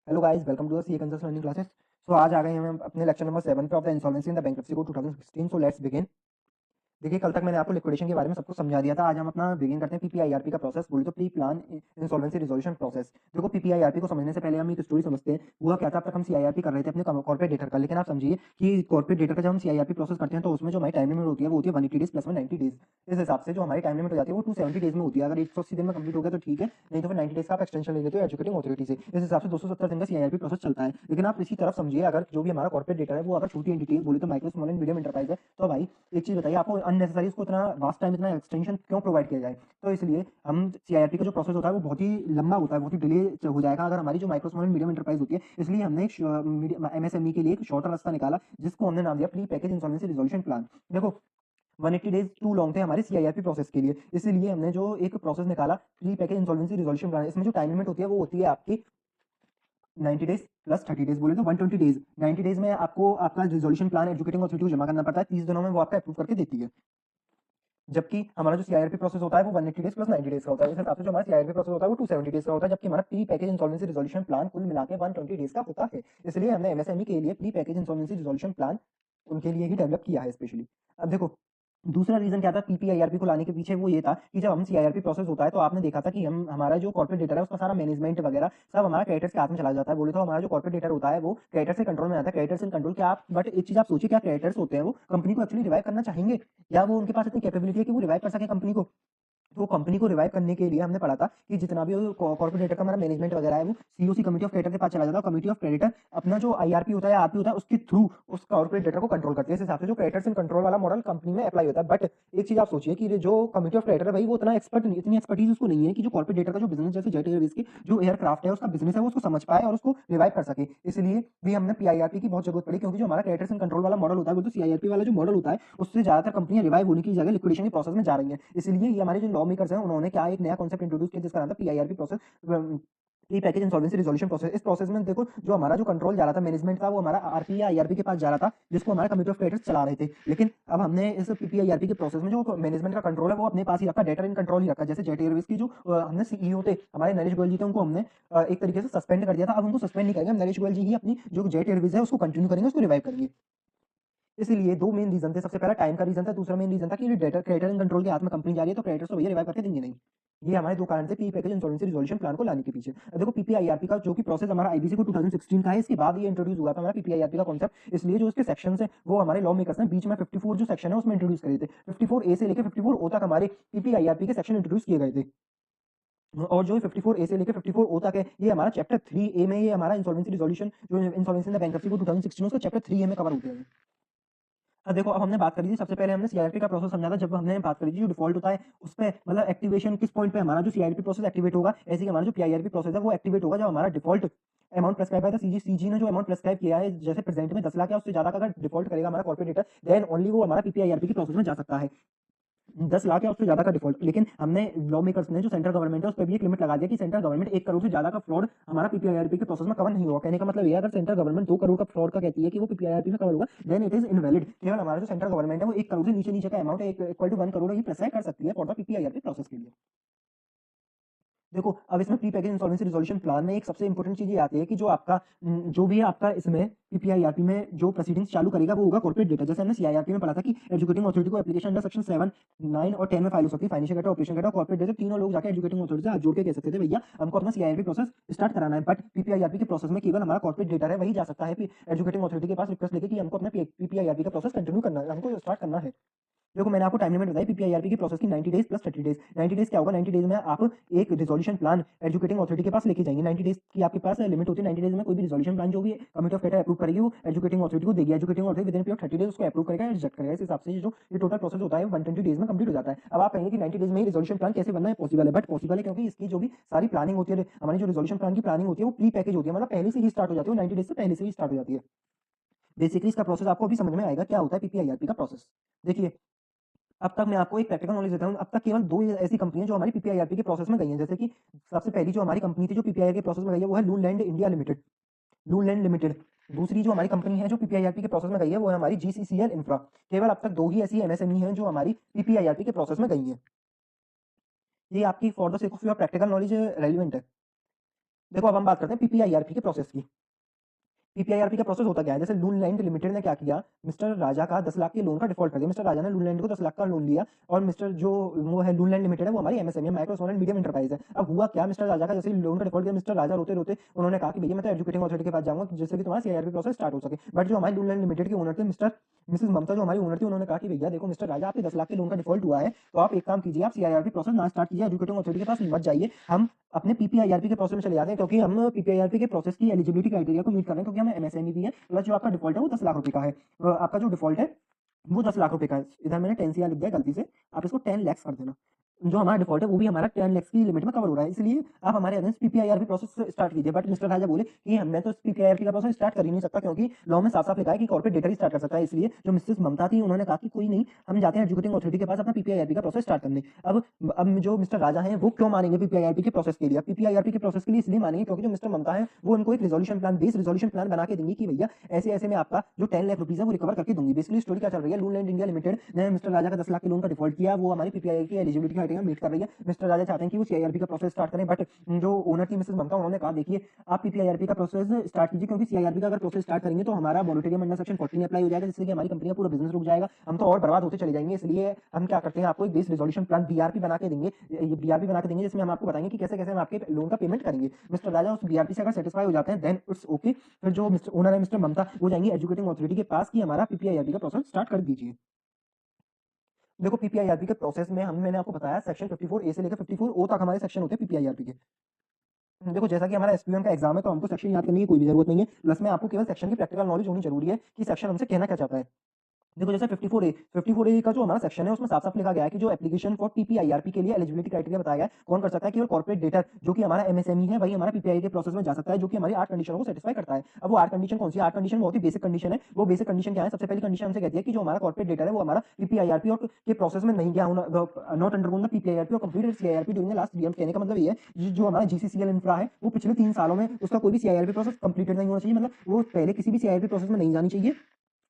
Hello guys, welcome to the CA consult learning classes. So आज आ गए हम अपने लेक्चर नंबर 7 पे of the insolvency in the bankruptcy code 2016। So let's begin. देखिए, कल तक मैंने आपको लिक्विडेशन के बारे में सब कुछ समझा दिया था। आज हम अपना बिगिन करते हैं पीपीआईआरपी का प्रोसेस, बोले तो pre plan insolvency resolution process. देखो, पीपीआईआरपी को समझने से पहले हम एक स्टोरी समझते हैं। हुआ क्या था, अब तक हम सीआईआरपी कर रहे थे अपने कॉर्पोरेट डेटर का, लेकिन आप समझिए कि कॉर्पोरेट डेटर का जब हम सीआईआरपी प्रोसेस करते हैं तो उसमें जो हमारी टाइम लिमिट होती है वो होती है 180 डेज प्लस में 90 डेज। इस हिसाब से जो हमारी टाइम लिमिट हो जाती है वो 270 डेज में होती है। अगर 180 दिन में कंप्लीट हो गया तो ठीक है, नहीं तो फिर 90 डेज का आप एक्सटेंशन ले लेते हो एजुकेटिंग ऑथोरिटी से। इस हिसाब से 270 दिन का सीआईआरपी प्रोसेस चलता है। लेकिन आप इसी तरफ समझिए, अगर जो भी हमारा कॉर्पोरेट डेटा है वो अगर छोटी एंटिटी है, बोले तो micro small and medium enterprise है, तो भाई एक चीज बताइए, आपको अननेसेसरी उसको इतना वास्ट टाइम, इतना एक्सटेंशन क्यों प्रोवाइड किया जाए। तो इसलिए हम सीआईआरपी का जो प्रोसेस होता है वो बहुत ही लंबा होता है, बहुत ही डिले हो जाएगा अगर हमारी जो micro small and medium enterprise होती है। इसलिए हमने एमएसएमई के लिए एक शॉर्टर रास्ता निकाला, जिसको हमने नाम दिया pre package insolvency resolution plan. देखो, 180 डेज टू लॉन्ग थे हमारे सीआईआरपी प्रोसेस के लिए, इसलिए हमने जो एक प्रोसेस निकाला pre package insolvency resolution plan. इसमें जो टाइम लिमिट होती है वो होती है आपकी 90 डेज प्लस 30 डेज, बोले तो 120 डेज। 90 डेज में आपको आपका रिजोल्यूशन प्लान एजुकेटिंग अथॉरिटी को जमा करना पड़ता है, 30 दिनों में वो आपका अप्रूव करके देती है। जबकि हमारा जो सीआईआरपी प्रोसेस होता है वो 180 डेज प्लस 90 डेज का होता है। इस हिसाब से जो हमारा सीआईआरपी प्रोसेस होता है वो 270 डेज का होता है, जबकि हमारा pre package insolvency resolution plan कुल मिला के 120 डेज का होता है। इसलिए हमने एमएसएमई के लिए pre package insolvency resolution plan उनके लिए ही डेवलप किया है स्पेशली। अब देखो, दूसरा रीजन क्या था पीपीआईआरपी को लाने के पीछे, वो ये था कि जब हम सीआईआरपी प्रोसेस होता है तो आपने देखा था कि हम हमारा जो कॉर्पोरेट डेटा है उसका सारा मैनेजमेंट वगैरह सब हमारा क्रेडिटर्स के हाथ में चला जाता है। बोले तो हमारा जो कॉर्पोरेट डेटा होता है वो क्रेडिटर से कंट्रोल में आता है। क्रेडिटर से कंट्रोल क्या आप, बट एक चीज आप सोचिए, क्या क्रेडिटर्स होते हैं वो कंपनी को एक्चुअली रिवाइव करना चाहेंगे, या वो उनके पास इतनी कैपेबिलिटी है कि वो रिवाइव कर सके कंपनी को। तो कंपनी को रिवाइव करने के लिए हमने पढ़ा था कि जितना भी कॉर्पोरेट डेटा का हमारा मैनेजमेंट वगैरह है वो सीओसी कमिटी ऑफ क्रेडिटर के पास चला जाता है। कमिटी ऑफ क्रेडिटर अपना जो आईआरपी होता है, आरपी होता है, उसके थ्रू उस कॉर्पोरेट डेटा को कंट्रोल करते हैं। इस हिसाब से जो क्रेडिटर्स इन कंट्रोल वाला मॉडल कंपनी में अप्लाई होता है। बट एक चीज आप सोचिए कि जो कमिटी ऑफ क्रेडिटर है भाई, वो इतना एक्सपर्ट नहीं, इतनी एक्सपर्टीज उसको नहीं है कि जो कॉर्पोरेट डेटा का जो बिजनेस, जैसे जेट एयरवेज की जो एयरक्राफ्ट है उसका बिजनेस है, वो उसको समझ पाए और उसको रिवाइव कर सके। इसलिए भी हमने पीआईआरपी की बहुत जरूरत पड़ी, क्योंकि जो हमारा क्रेडिटर्स इन कंट्रोल वाला मॉडल होता है वो तो सीआईआरपी वाला जो मॉडल होता है उससे ज्यादातर कंपनियां रिवाइव होने की जगह लिक्विडेशन के प्रोसेस में जा रही हैं। इसलिए ये हमारे जो लॉ मेकर्स हैं उन्होंने क्या एक नया कॉन्सेप्ट इंट्रोड्यूस किया जिसका नाम था PIRP process, pre package insolvency resolution process. इस प्रोसेस में देखो, जो हमारा जो कंट्रोल जा रहा था, मैनेजमेंट था, वो हमारा आरपी या आईआरपी के पास जा रहा था, जिसको हमारा कमिटी ऑफ क्रेडिटर्स चला रहे थे। लेकिन अब हमने इस पीपीआईआरपी के प्रोसेस में जो मैनेजमेंट का कंट्रोल है वो अपने पास ही रखा, डेटा इन कंट्रोल ही रखा। जैसे जेट एयरवेज की जो हमने सीईओ थे हमारे नरेश गोयल जी थे, उनको हमने एक तरीके से सस्पेंड कर दिया था। अब उनको सस्पेंड नहीं करेंगे, हम नरेश गोयल जी ही अपनी जो जेट एयरवेज है उसको कंटिन्यू करेंगे, उसको रिवाइव करेंगे। इसलिए दो मेन रीजन थे, सबसे पहला टाइम का रीजन था, दूसरा मेन रीजन था कि डेटा क्रेडिटर इन कंट्रोल के हाथ में कंपनी जा रही है तो क्रेडिटर्स तो भैया रिवाइव करके देंगे नहीं। ये हमारे दो कारण थे pre package insurance resolution plan को लाने के पीछे। अब देखो, पीपीआईआरपी का जो कि प्रोसेस हमारा आईबीसी को 2016 का है, इसके बाद ये इंट्रोड्यूस हुआ था हमारा पीपीआईआरपी का कॉन्सेप्ट। इसलिए जो इसके सेक्शन है वो हमारे लॉ मेकर्स ने बीच में 54 जो सेक्शन है उसमें इंट्रोड्यूस करे थे। 54 ए से लेकर 54 ओ तक हमारे पीपीआईआरपी के सेक्शन इंट्रोड्यूस किए गए थे। और जो 54 ए से लेकर 54 ओ तक है, ये हमारा चैप्टर 3 ए में, ये हमारा इंसॉल्वेंसी रिजोल्यूशन जो इंसॉल्वेंसी इन द बैंक्रप्सी को 2016 उसका चैप्टर 3 ए में कवर होते हैं। देखो, अब हमने बात करी थी, सबसे पहले हमने सीआरपी का प्रोसेस समझा था। जब हमने बात करी थी जो डिफॉल्ट होता है उस पे, मतलब एक्टिवेशन किस पॉइंट पे हमारा जो सीआरपी प्रोसेस एक्टिवेट होगा, ऐसे कि हमारा जो पीआईआरपी प्रोसेस है वो एक्टिवेट होगा जब हमारा डिफॉल्ट अमाउंट प्रेस्क्राइब है। सीजी ने जो अमाउंट प्रेस्क्राइब किया है, जैसे प्रेजेंट में 10 लाख है, उससे ज्यादा का अगर डिफॉल्ट करेगा हमारा कॉर्पोरेट डेटा, देन ओनली वो हमारा पीपीआईआरपी की प्रोसेस में जा सकता है। 10 लाख या उससे ज्यादा का डिफॉल्ट। लेकिन हमने लॉ मेकर्स ने जो सेंट्रल गवर्नमेंट है उस पर भी एक लिमिट लगा दिया कि सेंट्रल गवर्नमेंट 1 करोड़ से ज्यादा का फ्रॉड हमारा पीपीआईआरपी के प्रोसेस में कवर नहीं होगा। कहने का मतलब ये है, अगर सेंट्रल गवर्नमेंट 2 करोड़ का फ्रॉड का कहती है कि वो पीपीआईआरपी में कवर होगा, देन इट इज इनवैलिड। केवल हमारा जो सेंट्रल गवर्नमेंट है वो 1 करोड़ से नीचे नीचे का अमाउंट है, इक्वल टू 1 करोड़ ही प्रेस्क्राइब कर सकती है फॉर द पीपीआईआरपी प्रोसेस के लिए। देखो, अब इसमें pre package insolvency resolution plan में एक सबसे इंपॉर्टेंट चीज ये आती है कि जो आपका जो भी है आपका इसमें पीपीआईआरपी में जो प्रोसीडिंग्स चालू करेगा वो होगा कॉर्पोरेट डेटा। जैसे हमने सीआईआरपी में पढ़ा था कि एजुकेटिंग अथॉरिटी को एप्लीकेशन अंडर सेक्शन 7, 9 और 10 में फाइल हो सकती है। Financial data, operation data, corporate data, तीनों लोग जाकर एजुकेटिंग अथॉरिटी से हाथ जोड़ के कह सकते थे भैया हमको अपना सीआईआरपी प्रोसेस स्टार्ट कराना है। बट पीपीआईआरपी के प्रोसेस में केवल हमारा कॉर्पोरेट डेटा है वही जा सकता है एजुकेटिंग अथॉरिटी के पास रिक्वेस्ट लेके कि हमको अपना पीपीआईआरपी का प्रोसेस कंटिन्यू करना है, हमको स्टार्ट करना है। देखो, मैंने आपको टाइम लिमिट बताई पीपीआईआरपी की प्रोसेस की 90 डेज प्लस 30 डेज। 90 डेज क्या होगा, 90 डेज में आप एक रिजोल्यूशन प्लान एजुकेटिंग अथॉरिटी के पास लेके जाएंगे। 90 डेज की आपके पास लिमिट होती है। 90 डेज में कोई भी रिजोल्यूशन प्लान जो भी कमिटी ऑफ डेटा अप्रूव करेगी वो एजुकेटिंग अथॉरिटी को देगी। Educating authority with in period 30 days उसको अप्रूव करेगा या रिजेक्ट करेगा। इस हिसाब से जो ये टोटल प्रोसेस होता है वो 120 डेज में कंप्लीट हो जाता है। अब आप कहेंगे कि 90 डेज में ही रिजोल्यूशन प्लान कैसे बनना है, पॉसिबल है, बट पॉसिबल है क्योंकि इसकी जो भी सारी प्लानिंग होती है, हमारी जो रिजोल्यूशन प्लान की प्लानिंग होती है वो प्री पैकेज होती है, मतलब पहले से ही स्टार्ट हो जाती है, 90 डेज से पहले से ही स्टार्ट हो जाती है। बेसिकली इसका प्रोसेस आपको अभी समझ में आएगा क्या होता है पीपीआईआरपी का प्रोसेस। देखिए, अब तक मैं आपको एक प्रैक्टिकल नॉलेज देता हूँ। अब तक केवल 2 ऐसी कंपनियां जो हमारी पीपीआईआरपी के प्रोसेस में गई हैं। जैसे कि सबसे पहली जो हमारी कंपनी थी जो पीपीआई के प्रोसेस में गई है वो है लूनलैंड इंडिया लिमिटेड, लूनलैंड लिमिटेड। दूसरी जो हमारी कंपनी है जो पीपीआईआरपी के प्रोसेस में गई है वो है हमारी जीसीसीएल इंफ्रा। केवल अब तक 2 ही ऐसी एमएसएमई हैं जो हमारी पीपीआईआरपी के प्रोसेस में गई हैं। ये आपकी for the sake of your practical knowledge relevant है। देखो अब हम बात करते हैं पीपीआईआरपी के प्रोसेस की। पीपीआईआरपी का प्रोसेस होता क्या है, जैसे लूनलैंड लिमिटेड ने क्या किया, मिस्टर राजा का 10 लाख के लोन का डिफॉल्ट कर दिया। मिस्टर राजा ने लूनलैंड को 10 लाख का लोन दिया और मिस्टर जो वो है लूनलैंड लिमिटेड है वो हमारी MSME micro small and medium enterprise है। अब हुआ क्या, मिस्टर राजा का जैसे ही लोन का डिफॉल्ट किया, मिस्टर राजा रोते रोते उन्होंने कहा कि भैया मैं तो एजुकेटिंग अथॉरिटी के पास जाऊंगा जिससे कि तुम्हारा सीआईआरपी प्रोसेस स्टार्ट हो सके। बट जो हमारी लूनलैंड लिमिटेड के ओनर थे मिसेस ममता जो हमारी ओनर थी, उन्होंने कहा कि भैया देखो मिस्टर राजा आपके 10 लाख के लोन का डिफॉल्ट हुआ है, तो आप एक काम कीजिए, आप सीआईआरपी प्रोसेस ना स्टार्ट कीजिए, एजुकेटिंग अथॉरिटी के पास मत जाइए, हम अपने पीपीआईआरपी के प्रोसेस में चले जाते हैं, क्योंकि हम पीपीआईआरपी के प्रोसेस की एलिजिबिलिटी क्राइटेरिया को मीट कर रहे हैं, क्योंकि हमें एमएसएमई भी है, प्लस जो आपका डिफॉल्ट है वो 10 लाख रुपए का है। आपका जो डिफॉल्ट है वो 10 लाख रुपए का है। इधर मैंने 10 सीआर लिख दिया गलती से, आप इसको 10 लाख कर देना। जो हमारा डिफॉल्ट है वो भी हमारा 10 लाख की लिमिट में कवर हो रहा है, इसलिए आप हमारे अगेंस्ट पीपीआईआरपी प्रोसेस स्टार्ट कीजिए। बट मिस्टर राजा बोले कि मैं तो पीपीआईआरपी का प्रोसेस स्टार्ट कर ही नहीं सकता, क्योंकि लॉ में साफ साफ लिखा है कि कॉर्पोरेट डेटर ही स्टार्ट कर सकता है। इसलिए जो मिसेस ममता थी उन्होंने कहा कि कोई नहीं, हम जाते हैं एजुकेटिंग अथॉरिटी के पास अपना पीपीआईआरपी का प्रोसेस स्टार्ट करने। अब जो मिस्टर राजा है वो क्यों मानेंगे पीपीआईआरपी के प्रोसेस के लिए, पीपीआईआरपी के प्रोसेस के लिए इसलिए मानेंगे क्योंकि जो मिस्टर ममता है वो उनको एक resolution plan, base resolution plan बना के देंगे कि भैया ऐसे ऐसे में आपका जो 10 लाख रुपीज है वो रिकवर करके दूंगी। बेसिकली स्टोरी क्या चल रही है, लूनलैंड इंडिया लिमिटेड ने मिस्टर राजा का 10 लाख के लोन का डिफॉल्ट किया, वो हमारी पीपीआई की एलिजिबिलिटी क्राइटेरिया मीट कर रही है। मिस्टर राजा चाहते हैं कि वो सीआईआरपी का प्रोसेस स्टार्ट करें, बट जो ओनर थी मिसेस ममता, उन्होंने कहा देखिए आप पीपीआईआरपी का प्रोसेस स्टार्ट कीजिए, क्योंकि सीआईआरपी का अगर प्रोसेस स्टार्ट करेंगे तो हमारा मॉनिटरियम अंडर सेक्शन 14 अप्लाई हो जाएगा, जिससे कि हमारी कंपनी का पूरा बिजनेस रुक जाएगा, हम तो और बर्बाद होते चले जाएंगे। इसलिए हम क्या करते हैं, आपको एक बेस रिजोल्यूशन प्लान बीआरपी बना के देंगे, ये बीआरपी बना के देंगे, जिसमें हम आपको बताएंगे कि कैसे कैसे हम आपके लोन का पेमेंट करेंगे। मिस्टर राजा उस बीआरपी से अगर सेटिस्फाई हो जाते हैं देन इट्स ओके। फिर जो मिस्टर ओनर है मिस्टर ममता वो जाएंगे एजुकेटिंग अथॉरिटी के पास कि हमारा पीपीआईआरपी का प्रोसेस स्टार्ट कर दीजिए। देखो पीपीआईआरपी के प्रोसेस में मैंने आपको बताया सेक्शन 54 ए से लेकर 54 ओ तक हमारे सेक्शन होते हैं पीपीआईआरपी के। देखो जैसा कि हमारा एसपीएम का एग्जाम है तो हमको सेक्शन याद करने की कोई भी जरूरत नहीं है, प्लस में आपको केवल सेक्शन की प्रैक्टिकल नॉलेज होनी जरूरी है कि सेक्शन हमसे कहना क्या चाहता है। देखो जैसे 54A का जो हमारा सेक्शन है उसमें साफ साफ लिखा गया है कि जो एप्लीकेशन फॉर पीपीआईआरपी के लिए एलिजिबिलिटी क्राइटेरिया बताया गया है, कौन कर सकता है, केवल कॉर्पोरेट डेटर जो कि हमारा एमएसएमई है वही हमारा पीपीआई के प्रोसेस में जा सकता है, जो कि हमारी 8 कंडीशनों को सेटिस्फाई करता है। अब वो 8 कंडीशन कौन सी है, 8 कंडीशन बहुत ही बेसिक कंडीशन है। वो बेसिक कंडीशन क्या है, सबसे पहली कंडीशन हमसे कहती है कि जो हमारा कॉर्पोरेट डेटर है वो हमारा पीपीआईआरपी और के प्रोसेस में नहीं गया होना, नॉट अंडरगोन द पीपीआईआरपी और completed CIRP during the last 3 year. कहने का मतलब ये है जो हमारा जीसीसीएल इंफ्रा है वो पिछले 3 सालों में उसका कोई भी सीआईआरपी प्रोसेस कंप्लीटेड नहीं होना चाहिए, मतलब वो पहले किसी भी सीआईआरपी प्रोसेस में नहीं जानी चाहिए।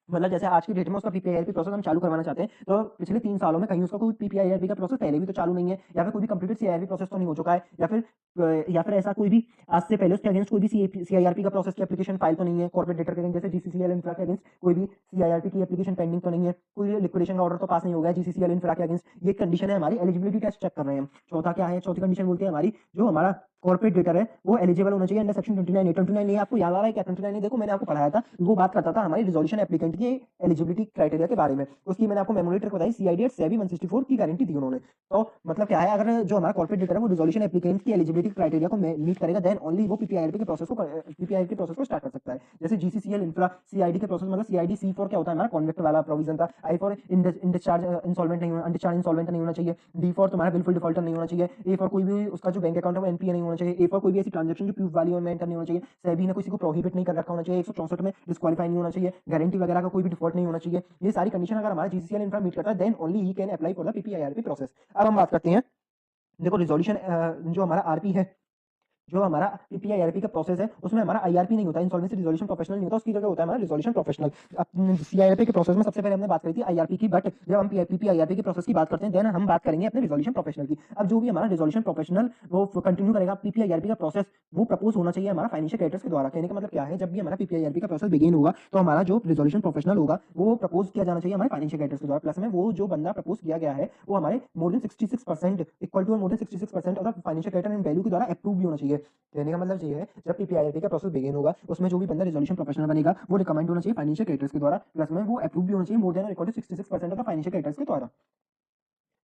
मतलब जैसे आज की डेट में उसका पीपीआईआरपी प्रोसेस हम चालू करवाना चाहते हैं, तो पिछले 3 सालों में कहीं उसका कोई पीपीआईआरपी का प्रोसेस पहले भी तो चालू नहीं है, या फिर कोई भी कंप्लीटेड सीआईआरपी प्रोसेस तो नहीं हो चुका है, या फिर ऐसा कोई भी आज से पहले उसके अगेंस्ट कोई भी सीआईआरपी का प्रोसेस की एप्लीकेशन फाइल तो नहीं है कॉर्पोरेट डेटर के अगेंस्ट, जैसे जीसीसीएल इंफ्रा के अगेंस्ट कोई भी सीआईआरपी की एप्लीकेशन पेंडिंग तो नहीं है, कोई लिक्विडेशन का ऑर्डर तो पास नहीं हो गया जीसीसीएल इंफ्रा के अगेंस्ट। ये कंडीशन है हमारी, एलिजिबिलिटी टेस्ट चेक कर रहे हैं। चौथा क्या है, चौथी कंडीशन बोलती है हमारी जो हमारा कॉर्पोरेट डेटर है वो एलिजिबल होना चाहिए अंडर सेक्शन 29। 29 नहीं आपको याद आ रहा है क्या, 29 देखो मैंने आपको पढ़ाया था, वो बात करता था हमारी रिजोल्यूशन एप्लीकेंट की एलिजिबिलिटी क्राइटेरिया के बारे में, उसकी मैंने आपको मेमोरी ट्रिक बताई, सीआईडी 164 की गारंटी दी उन्होंने। तो मतलब क्या है, अगर जो हमारा कॉर्पोरेट डेटर है वो रिजोल्यूशन एप्लीकेंट की एलिजिबिलिटी क्राइटेरिया को मीट करेगा देन ओनली वो पीपीआईआरपी के प्रोसेस को स्टार्ट कर सकता है। जैसे जीसीसीएल इंफ्रा सीआईडी के प्रोसेस, मतलब सीआईडी C4 क्या होता है हमारा कॉन्वेक्ट वाला प्रोविजन था, आई फॉर इंडिस्चार्ज इंसॉल्वेंट नहीं होना, अनडिस्चार्ज इंसॉल्वेंट नहीं होना चाहिए, डी फॉर तुम्हारा बिल्कुल डिफॉल्टर नहीं होना चाहिए, ए फॉर कोई भी उसका जो बैंक अकाउंट है वो एनपीए नहीं होना चाहिए, ए फॉर कोई भी ऐसी ट्रांजैक्शन जो प्रूफ वाली मेंटेन नहीं होना चाहिए, सेबी ने किसी को प्रोहिबिट नहीं कर रखा होना चाहिए, 164 में डिस्क्वालीफाई नहीं होना चाहिए, गारंटी वगैरह का कोई भी डिफॉल्ट नहीं होना चाहिए। ये सारी कंडीशन अगर हमारा जीसीसीएल इंफ्रा मीट करता है then only he can apply for the PPIRP process. अब हम बात करते हैं, देखो रिजोल्यूशन जो हमारा आरपी है, जो हमारा पीपीआईआरपी का प्रोसेस है उसमें हमारा आईआरपी नहीं होता, इंसॉल्वेंसी रिजोल्यूशन प्रोफेशनल नहीं होता, उसकी जगह होता है हमारा रिजोल्यूशन प्रोफेशनल। सीआईआरपी के प्रोसेस में सबसे पहले हमने बात करी थी आईआरपी की, बट जब हम पीपीआईआरपी के प्रोसेस की बात करते हैं देन हम बात करेंगे अपने रिजोल्यूशन प्रोफेशनल की। अब जो भी हमारा रिजोल्यूशन प्रोफेशनल वो कंटिन्यू करेगा पीपीआईआरपी का प्रोसेस, वो प्रपोज होना चाहिए हमारा फाइनेंशियल क्रेडिटर्स के द्वारा। कहने का मतलब क्या है, जब भी हमारा पीपीआईआरपी का प्रोसेस बिगिन होगा तो हमारा जो रिजोल्यूशन प्रोफेशनल होगा वो प्रपोज किया जाना चाहिए हमारे फाइनेंशियल क्रेडिटर्स के द्वारा, प्लस में वो जो बंदा प्रपोज किया गया है वो हमारे more than 66% equal to more than 66% of the financial creditor in value के द्वारा अप्रूव भी होना चाहिए। कहने का मतलब ये है जब पीपीआईआरपी का प्रोसेस बिगिन होगा उसमें जो भी बंदा रिजोल्यूशन प्रोफेशनल बनेगा वो रिकमेंड होना चाहिए फाइनेंशियल क्रेडिटर्स के द्वारा, प्लस में वो अप्रूव भी होना चाहिए more than equal to 66% of the financial creditors के द्वारा।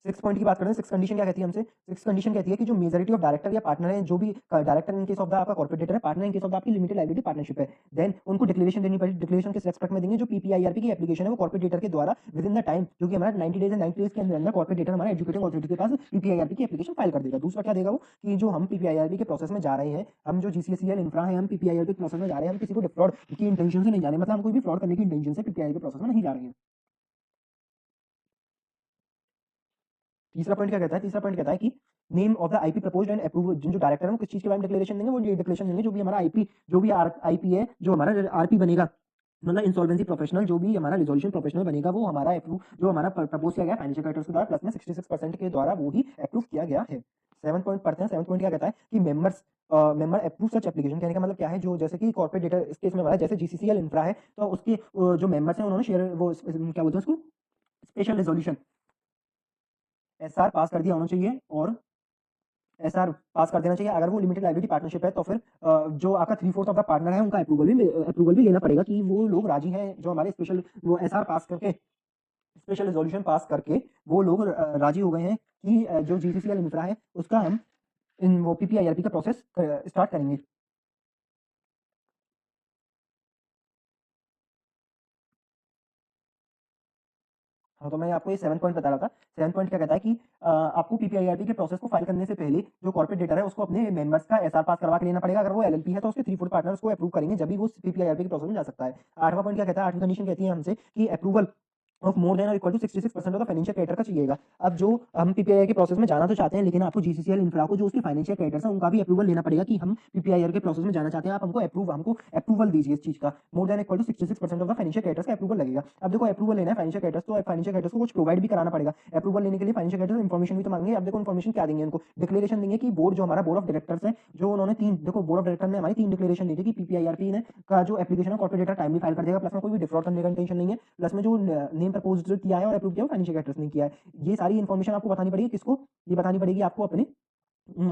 6 पॉइंट की बात करते हैं, 6 कंडीशन क्या कहती है हमसे, 6 कंडीशन कहती है कि जो मेजॉरिटी ऑफ डायरेक्टर या पार्टनर है, जो भी director in case of the आपका कॉर्पोरेट डेटर है, partner in case of the आपकी लिमिटेड लायबिलिटी पार्टनरशिप है, देन उनको डिक्लेरेशन देनी पड़ेगी। डिक्लेरेशन किस रेस्पेक्ट में देंगे, जो पीपीआईआरपी की एप्लीकेशन है वो कॉर्पोरेट डेटर के द्वारा विद इन द टाइम जो कि हमारा 90 डेज एंड 90 डेज के अंदर कॉर्पोरेट डेटर हमारा एजुकेटिंग अथॉरिटी के पास पीपीआईआरपी की एप्लीकेशन फाइल कर देगा। दूसरा क्या देगा वो कि जो हम पीपीआईआरपी के प्रोसेस में जा रहे हैं, हम जो जीसीसीएल इंफ्रा है, हम पीपीआईआरपी के प्रोसेस में जा रहे हैं, हम किसी को डिफ्रॉड की इंटेंशन से नहीं जा रहे, मतलब हम कोई भी फ्रॉड करने की इंटेंशन से पीपीआईआरपी प्रोसेस में नहीं जा रहे हैं। तीसरा पॉइंट क्या कहता है, तीसरा पॉइंट कहता है कि name of the IP proposed and approve, जो डायरेक्टर है वो किस चीज के बारे में डिक्लेरेशन देंगे, वो ये डिक्लेरेशन देंगे जो भी हमारा आईपी, जो भी आईपी है, जो हमारा आरपी बनेगा, मतलब इंसॉल्वेंसी प्रोफेशनल, जो भी हमारा रिजोल्यूशन प्रोफेशनल बनेगा वो हमारा अप्रूव, जो हमारा प्रपोज किया गया फाइनेंशियल क्रेडिटर्स के द्वारा प्लस में 66% के द्वारा वो ही अप्रूव किया गया है। 7 पॉइंट पढ़ते हैं। 7 पॉइंट क्या कहता है कि मेंबर अप्रूव सच एप्लीकेशन। कहने का मतलब क्या है, जो जैसे कि कॉर्पोरेट डेटा इस केस में हमारा जैसे जीसीसीएल इंफ्रा है, तो उसके जो मेंबर्स हैं उन्होंने शेयर वो क्या बोलते हैं उसको, स्पेशल रेजोल्यूशन एसआर पास कर दिया होना चाहिए, और एसआर पास कर देना चाहिए। अगर वो लिमिटेड लाइबिलिटी पार्टनरशिप है तो फिर जो आपका 3/4 ऑफ द पार्टनर है उनका अप्रूवल भी लेना पड़ेगा कि वो लोग राजी हैं, जो हमारे स्पेशल वो एसआर पास करके स्पेशल रेजोल्यूशन पास करके वो लोग राजी हो गए हैं कि जो जीसीसीएल इंफ्रा है उसका हम इन वो पीपीआईआरपी का प्रोसेस स्टार्ट करेंगे। हाँ, तो मैं आपको ये 7 पॉइंट बता रहा था। 7 पॉइंट क्या कहता है कि आपको पीपीआईआरपी के प्रोसेस को फाइल करने से पहले जो कॉर्पोरेट डेटर है उसको अपने मेंबर्स का एसआर पास करवा के लेना पड़ेगा। अगर वो एलएलपी है तो उसके 3/4 पार्टनर उसको अप्रूव करेंगे, जब भी वो पीपीआईआरपी के प्रोसेस में जा सकता है। 8वां पॉइंट क्या कहता है, 8वीं कंडीशन कहती है हमसे कि अप्रूवल ऑफ मोर देन और equal to 66% of the financial creditor का चाहिएगा। अब जो हम पीपीआईआर के प्रोसेस में जाना तो चाहते हैं, लेकिन आपको जीसीसीएल इंफ्रा को जो उसके फाइनेंशियल क्रेडिटर्स हैं उनका भी अप्रूवल लेना पड़ेगा कि हम पीपीआईआर के प्रोसेस में जाना चाहते हैं। आप हमको अप्रूवल दीजिए इस चीज का। More than equal to 66% of the financial creditors का अप्रूवल लगेगा। अब देखो अप्रूवल लेना है फाइनेंशियल क्रेडिटर्स, तो फाइनेंशियल क्रेडिटर्स को कुछ प्रोवाइड भी कराना पड़ेगा। अप्रूवल लेने के लिए फाइनेंशियल क्रेडिटर्स इन्फॉर्मेशन भी तो मांगेंगे। अब देखो इन्फॉर्मेशन क्या देंगे उनको, डिक्लेरेशन देंगे कि बोर्ड जो हमारा बोर्ड ऑफ डायरेक्टर्स है, जो उन्होंने तीन देखो बोर्ड ऑफ डायरेक्टर ने हमारी 3 डिक्लेरेशन दी थी कि पीपीआईआरपी ने का जो एप्लीकेशन है कॉर्पोरेट डेटा टाइमली फाइल कर देगा, प्लस में कोई भी डिफॉल्ट करने का इंटेंशन नहीं है, प्लस में जो नेम प्रपोज किया है और अप्रूव किया है फाइनेंशियल क्रेडिटर्स ने किया है। ये सारी इन्फॉर्मेशन आपको बतानी पड़ेगी किसको, ये बतानी पड़ेगी आपको अपने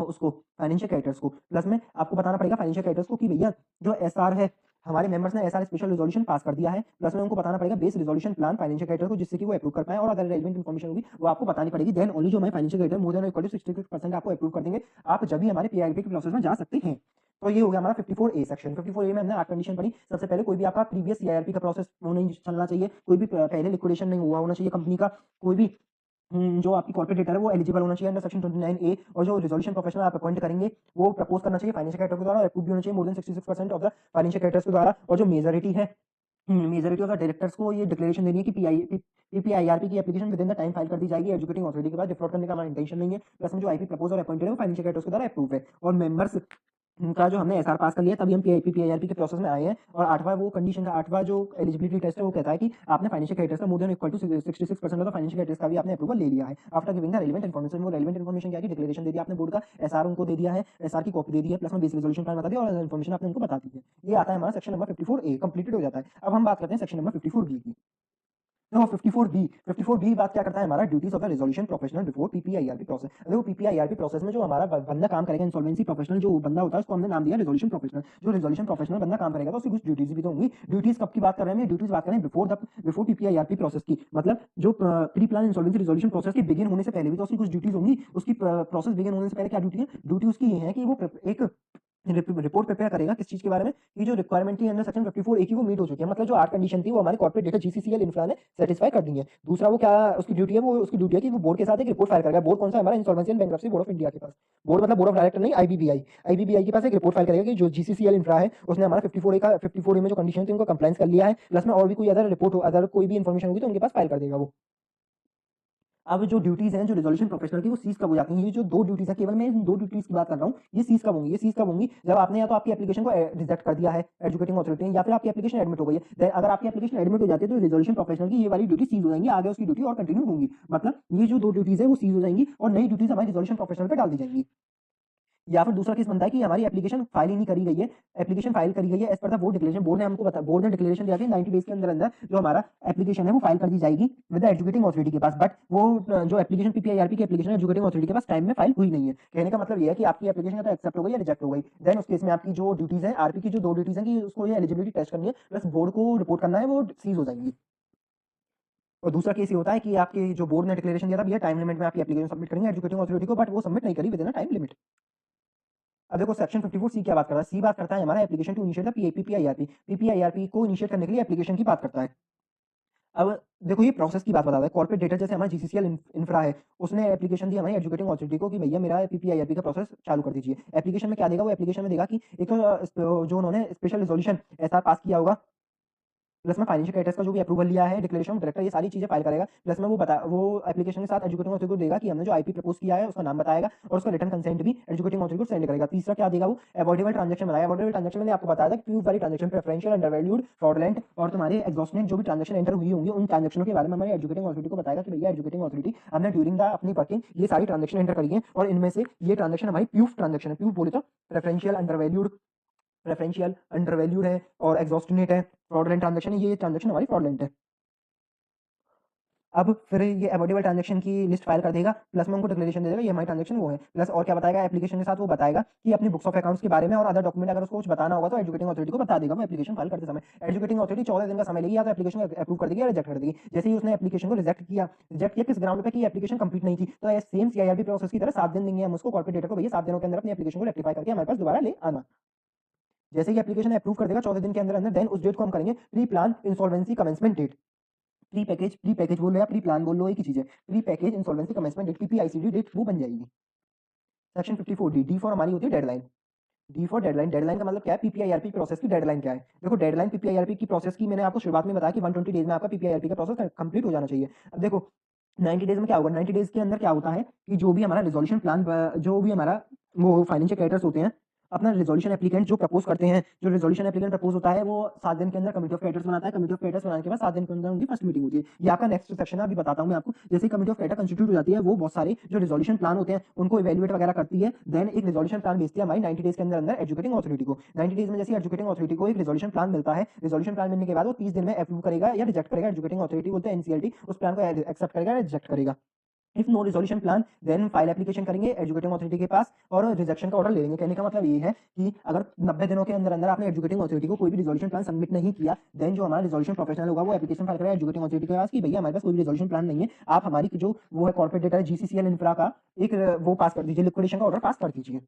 उसको फाइनेंशियल क्रेडिटर्स को। प्लस में आपको बताना पड़ेगा फाइनेंशियल क्रेडिटर्स को कि भैया जो एसआर है, हमारे मेंबर्स ने एसआर स्पेशल रिजोल्यूशन पास कर दिया है। प्लस में उनको बताना पड़ेगा base resolution plan financial creditor को, जिससे कि वो अप्रूव कर पाए, और अगर रेलेवेंट इन्फॉर्मेशन होगी वो आपको बतानी पड़ेगी। देन ओनली जो हमारे financial creditor more than equal to 66% आपको अप्रूव कर देंगे, आप जब भी हमारे पीआईपी के प्रोसेस में जा सकते हैं। तो ये हो गया हमारा 54A सेक्शन। 54A में हमने 8 कंडीशन पढ़ी। सबसे पहले कोई भी आपका प्रीवियस सीआईआरपी का प्रोसेस वो नहीं चलना चाहिए, कोई भी पहले लिक्विडेशन नहीं हुआ होना चाहिए कंपनी का, कोई भी जो आपकी कॉर्पोरेट डेटा है वो एलिजिबल होना चाहिए अंडर सेक्शन 29A, और जो रिजोल्यूशन प्रोफेशनल आप अपॉइंट करेंगे वो प्रपोज करना चाहिए फाइनेंशियल क्रेडिटर के द्वारा, और अप्रूव भी होना चाहिए more than 66% of the financial creditors के द्वारा। और जो मेजॉरिटी है मेजॉरिटी ऑफ द डायरेक्टर्स को ये डिक्लेरेशन देनी है कि पीपीआईआरपी की application with in the time file कर दी जाएगी एजुकेटिंग अथॉरिटी के पास, डिफॉल्ट करने का हमारा इंटेंशन नहीं है। प्लस में जो आईपी प्रपोजर अपॉइंटेड है वो फाइनेंशियल क्रेडिटर्स के द्वारा अप्रूव है, और मेंबर्स का जो हमने एसआर पास कर लिया तभी हम पीआईआरपी के प्रोसेस में आए हैं। और 8वां वो कंडीशन का 8वां जो एलिजिबिलिटी टेस्ट है वो कहता है कि आपने फाइनेंशियल क्रेडिटर्स का more than equal to 66% of the financial creditors का भी आपने अप्रूवल ले लिया है after giving the relevant information. वो रेलेवेंट इन्फॉर्मेशन क्या है कि डिक्लेरेशन दे दिया आपने बोर्ड का, एसआर उनको दे दिया है, एसआर की कॉपी दे दी है, प्लस में बेस रिजोल्यूशन प्लान बता दिया और इन्फॉर्मेशन आपने उनको बता दी है। ये आता है हमारा सेक्शन नंबर 54A कंप्लीटेड हो जाता है। अब हम बात करते हैं सेक्शन नंबर 54B की। देखो 54B बात क्या करता है, हमारा duties of the resolution professional before PPIRP process. देखो पीपीआईआरपी प्रोसेस में जो हमारा बंदा काम करेगा, इंसॉल्वेंसी प्रोफेशनल जो बंदा होता है उसको हमने नाम दिया रिजोल्यूशन प्रोफेशनल। जो रिजोल्यूशन प्रोफेशनल बंदा काम करेगा तो उसकी कुछ ड्यूटीज भी तो होंगी। ड्यूटीज कब की बात कर रहे हैं, ड्यूटीज बात करें बिफोर पीपीआईआरपी प्रोसेस की, मतलब जो pre plan insolvency resolution process के बिगिन होने से पहले भी तो उसकी कुछ ड्यूटीज होंगी। उसकी प्रोसेस बिगिन होने से पहले क्या ड्यूटी है, ड्यूटी उसकी ये है कि वो एक रिपोर्ट प्रिपेयर करेगा किस चीज के बारे में, कि जो रिक्वायरमेंट थी अंडर सेक्शन 54A की वो मीट हो चुकी है, मतलब जो 8 कंडीशन थी वो हमारे कॉर्पोरेट डेटा जीसीसीएल इंफ्रा ने सेटिस्फाई कर दी है। दूसरा वो क्या उसकी ड्यूटी है, वो उसकी ड्यूटी है कि वो बोर्ड के साथ एक रिपोर्ट फाइल करेगा। बोर्ड कौन सा है, हमारा insolvency and bankruptcy board of India के पास। बोर्ड मतलब बोर्ड ऑफ डायरेक्टर नहीं, आईबीबीआई के पास एक रिपोर्ट फाइल करेगा कि जो जीसीसीएल इंफ्रा है उसने हमारा 54A में जो कंडीशन थी उनको कंप्लायंस कर लिया है, प्लस में और भी कोई अदर रिपोर्ट अदर कोई भी इन्फॉर्मेशन होगी तो उनके पास फाइल कर देगा वो। अब जो ड्यूटीज हैं जो रिजोल्यूशन प्रोफेशनल की वो सीज कब हो जाती हैं, ये जो 2 ड्यूटीज है, केवल मैं इन 2 ड्यूटीज की बात कर रहा हूँ, ये सीज कब होंगी जब आपने या तो आपकी एप्लीकेशन को रिजेक्ट कर दिया है एजुकेटिंग अथॉरिटी ने, या फिर आपकी एप्लीकेशन एडमिट हो गई है। देन अगर आपकी एप्लीकेशन एडमिट हो जाती है तो रिजोल्यूशन प्रोफेशनल की ये वाली ड्यूटी सीज हो जाएंगी, आगे उसकी ड्यूटी और कंटिन्यू होंगी। मतलब ये जो 2 ड्यूटीज है वो सीज हो जाएंगी और नई ड्यूटीज हमारी रिजोल्यूशन प्रोफेशनल पे डाल दी जाएंगी। या फिर दूसरा केस बनता है कि हमारी एप्लीकेशन फाइल ही नहीं करी गई है, एप्लीकेशन फाइल करी गई है as per the board declaration, board ने हमको बता बोर्ड ने डिक्लेरेशन दिया कि 90 डेज के अंदर अंदर जो हमारा एप्लीकेशन है वो फाइल कर दी जाएगी विद द एजुकेटिंग अथॉरिटी के पास, बट वो जो एप्लीकेशन पीपीआईआरपी की एप्लीकेशन एजुकेटिंग अथॉरिटी के पास टाइम में फाइल हुई नहीं है। कहने का मतलब ये है कि आपकी एप्लीकेशन या तो एक्सेप्ट हो गई या रिजेक्ट हो गई। देन उस केस में आपकी जो ड्यूटीज है आरपी की जो 2 ड्यूटीज है कि उसको ये एलिजिबिलिटी टेस्ट करनी है प्लस बोर्ड को रिपोर्ट करना है, वो सीज हो जाएंगी। और दूसरा केस ये होता है कि आपके जो बोर्ड ने डिक्लेरेशन दिया था भैया टाइम लिमिट में आपकी एप्लीकेशन सबमिट करेंगे एजुकेटिंग अथॉरिटी को, बट वो सबमिट नहीं करी with in a time limit. अब देखो सेक्शन 54C क्या बात कर रहा है, सी बात करता है हमारा एप्लीकेशन टू इनिशिएट द पीपीआईआरपी, पीपीआईआरपी को इनिशिएट करने के लिए एप्लीकेशन की बात करता है। अब देखो ये प्रोसेस की बात बताता है, कॉर्पोरेट डेटा जैसे हमारा जीसीसीएल इंफ्रा है, उसने एप्लीकेशन दी हमारी एजुकेटिंग अथॉरिटी को कि भैया मेरा पीपीआईआरपी का प्रोसेस चालू कर दीजिए। एप्लीकेशन में क्या देगा, वो एप्लीकेशन में देगा कि एक तो जो उन्होंने स्पेशल रिजोल्यूशन ऐसा पास किया होगा प्लस में फाइनेंशियल क्रेडिटर्स का जो भी अप्रूवल लिया है, डिक्लेरेशन ऑफ डायरेक्टर, ये सारी चीजें फाइल करेगा। प्लस में वो एप्लीकेशन के साथ एजुकेटिंग अथॉरिटी को देगा कि हमने जो आईपी प्रपोज किया है उसका नाम बताएगा और उसका रिटर्न कंसेंट भी एजुकेटिंग अथॉरिटी को सेंड करेगा। तीसरा क्या देगा वो, अवॉइडेबल ट्रांजेक्शन बनाएगा। अवॉइडेबल ट्रांजेक्शन मैंने आपको बताया था कि वाली ट्रांजेक्शन, प्रेफरेंशियल, अंडरवैल्यूड, फ्रॉडलेंट और तुम्हारे एग्जॉस्टेंट जो भी ट्रांजेक्शन एंटर हुई होंगी, उन ट्रांजेक्शनों के बारे में हमारे एजुकेटिंग अथॉरिटी को बताएगा कि भैया एजुकेटिंग अथॉरिटी हमने ड्यूरिंग द अपनी वर्किंग ये सारी ट्रांजेक्शन एंटर करी है और इनमें से ये ट्रांजेक्शन हमारी प्यूफ ट्रांजेक्शन है। प्यूफ बोले तो प्रेफरेंशियल अंडरवैल्यूड है और एग्जॉस्टिनेट है, फ्रॉडलेंट ट्रांजेक्शन है, ये ट्रांजेक्शन हमारी फ्रॉडलेंट है। अब फिर ये अवॉइडेबल ट्रांजेक्शन की लिस्ट फाइल कर देगा, प्लस में उनको डिक्लेरेशन दे देगा ये हमारी ट्रांजेक्शन वो है। प्लस और क्या बताएगा एप्लीकेशन के साथ, वो बताएगा कि अपनी बुक्स ऑफ अकाउंट्स के बारे में और अदर डॉक्यूमेंट अगर उसको कुछ बताना होगा तो एजुकेटिंग अथॉरिटी को बता देगा वो एप्लीकेशन फाइल करते समय। एजुकेटिंग अथॉरिटी 14 दिन का समय लेगी, या तो एप्लीकेशन अप्रूव कर देगी या रिजेक्ट कर देगी। जैसे ही उसने एप्लीकेशन को रिजेक्ट किया किस ग्राउंड पे कि एप्लीकेशन कंप्लीट नहीं थी, तो सेम सीआईआरबी प्रोसेस की तरह 7 दिन देंगे हम उसको कॉर्पोरेट डेटा को, भैया 7 दिनों के अंदर अपनी एप्लीकेशन को रेक्टिफाई करके हमारे पास दोबारा ले आना। जैसे ही एप्लीकेशन अप्रूव कर देगा 14 दिन के अंदर अंदर, देन उस डेट को हम करेंगे pre plan insolvency commencement date. Pre package बोल लो या प्री प्लान बोल लो, एक ही चीज है। Pre package insolvency commencement date, PPICD date, वो बन जाएगी। सेक्शन 54 डी फॉर हमारी होती है deadline. D for deadline, deadline का मतलब क्या है, पीपीआईआरपी प्रोसेस की डेडलाइन क्या है। देखो डेडलाइन पीपीआईआरपी की प्रोसेस की मैंने आपको शुरुआत में बताया कि 120 डेज में आपका पीपीआईआरपी का प्रोसेस कंप्लीट हो जाना चाहिए। अब देखो 90 डेज में क्या होगा, 90 डेज के अंदर क्या होता है कि जो भी हमारा रिजोल्यूशन प्लान, जो भी हमारा वो फाइनेंशियल क्रेडिटर्स होते हैं, अपना रिजोल्यूशन एप्लीकेंट जो प्रपोज करते हैं, जो रिजोल्यूशन एप्लीकेंट प्रपोज होता है वो 7 दिन के अंदर कमिटी ऑफ क्रेडिटर्स बनाता है। कमिटी ऑफ क्रेडिटर्स बनाने के बाद 7 दिन के अंदर उनकी फर्स्ट मीटिंग होती है। ये आपका नेक्स्ट सेक्शन है, अभी बताता हूं मैं आपको। जैसे कमिटी ऑफ क्रेडिटर कंस्टिट्यूट हो जाती है, वो बहुत सारे जो रिजोल्यूशन प्लान होते हैं उनको इवैल्यूएट वगैरह करती है। देन एक रिजोल्यूशन प्लान भेजती है हमारी 90 डेज के अंदर अंदर एजुकेटिंग अथॉरिटी को। 90 डेज में जैसे एजुकेटिंग अथॉरिटी को एक रिजोल्यूशन प्लान मिलता है, रिजोल्यूशन प्लान मिलने के बाद वो 30 दिन में अप्रूव करेगा या रिजेक्ट करेगा। एजुकेटिंग अथॉरिटी बोलते हैं एनसीएलटी, उस प्लान को एक्सेप्ट करेगा या रिजेक्ट करेगा। If no resolution plan then file application करेंगे एजुकेटिंग अथॉरिटी के पास और रिजेक्शन का ऑर्डर ले लेंगे। कहने का मतलब ये है कि अगर 90 दिनों के अंदर अंदर आपने एजुकेटिंग अथॉरिटी को कोई भी रिजोल्यूशन प्लान सबमिट नहीं किया, देन जो हमारा रिजोल्यूशन प्रोफेशनल होगा वो एप्लीकेशन फाइल करेगा एजुकेटिंग अथॉरिटी के पास कि भैया हमारे पास कोई भी रिजोल्यूशन प्लान नहीं है, आप हमारी जो वो है कॉर्पोरेट डेटा है जीसीसीएल इंफ्रा का एक वो पास कर दीजिए, लिक्विडेशन का ऑर्डर पास कर दीजिए।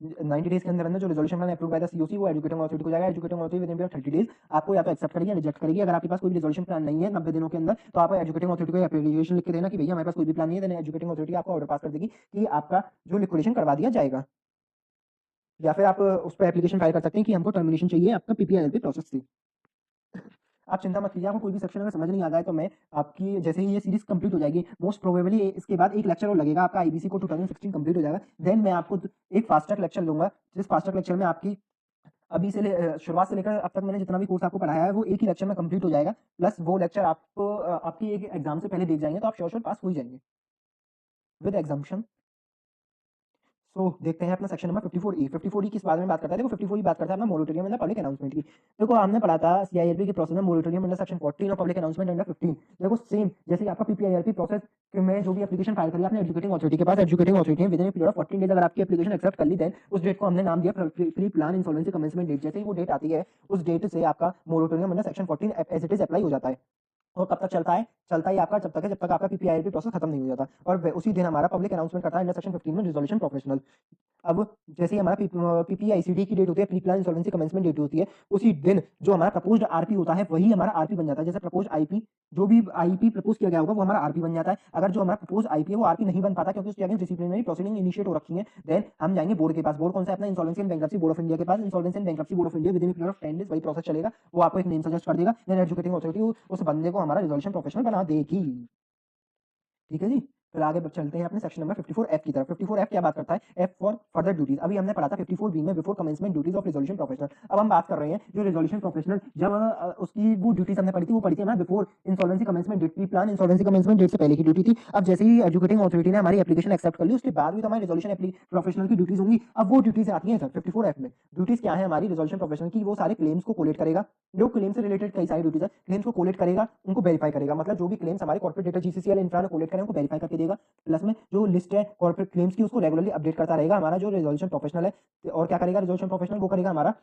90 डेज के अंदर अंदर जो resolution plan approve by the COC वो एजुकेटिंग अथॉरिटी को जाएगा। Educating authority with in period 30 days आपको या तो एक्सेप्ट करेगी या रिजेक्ट करेगी। अगर आपके पास कोई भी रिजोल्यूशन प्लान नहीं है 90 दिनों के अंदर, तो आप एजुकेटिंग अथॉरिटी को एप्लीकेशन लिख के देना कि भैया हमारे पास कोई भी प्लान नहीं है। देन एजुकेटिंग अथॉरिटी आपको ऑर्डर पास कर देगी कि आपका जो लिक्विडेशन करवा दिया जाएगा। या फिर आप उस पर एप्लीकेशन फाइल कर सकते हैं कि हमको टर्मिनेशन चाहिए आपका पीपीआईएलपी प्रोसेस से। आप चिंता मत कीजिए, आपको कोई भी सेक्शन अगर समझ नहीं आ जाए तो मैं आपकी जैसे ही ये सीरीज कंप्लीट हो जाएगी, मोस्ट प्रोबेबली इसके बाद एक लेक्चर और लगेगा, आपका आईबीसी को 2016 कंप्लीट हो जाएगा। देन मैं आपको एक फास्ट ट्रैक लेक्चर लूंगा, जिस फास्ट ट्रैक लेक्चर में आपकी अभी से शुरुआत से लेकर अब तक मैंने जितना भी कोर्स आपको पढ़ाया है वो एक ही लेक्चर में कंप्लीट हो जाएगा। प्लस वो लेक्चर आपको आपकी एक एग्जाम से पहले देख जाएंगे तो आप श्योर पास हो ही जाएंगे विद एग्जाम्पशन। सो देखते हैं अपना सेक्शन नंबर 54E। 54E किस बारे में बात करता है, देखो 54E बात करता है अपना मोरेटोरियम एंड पब्लिक अनाउंसमेंट की। देखो हमने पढ़ा था सीआईआरपी के प्रोसेस में मोरेटोरियम अंडर सेक्शन 14 और पब्लिक अनाउंसमेंट अंडर 15। देखो सेम जैसे आपका पीपीआईआरपी प्रोसेस में जो भी एप्लीकेशन फाइल करी आपने एजुकेटिंग अथॉरिटी के पास, एजुकेटिंग अथॉरिटी ने with in period of 14 days अगर आपकी एप्लीकेशन एक्सेप्ट कर ली, देन उस डेट को हमने नाम दिया pre plan insolvency commencement date. जैसे ही वो डेट आती है उस डेट से आपका moratorium under section 14 as it is apply हो जाता है। और कब तक चलता है, चलता ही आपका जब तक आपका पीपीआईआरपी प्रोसेस खत्म नहीं हो जाता। और उसी दिन हमारा पब्लिक अनाउंसमेंट करता है अंडर सेक्शन 15 में रिजोल्यूशन प्रोफेशनल। अब जैसे ही हमारा पीपीआईसीडी की डेट होती है, pre plan insolvency commencement date होती है, उसी दिन जो हमारा प्रपोज्ड आरपी होता है वही हमारा आरपी बन जाता है। जैसे प्रपोज आईपी, जो भी आईपी प्रपोज किया गया होगा वो हमारा आरपी बन जाता है। अगर जो हमारा प्रपोज आईपी है वो आरपी नहीं बन पाता क्योंकि उसके अगेंस्ट डिसिप्लिनरी प्रोसीडिंग इनिशिएट हो रखी है, देन हम जाएंगे बोर्ड के पास। बोर्ड कौन सा है अपना, insolvency and bankruptcy board of India के पास। Insolvency and bankruptcy board of India within period of 10 days वही प्रोसेस चलेगा, वो आपको एक नेम सजेस्ट कर देगा। देन एजुकेटिंग अथॉरिटी उस बंदे को हमारा रिजोल्यूशन प्रोफेशनल बना देगी। ठीक है जी, फिर आगे चलते हैं अपने सेक्शन नंबर 54F की तरफ। 54F क्या बात करता है, F फॉर फर्दर ड्यूटीज। अभी हमने पढ़ा था 54B में before commencement duties of resolution professional. अब हम बात कर रहे हैं जो रिजोल्यूशन प्रोफेशनल जब उसकी वो ड्यूटीज हमने पढ़ी थी, वो पढ़ी थी हमारे before insolvency commencement date. Pre plan insolvency commencement date से पहले की ड्यूटी थी। अब जैसे ही एजुकेटिंग अथॉरिटी ने हमारी एप्लीकेशन एक्सेप्ट कर ली उसके बाद भी तो हमारी रिजोल्यूशन प्रोफेशनल की ड्यूटीज होंगी। अब वो ड्यूटीज आती हैं सर 54F में। ड्यूटीज क्या है हमारी रिजोल्यूशन प्रोफेशनल की, वो सारे क्लेम्स को कोलेट करेगा, जो क्लेम से रिलेटेड कई सारी ड्यूटीज है, क्लेम्स को कोलेट करेगा, उनको वेरीफाई करेगा। मतलब जो भी क्लेम्स हमारे कॉर्पोरेट डेटा जीसीसीएल इंफ्रा ने कोलेट करें उनको वेरीफाई करके देगा। प्लस में जो लिस्ट है कॉर्पोरेट क्लेम्स की उसको रेगुलरली अपडेट करता रहेगा हमारा जो रिजोल्यूशन प्रोफेशनल है। और क्या करेगा रिजोल्यूशन प्रोफेशनल, वो करेगा हमारा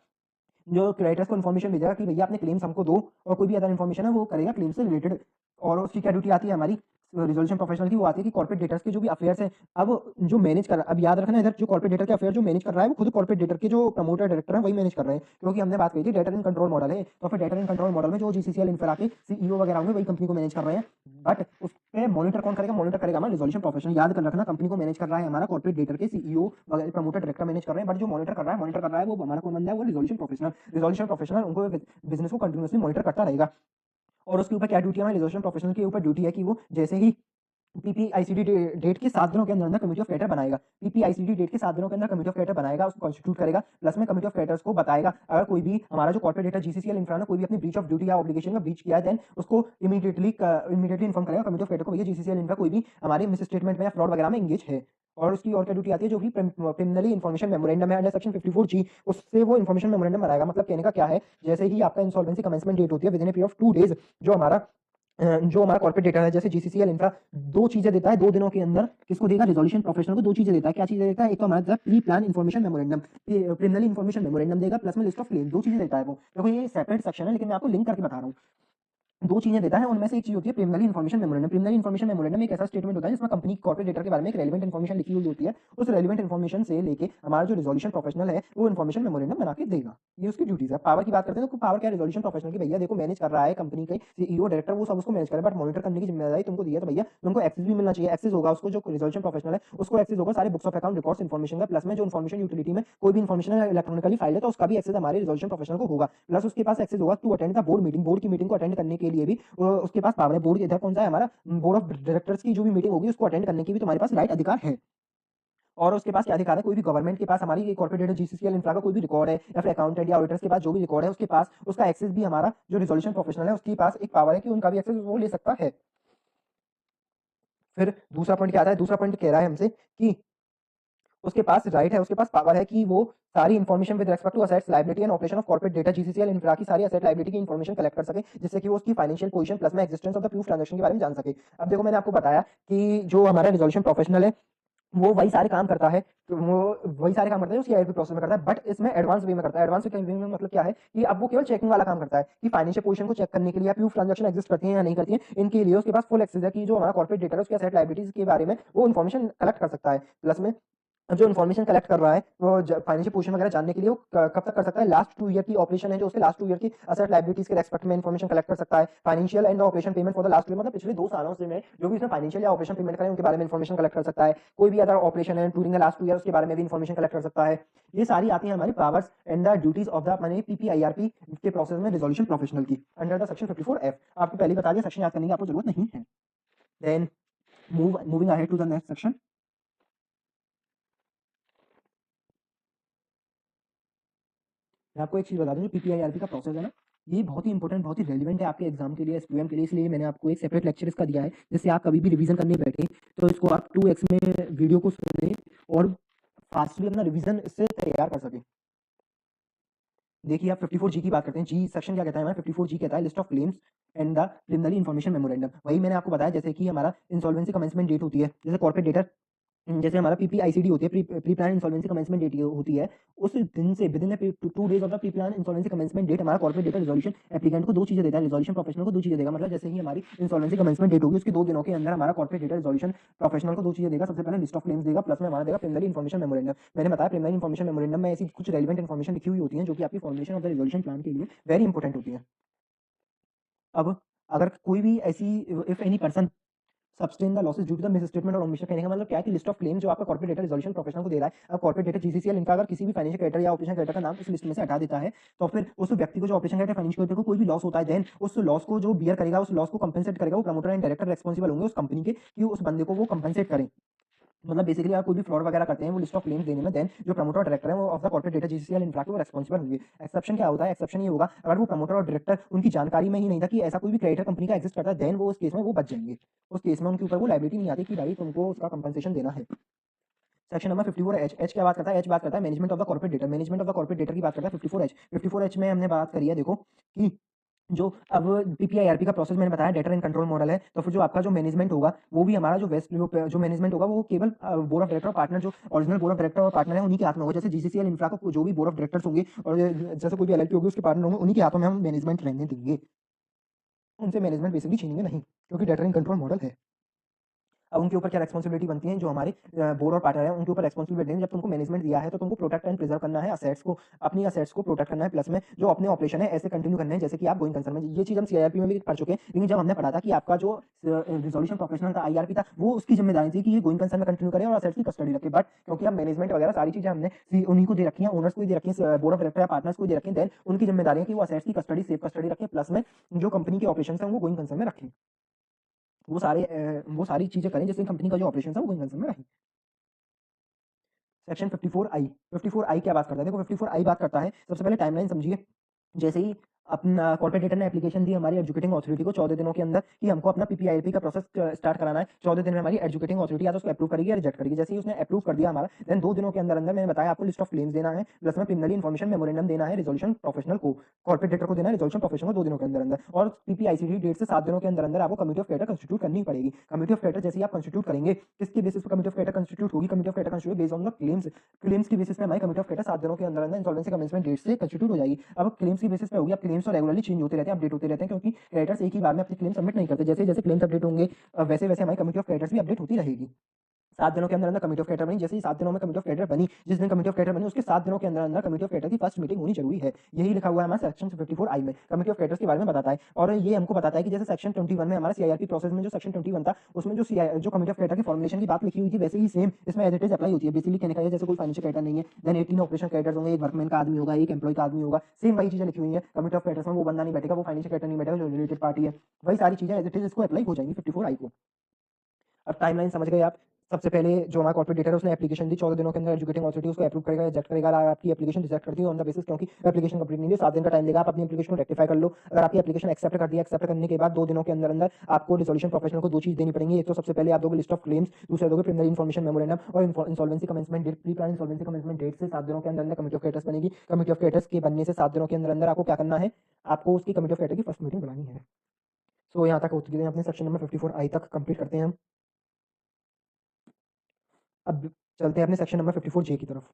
जो क्रेडिटर्स को इन्फॉर्मेशन भेजेगा कि भैया अपने क्लेम्स हमको दो, और कोई भी अदर इन्फॉर्मेशन है वो करेगा क्लेम से रिलेटेड। और उसकी क्या ड्यूटी आती है हमारी, रिजोल्यूशन प्रोफेशनल की वो आती है कि कॉर्पोरेट डेटर्स के जो भी अफेयर्स हैं, अब जो मैनेज कर अब याद रखना इधर जो कॉर्पोरेट डेटर के अफेयर जो मैनेज कर रहा है वो खुद कॉर्पोरेट डेटर के जो प्रमोटर डायरेक्टर है वही मैनेज कर रहे हैं, क्योंकि हमने बात करी थी डेटर इन कंट्रोल मॉडल है, तो फिर डेटर इन कंट्रोल मॉडल में जो जीसीसीएल इंफ्रा के सीईओ वगैरह होंगे वही कंपनी को मैनेज कर रहे हैं, बट उस पे मॉनिटर कौन करेगा? मॉनिटर करेगा हमारा रिजोल्यूशन प्रोफेशनल। याद कर रखना कंपनी को मैनेज कर रहा है हमारा कॉर्पोरेट डेटर के सीईओ वगैरह प्रमोटर डायरेक्टर मैनेज कर रहे हैं, बट जो मॉनिटर कर रहा है वो हमारा कौन बंदा है? वो रिजोल्यूशन प्रोफेशनल। रिजोल्यूशन प्रोफेशनल उनको बिजनेस को कंटिन्यूअसली मॉनिटर करता रहेगा। और उसके ऊपर क्या ड्यूटी है? हमारे रिजोल्यूशन प्रोफेशनल के ऊपर ड्यूटी है कि वो जैसे ही पीपीआईसीडी डेट के 7 दिनों के अंदर कमिटी ऑफ क्रेडिटर बनाएगा, पीपीआईसीडी डेट के 7 दिनों के अंदर कमिटी ऑफ क्रेडिटर बनाएगा, उसको कॉन्स्टिट्यूट करेगा, प्लस में कमिटी ऑफ क्रेडिटर्स को बताएगा अगर कोई भी हमारा जो कॉर्पोरेट डेटा जीसीसीएल इंफ्रा ने कोई भी अपनी ब्रीच ऑफ ड्यूटी या ऑब्लिगेशन का ब्रीच किया है, देन उसको इमीडिएटली इन्फॉर्म करेगा कमिटी ऑफ क्रेडिटर को, भैया जीसीसीएल इंफ्रा कोई भी हमारे मिस स्टेटमेंट में या फ्रॉड वगैरह में एंगेज है। और उसकी और क्या ड्यूटी आती है? जो भी प्रिलिमिनरी इन्फॉर्मेशन मेमोरेंडम है अंडर सेक्शन 54G, उससे वो इन्फॉर्मेशन मेमोरेंडम बनाएगा। मतलब कहने का क्या है, जैसे ही आपका इंसॉल्वेंसी कमेंसमेंट डेट होती है with in a period of 2 days, जो हमारा कॉर्पोरेट डेटा है जैसे जीसीसीएल इंफ्रा 2 चीजें देता है 2 दिनों के अंदर, किसको देगा? रिजोल्यूशन प्रोफेशनल को 2 चीजें देता है। क्या चीजें देता है? एक तो हमारा pre plan information memorandum, preliminary information memorandum देगा, प्लस में लिस्ट ऑफ क्लेम। 2 चीजें देता है वो। देखो ये सेपरेट सेक्शन है लेकिन मैं आपको लिंक करके बता रहा हूँ। 2 चीजें देता है, उनमें से एक चीज होती है preliminary information memorandum. Preliminary information memorandum एक ऐसा स्टेटमेंट होता है जिसमें कंपनी कॉर्पोरेट डेटा के बारे में एक रेलेवेंट इन्फॉर्मेशन लिखी हुई होती है। उस रेलेवेंट इन्फॉर्मेशन से लेके हमारा जो रिजोल्यूशन प्रोफेशनल है वो इन्फॉर्मेशन मेमोरेंडम बना के देगा। ये उसकी ड्यूटीज है। पावर की बात करते हैं तो पावर क्या है रिजोल्यूशन प्रोफेशनल की? भैया देखो मैनेज कर रहा है कंपनी के सीईओ डायरेक्टर, वो सब उसको मैनेज करे, बट मॉनिटर करने की जिम्मेदारी तुमको दी है, तो भैया तुमको एक्सेस भी मिलना चाहिए। एक्सेस होगा उसको, जो रिजोल्यूशन प्रोफेशनल है उसको एक्सेस होगा सारे books of account records information का, प्लस में जो इन्फॉर्मेशन यूटिलिटी में कोई भी इन्फॉर्मेशन इलेक्ट्रॉनिकली फाइल है तो उसका भी एक्सेस हमारे रिजोल्यूशन प्रोफेशनल को होगा। प्लस उसके पास एक्सेस होगा to attend the board meeting, board की मीटिंग को अटेंड करने के लिए भी उसके पास पावर है। बोर्ड इधर कौन सा है? हमारा बोर्ड ऑफ डायरेक्टर्स की जो भी मीटिंग होगी उसको अटेंड करने की भी तुम्हारे पास राइट अधिकार है। और उसके पास क्या अधिकार है? कोई भी गवर्नमेंट के पास हमारी कॉर्पोरेट डेटा जीसीसीएल इंफ्रा का कोई भी रिकॉर्ड है या फिर अकाउंटेंट या ऑडिटर्स के पास जो भी रिकॉर्ड है उसके पास उसका एक्सेस भी हमारा जो रिजोल्यूशन प्रोफेशनल है उसके पास एक पावर है कि उनका भी एक्सेस वो ले सकता है। फिर दूसरा पॉइंट क्या आता है? दूसरा पॉइंट कह रहा है हमसे कि उसके पास राइट है, उसके पास पावर है कि वो सारी information with respect to assets liability and operation of corporate debtor GCCL infra की सारी असेट लायबिलिटी की इन्फॉर्मेशन कलेक्ट कर सके, जिससे कि वो उसकी फाइनेंशियल पोजीशन प्लस में existence of the proof transaction के बारे में जान सके। अब देखो मैंने आपको बताया कि जो हमारा रिजोल्यूशन प्रोफेशनल है वो वही सारे काम करता है, तो वो वही सारे काम करता है उसकी आईपी प्रोसेस में करता है, बट इसमें एडवांस वे में करता है। एडवांस वे में मतलब क्या है कि अब वो केवल चेकिंग वाला काम करता है कि फाइनेंशियल पोजीशन को चेक करने के लिए प्रूफ ट्रांजैक्शन एग्जिस्ट करती है या नहीं करती है, इनके लिए उसके पास फुल एक्सेस है कि जो हमारा कॉर्पोरेट डेटा है उसके एसेट लायबिलिटीज के बारे में वो इन्फॉर्मेशन कलेक्ट कर सकता है। प्लस में जो इन्फॉर्मेशन कलेक्ट कर रहा है वो फाइनेंशियल पोजीशन वगैरह जानने के लिए वो कब तक कर सकता है? लास्ट 2 ईयर की ऑपरेशन है जो उसके लास्ट 2 ईयर की एसेट लायबिलिटीज के रेस्पेक्ट में इन्फॉर्मेशन कलेक्ट कर सकता है। Financial and operation payment for the last year, मतलब पिछले 2 सालों से में जो भी इसने फाइनेंशियल या ऑपरेशन पेमेंट करे उनके बारे में इन्फॉर्मेशन कलेक्ट कर सकता है। कोई भी अदर ऑपरेशन है ड्यूरिंग द लास्ट 2 ईयर उसके बारे में भी इन्फॉर्मेशन कलेक्ट कर सकता है। ये सारी आती है हमारी powers and the duties of the माने पीपीआईआरपी के प्रोसेस में रिजोल्यूशन प्रोफेशनल की अंडर द सेक्शन 54F। आपको पहले बता दिया, सेक्शन याद करने की आपको जरूरत नहीं है। Then moving ahead to the next section. मैं आपको एक चीज़ बता दूं, जो पीपीआईआरपी का प्रोसेस है ना, ये बहुत ही इंपॉर्टेंट, बहुत ही रेलिवेंट है आपके एग्जाम के लिए, एसपीएम के लिए, इसलिए मैंने आपको एक सेपरेट लेक्चर इसका दिया है, जिससे आप कभी भी रिवीजन करने बैठे तो इसको आप 2x में वीडियो को सुने और फास्टली अपना रिवीजन इससे तैयार कर सकें। देखिए आप 54G की बात करते हैं। जी सेक्शन क्या कहता है हमारा? 54G कहता है list of claims and the preliminary information memorandum. वही मैंने आपको बताया जैसे कि हमारा इंसॉल्वेंसी कमेंसमेंट डेट होती है, जैसे कॉर्पोरेट डेटा जैसे हमारा पीपीआईसीडी होती है, pre plan insolvency commencement date होती है, उस दिन से within 2 days of the pre plan insolvency commencement date हमारा कॉर्पोरेट डेटा रिजोल्यूशन एप्लीकेंट को 2 चीजें देता है, रिजोल्यूशन प्रोफेशनल को 2 चीजें देगा। मतलब जैसे ही हमारी इंसॉल्वेंसी कमेंसमेंट डेट होगी उसके 2 दिनों के अंदर हमारा कॉर्पोरेट डेटा रिजोल्यूशन प्रोफेशनल को 2 चीजें देगा। सबसे पहले लिस्ट ऑफ क्लेम्स देगा, प्लस में हमारा देगा प्रिलिमिनरी इन्फॉर्मेशन मेमोरेंडम। मैंने बताया प्रिलिमिनरी इन्फॉर्मेशन मेमोरेंडम में ऐसी कुछ रेलिवेंट इन्फॉर्मेशन लिखी हुई होती है जो कि आपकी formation of the resolution plan के लिए वेरी इंपॉर्टेंट होती है। अब अगर कोई भी ऐसी if any person sustain the losses due to the misstatement और ओमिशन, कहने का मतलब क्या है कि लिस्ट ऑफ क्लेम जो आपका कॉर्पोरेट डेटा रिजोल्यूशन प्रोफेशनल को दे रहा है, अब कॉर्पोरेट डेटा जीसीसीएल इनका अगर किसी भी फाइनेंशियल क्रेडिटर या ऑपरेशन क्रेडिटर का नाम इस लिस्ट में से हटा देता है तो फिर उस व्यक्ति को जो ऑपरेशन क्रेडिटर फाइनेंशियल क्रेडिटर को कोई भी लॉस होता है, देन उस लॉस को जो बियर करेगा, उस लॉस को कंपेंसेट करेगा वो प्रमोटर एंड डायरेक्टर रिस्पांसिबल होंगे उस कंपनी के कि उस बंदे को वो कंपेंसेट करें। मतलब बेसिकली आप कोई भी फ्रॉड वगैरह करते हैं वो लिस्ट ऑफ क्लेम्स देने में, देन जो प्रमोटर और डायरेक्टर है वो of the corporate debtor GCCL infra के वो रिस्पांसिबल होंगे। एक्सेप्शन क्या होता है? एक्सेप्शन ये होगा अगर वो प्रमोटर और डायरेक्टर उनकी जानकारी में ही नहीं था कि ऐसा कोई भी क्रेडिटर कंपनी का एग्जिस्ट करता है, देन वो उस केस में वो बच जाएंगे। उस केस में उनके ऊपर वो लायबिलिटी नहीं आती कि भाई तुमको उसका कंपनसेशन देना है। Section number 54H। एच क्या बात करता है? एच बात करता है management of the corporate data. Management of the corporate data की बात करता है 54H। 54H में हमने बात करी है देखो कि जो अब पीपीआईआरपी का प्रोसेस मैंने बताया डेटा एंड कंट्रोल मॉडल है, तो फिर जो आपका जो मैनेजमेंट होगा वो भी हमारा जो वेस्ट जो मैनेजमेंट होगा वो केवल बोर्ड ऑफ डायरेक्टर और पार्टनर जो ओरिजिनल बोर्ड ऑफ डायरेक्टर और पार्टनर है उन्हीं के हाथ में होगा। जैसे जीसीसीएल इंफ्रा को जो भी बोर्ड ऑफ डायरेक्टर्स होंगे और जैसे कोई भी एलएलपी होगी उसके पार्टनर होंगे, उन्हीं के हाथों में हम मैनेजमेंट रहने देंगे, उनसे मैनेजमेंट बेसिकली छीनेंगे नहीं, क्योंकि डेटा एंड कंट्रोल मॉडल है। अब उनके ऊपर क्या रिस्पॉन्सिबिलिटी बनती है, जो हमारे बोर्ड और पार्टनर है उनके ऊपर रिस्पॉन्सिबिलिटी है। जब तुमको मैनेजमेंट दिया है तो तुमको प्रोटेक्ट एंड प्रिजर्व करना है असेट्स को, अपनी असेट्स को प्रोटेक्ट करना है, प्लस में जो अपने ऑपरेशन है ऐसे कंटिन्यू करने हैं जैसे कि आप गोइंग कंसर्न में। ये चीज हम सीआईआरपी में भी पढ़ चुके हैं, लेकिन जब हमने पढ़ा था कि आपका जो रिजोल्यूशन प्रोफेशनल था आईआरपी था, वो उसकी जिम्मेदारी थी कि ये गोइंग कंसर्न में कंटिन्यू करे और असेट्स की कस्टडी रखे। बट क्योंकि हम मैनेजमेंट वगैरह सारी चीजें हमने उन्हीं को दे रखी है, ओनर्स को दे रखी है, बोर्ड ऑफ डायरेक्टर या पार्टनर्स को दे रखी है, देन उनकी जिम्मेदारी है कि वो असेट्स की कस्टडी, सेफ कस्टडी रखें, प्लस में जो कंपनी के ऑपरेशन है वो गोइंग कंसर्न में रखें। वो सारी चीजें करें जिससे कंपनी का जो ऑपरेशन है वो गोइंग कंसर्न में रहे। सेक्शन 54 आई क्या बात करता है? देखो 54 आई बात करता है, सबसे पहले टाइमलाइन समझिए। जैसे ही अपना कॉर्पोरेट डेटर ने एप्लीकेशन दी हमारी एजुकेटिंग अथॉरिटी को 14 दिनों के अंदर कि हमको अपना पीपीआईएलपी का प्रोसेस स्टार्ट कराना है, 14 दिन में हमारी एजुकेटिंग अथॉरिटी या तो उसको अप्रूव करेगी या रिजेक्ट करेगी। जैसे ही उसने अप्रूव कर दिया हमारा, देन 2 दिनों के अंदर अंदर मैंने बताया आपको लिस्ट ऑफ क्लेम्स देना है, प्लस में प्रिलिमिनरी इन्फॉर्मेशन मेमोरेंडम देना है रिजोल्यूशन प्रोफेशनल को, कॉर्पोरेट डेटर को देना है, रिजोल्यूशन प्रोफेशनल को 2 दिनों के अंदर अंदर, और पीपीआईसीडी डेट से 7 दिनों के अंदर अंदर आपको कमिटी ऑफ क्रेडिटर कंस्टिट्यूट करनी पड़ेगी। कमिटी ऑफ क्रेडिटर जैसे ही आप कंस्टिट्यूट करेंगे, किसके बेसिस पर कमिटी ऑफ क्रेडिटर कंस्टिट्यूट होगी? Committee of creditor constitute based on the claims की बेसिस पे हमारी कमिटी ऑफ क्रेडिटर 7 दिनों के अंदर अंदर इंसॉल्वेंसी कमेंसमेंट डेट से कंस्टिट्यूट हो जाएगी। अब क्लेम्स की बेसिस पे होगी, अब क्लेम्स तो रेगुलरली चेंज होते रहते हैं, अपडेट होते रहते हैं, क्योंकि क्रेडिटर्स एक ही बार में अपनी क्लेम सबमिट नहीं करते। जैसे जैसे क्लेम्स अपडेट होंगे वैसे वैसे हमारी कमिटी ऑफ क्रेडिटर्स भी अपडेट होती रहेगी। 7 दिनों के अंदर अंदर कमिटी ऑफ क्रेडिटर बनी, जैसे ही 7 दिनों में कमिटी ऑफ क्रेडिटर बनी, जिस दिन कमिटी ऑफ क्रेडिटर बनी उसके 7 दिनों के अंदर अंदर कमिटी ऑफ क्रेडिटर की फर्स्ट मीटिंग होनी जरूरी है। यही लिखा हुआ है हमारे सेक्शन 54 आई में, कमिटी ऑफ क्रेडिटर्स के बारे में बताता है। और ये हमको बताता है कि जैसे सेक्शन 21 में हमारा सीआईआरपी प्रोसेस में जो सेक्शन 21 था उसमें जो कमिटी ऑफ क्रेडिटर की फॉर्मुलेशन की बात लिखी हुई थी, वैसे ही सेम इसमें एज इट इज अप्लाई होती है। बेसिकली कहने का है जैसे कोई फाइनेंशियल क्रेडिटर नहीं है, देन 18 ऑपरेशन क्रेडिटर्स होंगे, एक वर्कमैन का आदमी होगा, एक एम्प्लॉय का आदमी होगा, सेम वही चीजें लिखी हुई है। कमिटी ऑफ क्रेडिटर्स में वो बंदा नहीं बैठेगा, वो फाइनेंशियल क्रेडिटर नहीं बैठेगा जो रिलेटेड पार्टी है, वही सारी चीजें एज इट इज इसको अप्लाई हो जाएंगी 54 आई को। अब टाइमलाइन समझ गए आप। सबसे पहले जो हमारा कॉर्पोरेट डेटर है उसने एप्लीकेशन दी, 14 दिनों के अंदर एजुकेटिंग अथॉरिटी उसको अप्रूव करेगा, रिजेक्ट करेगा। अगर आपकी एप्लीकेशन रिजेक्ट करती है ऑन द बेसिस क्योंकि एप्लीकेशन कंप्लीट नहीं है, 7 दिन का टाइम लेगा, आप अपनी एप्लीकेशन को रेक्टिफाई कर लो। अगर आपकी एप्लीकेशन एक्सेप्ट कर दिया, एक्सेप्ट करने के बाद 2 दिनों के अंदर अंदर आपको रिजोल्यूशन प्रोफेशनल को 2 चीज देनी पड़ेंगी। एक तो सबसे पहले आप दोगे लिस्ट ऑफ क्लेम्स, दूसरा दोगे प्रिलिमिनरी इन्फॉर्मेशन मेमोरेंडम और insolvency commencement date. Pre plan insolvency commencement date से 7 दिनों के अंदर अंदर कमिटी ऑफ क्रेडिटर्स बनेगी। कमिटी ऑफ क्रेडिटर्स के बनने से 7 दिनों के अंदर अंदर आपको क्या करना है? आपको उसकी कमिटी ऑफ क्रेडिटर की फर्स्ट मीटिंग बुलानी है। सो यहाँ तक होती है अपने सेक्शन नंबर 54 आई तक कंप्लीट करते हैं हम। अब चलते हैं अपने सेक्शन नंबर 54 जे की तरफ।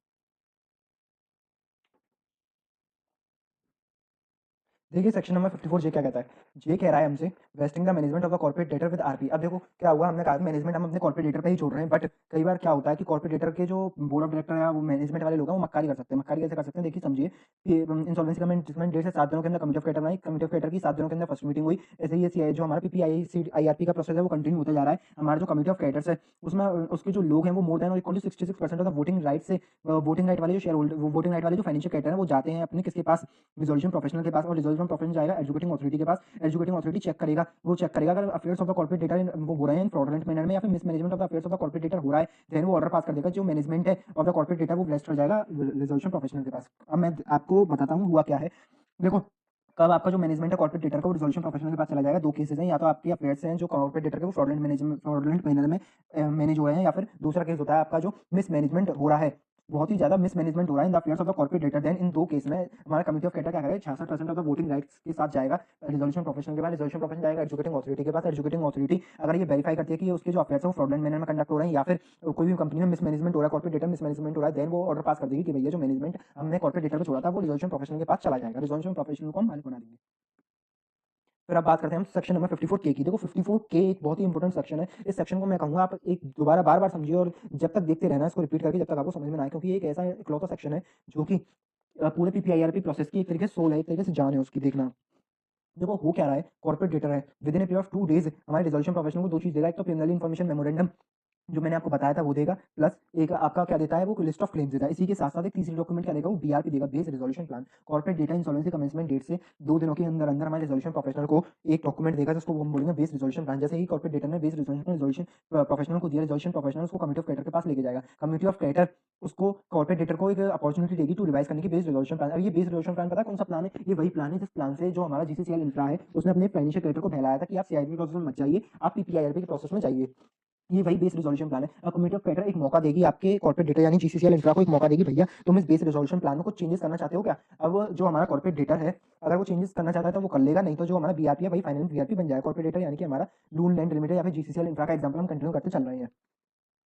देखिए सेक्शन नंबर 54 जे क्या कहता है? जे कह रहा है हमसे wasting the management of the corporate debtor with RP. अब देखो क्या हुआ, हमने कहा मैनेजमेंट हम अपने कॉर्पोरेट डेटर पे ही छोड़ रहे हैं, बट कई बार क्या होता है कि कॉर्पोरेट डेटर के जो बोर्ड ऑफ डायरेक्टर या वो मैनेजमेंट वाले लोग हैं वो मक्कारी कर सकते हैं। मक्कारी कैसे कर सकते हैं? देखिए समझिए, इंसॉल्वेंसी कमेंसमेंट डेट से 7 दिनों के अंदर कमिटी ऑफ क्रेडिटर बनाई, कमिटी ऑफ क्रेडिटर की 7 दिनों के अंदर फर्स्ट मीटिंग हुई। ऐसे ही ये जो हमारा पीपीआईआरपी का प्रोसेस है वो कंटिन्यू होता जा रहा है। हमारा जो कमिटी ऑफ क्रेडिटर्स है उसमें उसके जो लोग हैं वो मोर देन और equal to 66% of the voting right से वोटिंग राइट वाले जो शेयर होल्डर, वोटिंग राइट वाले जो फाइनेंशियल क्रेडिटर है वो जाते हैं अपने किसके पास? रिजोल्यूशन प्रोफेशनल के पास। और रिजोल्यूशन प्रोफेशनल जाएगा एजुकेटिंग अथॉरिटी के पास। एजुकेटिंग अथॉरिटी चेक करेगा, वो चेक करेगा अगर affairs of the corporate data वो हो रहे हैं फ्रॉडलेंट मैनर में या फिर mismanagement of the affairs of the corporate data हो रहा है, देन वो ऑर्डर पास कर देगा। जो मैनेजमेंट है ऑफ द कॉर्पोरेट डेटा वो वेस्ट हो जाएगा रिजोल्यूशन प्रोफेशनल के पास। अब मैं आपको बताता हूँ हुआ क्या है। देखो कब आपका जो मैनेजमेंट है कॉर्पोरेट डेटा का वो रिजोल्यूशन प्रोफेशनल के पास चला जाएगा। 2 केसेस हैं, या तो आपके अफेयर्स हैं जो कॉर्पोरेट डेटा के वो फ्रॉडलेंट मैनर में मैनेज हो रहे हैं, या फिर दूसरा केस होता है आपका जो मिसमैनेजमेंट हो रहा है, बहुत ही ज्यादा मिसमैनेजमेंट हो रहा है in the affairs of the corporate debtor. Then in 2 case में हमारा कमिटी ऑफ क्रेडिटर क्या करेगा? 66% ऑफ द वोटिंग राइट्स के साथ जाएगा रिजोल्यूशन प्रोफेशनल के बाद। रिजोल्यूशन प्रोफेशनल जाएगा एजुकेटिंग अथॉरिटी के पास। एजुकेटिंग अथॉरिटी अगर ये वेरीफाई करती है कि उसके जो अफेयर्स है वो फ्रॉडलेंट मैनर में कंडक्ट हो रहे हैं या फिर कोई भी कंपनी में मिसमैनेजमेंट हो रहा है, कॉर्पोरेट डेटा मिसमैनेजमेंट हो रहा है, देन वो ऑर्डर पास कर देगी कि भैया जो मैनेजमेंट हमने कॉर्पोरेट डेटा पे छोड़ा था वो रिजोल्यूशन प्रोफेशनल के पास चला जाएगा। रिजोल्यूशन प्रोफेशनल को हम मालिक बना देंगे। फिर अब बात करते हैं हम सेक्शन नंबर 54 के की। देखो 54 के एक बहुत ही इंपॉर्टेंट सेक्शन है। इस सेक्शन को मैं कहूंगा आप एक दोबारा बार बार समझिए और जब तक देखते रहना इसको रिपीट करके जब तक आपको समझ में ना आए, क्योंकि ये एक ऐसा इकलौता सेक्शन है जो कि पूरे पीपीआईआरपी प्रोसेस की एक तरीके से सोल है, एक तरीके से जान है उसकी। देखना देखो हो क्या रहा है, कॉर्पोरेट डेटर है, with in a period of 2 days हमारे रिजोल्यूशन प्रोफेशनल को 2 चीज देगा। एक तो प्रिलिमिनरी इन्फॉर्मेशन मेमोरेंडम जो मैंने आपको बताया था वो देगा, प्लस एक आपका क्या देता है वो लिस्ट ऑफ क्लेम्स देता है। इसी के साथ साथ एक तीसरी डॉक्यूमेंट क्या देगा? वो बीआरपी देगा, base resolution plan. Corporate debtor insolvency commencement date से 2 दिनों के अंदर अंदर हमारे रिजोल्यूशन प्रोफेशनल को एक डॉक्यूमेंट देगा जिसको हम बोलेंगे बेस रिजोल्यूशन प्लान। जैसे ही कॉर्पोरेट डेटा ने बेस रिजोल्यूशन प्रोफेशनल को दिया, रिजोल्यूशन प्रोफेशनल उसको कमिटी ऑफ क्रेडिटर के पास लेके जाएगा। कमिटी ऑफ क्रेडिटर उसको कॉर्पोरेट डेटर को एक अपॉर्चुनिटी देगी टू रिवाइज करने की बेस रिजोल्यूशन प्लान। अब ये बेस रिजोल्यूशन प्लान पता है कौन सा प्लान है? ये वही प्लान है जिस प्लान से जो हमारा जीसीसीएल इंफ्रा है उसने अपने फाइनेंशियल क्रेडिटर को फैलाया था कि आप सीआईपी प्रोसेस में मत जाइए, आप पीपीआईआरपी के प्रोसेस में जाइए। ये वही बेस रिजोल्यूशन प्लान है। अब कमिटी ऑफ क्रेडिटर एक मौका देगी आपके कॉर्पोरेट डेटा यानी जीसीसीएल इंफ्रा को एक मौका देगी, भैया तुम इस बेस रिजोल्यूशन प्लान में कुछ चेंजेस करना चाहते हो क्या? अब जो हमारा कॉर्पोरेट डेटा है अगर वो चेंजेस करना चाहता है तो वो कर लेगा, नहीं तो जो हमारा बीआरपी है वही फाइनल बीआरपी बन जाएगा। कॉर्पोरेट डेटा यानी कि हमारा लून लैंड लिमिटेड या फिर जीसीसीएल इंफ्रा का एग्जांपल हम कंटिन्यू करते चल रहे हैं।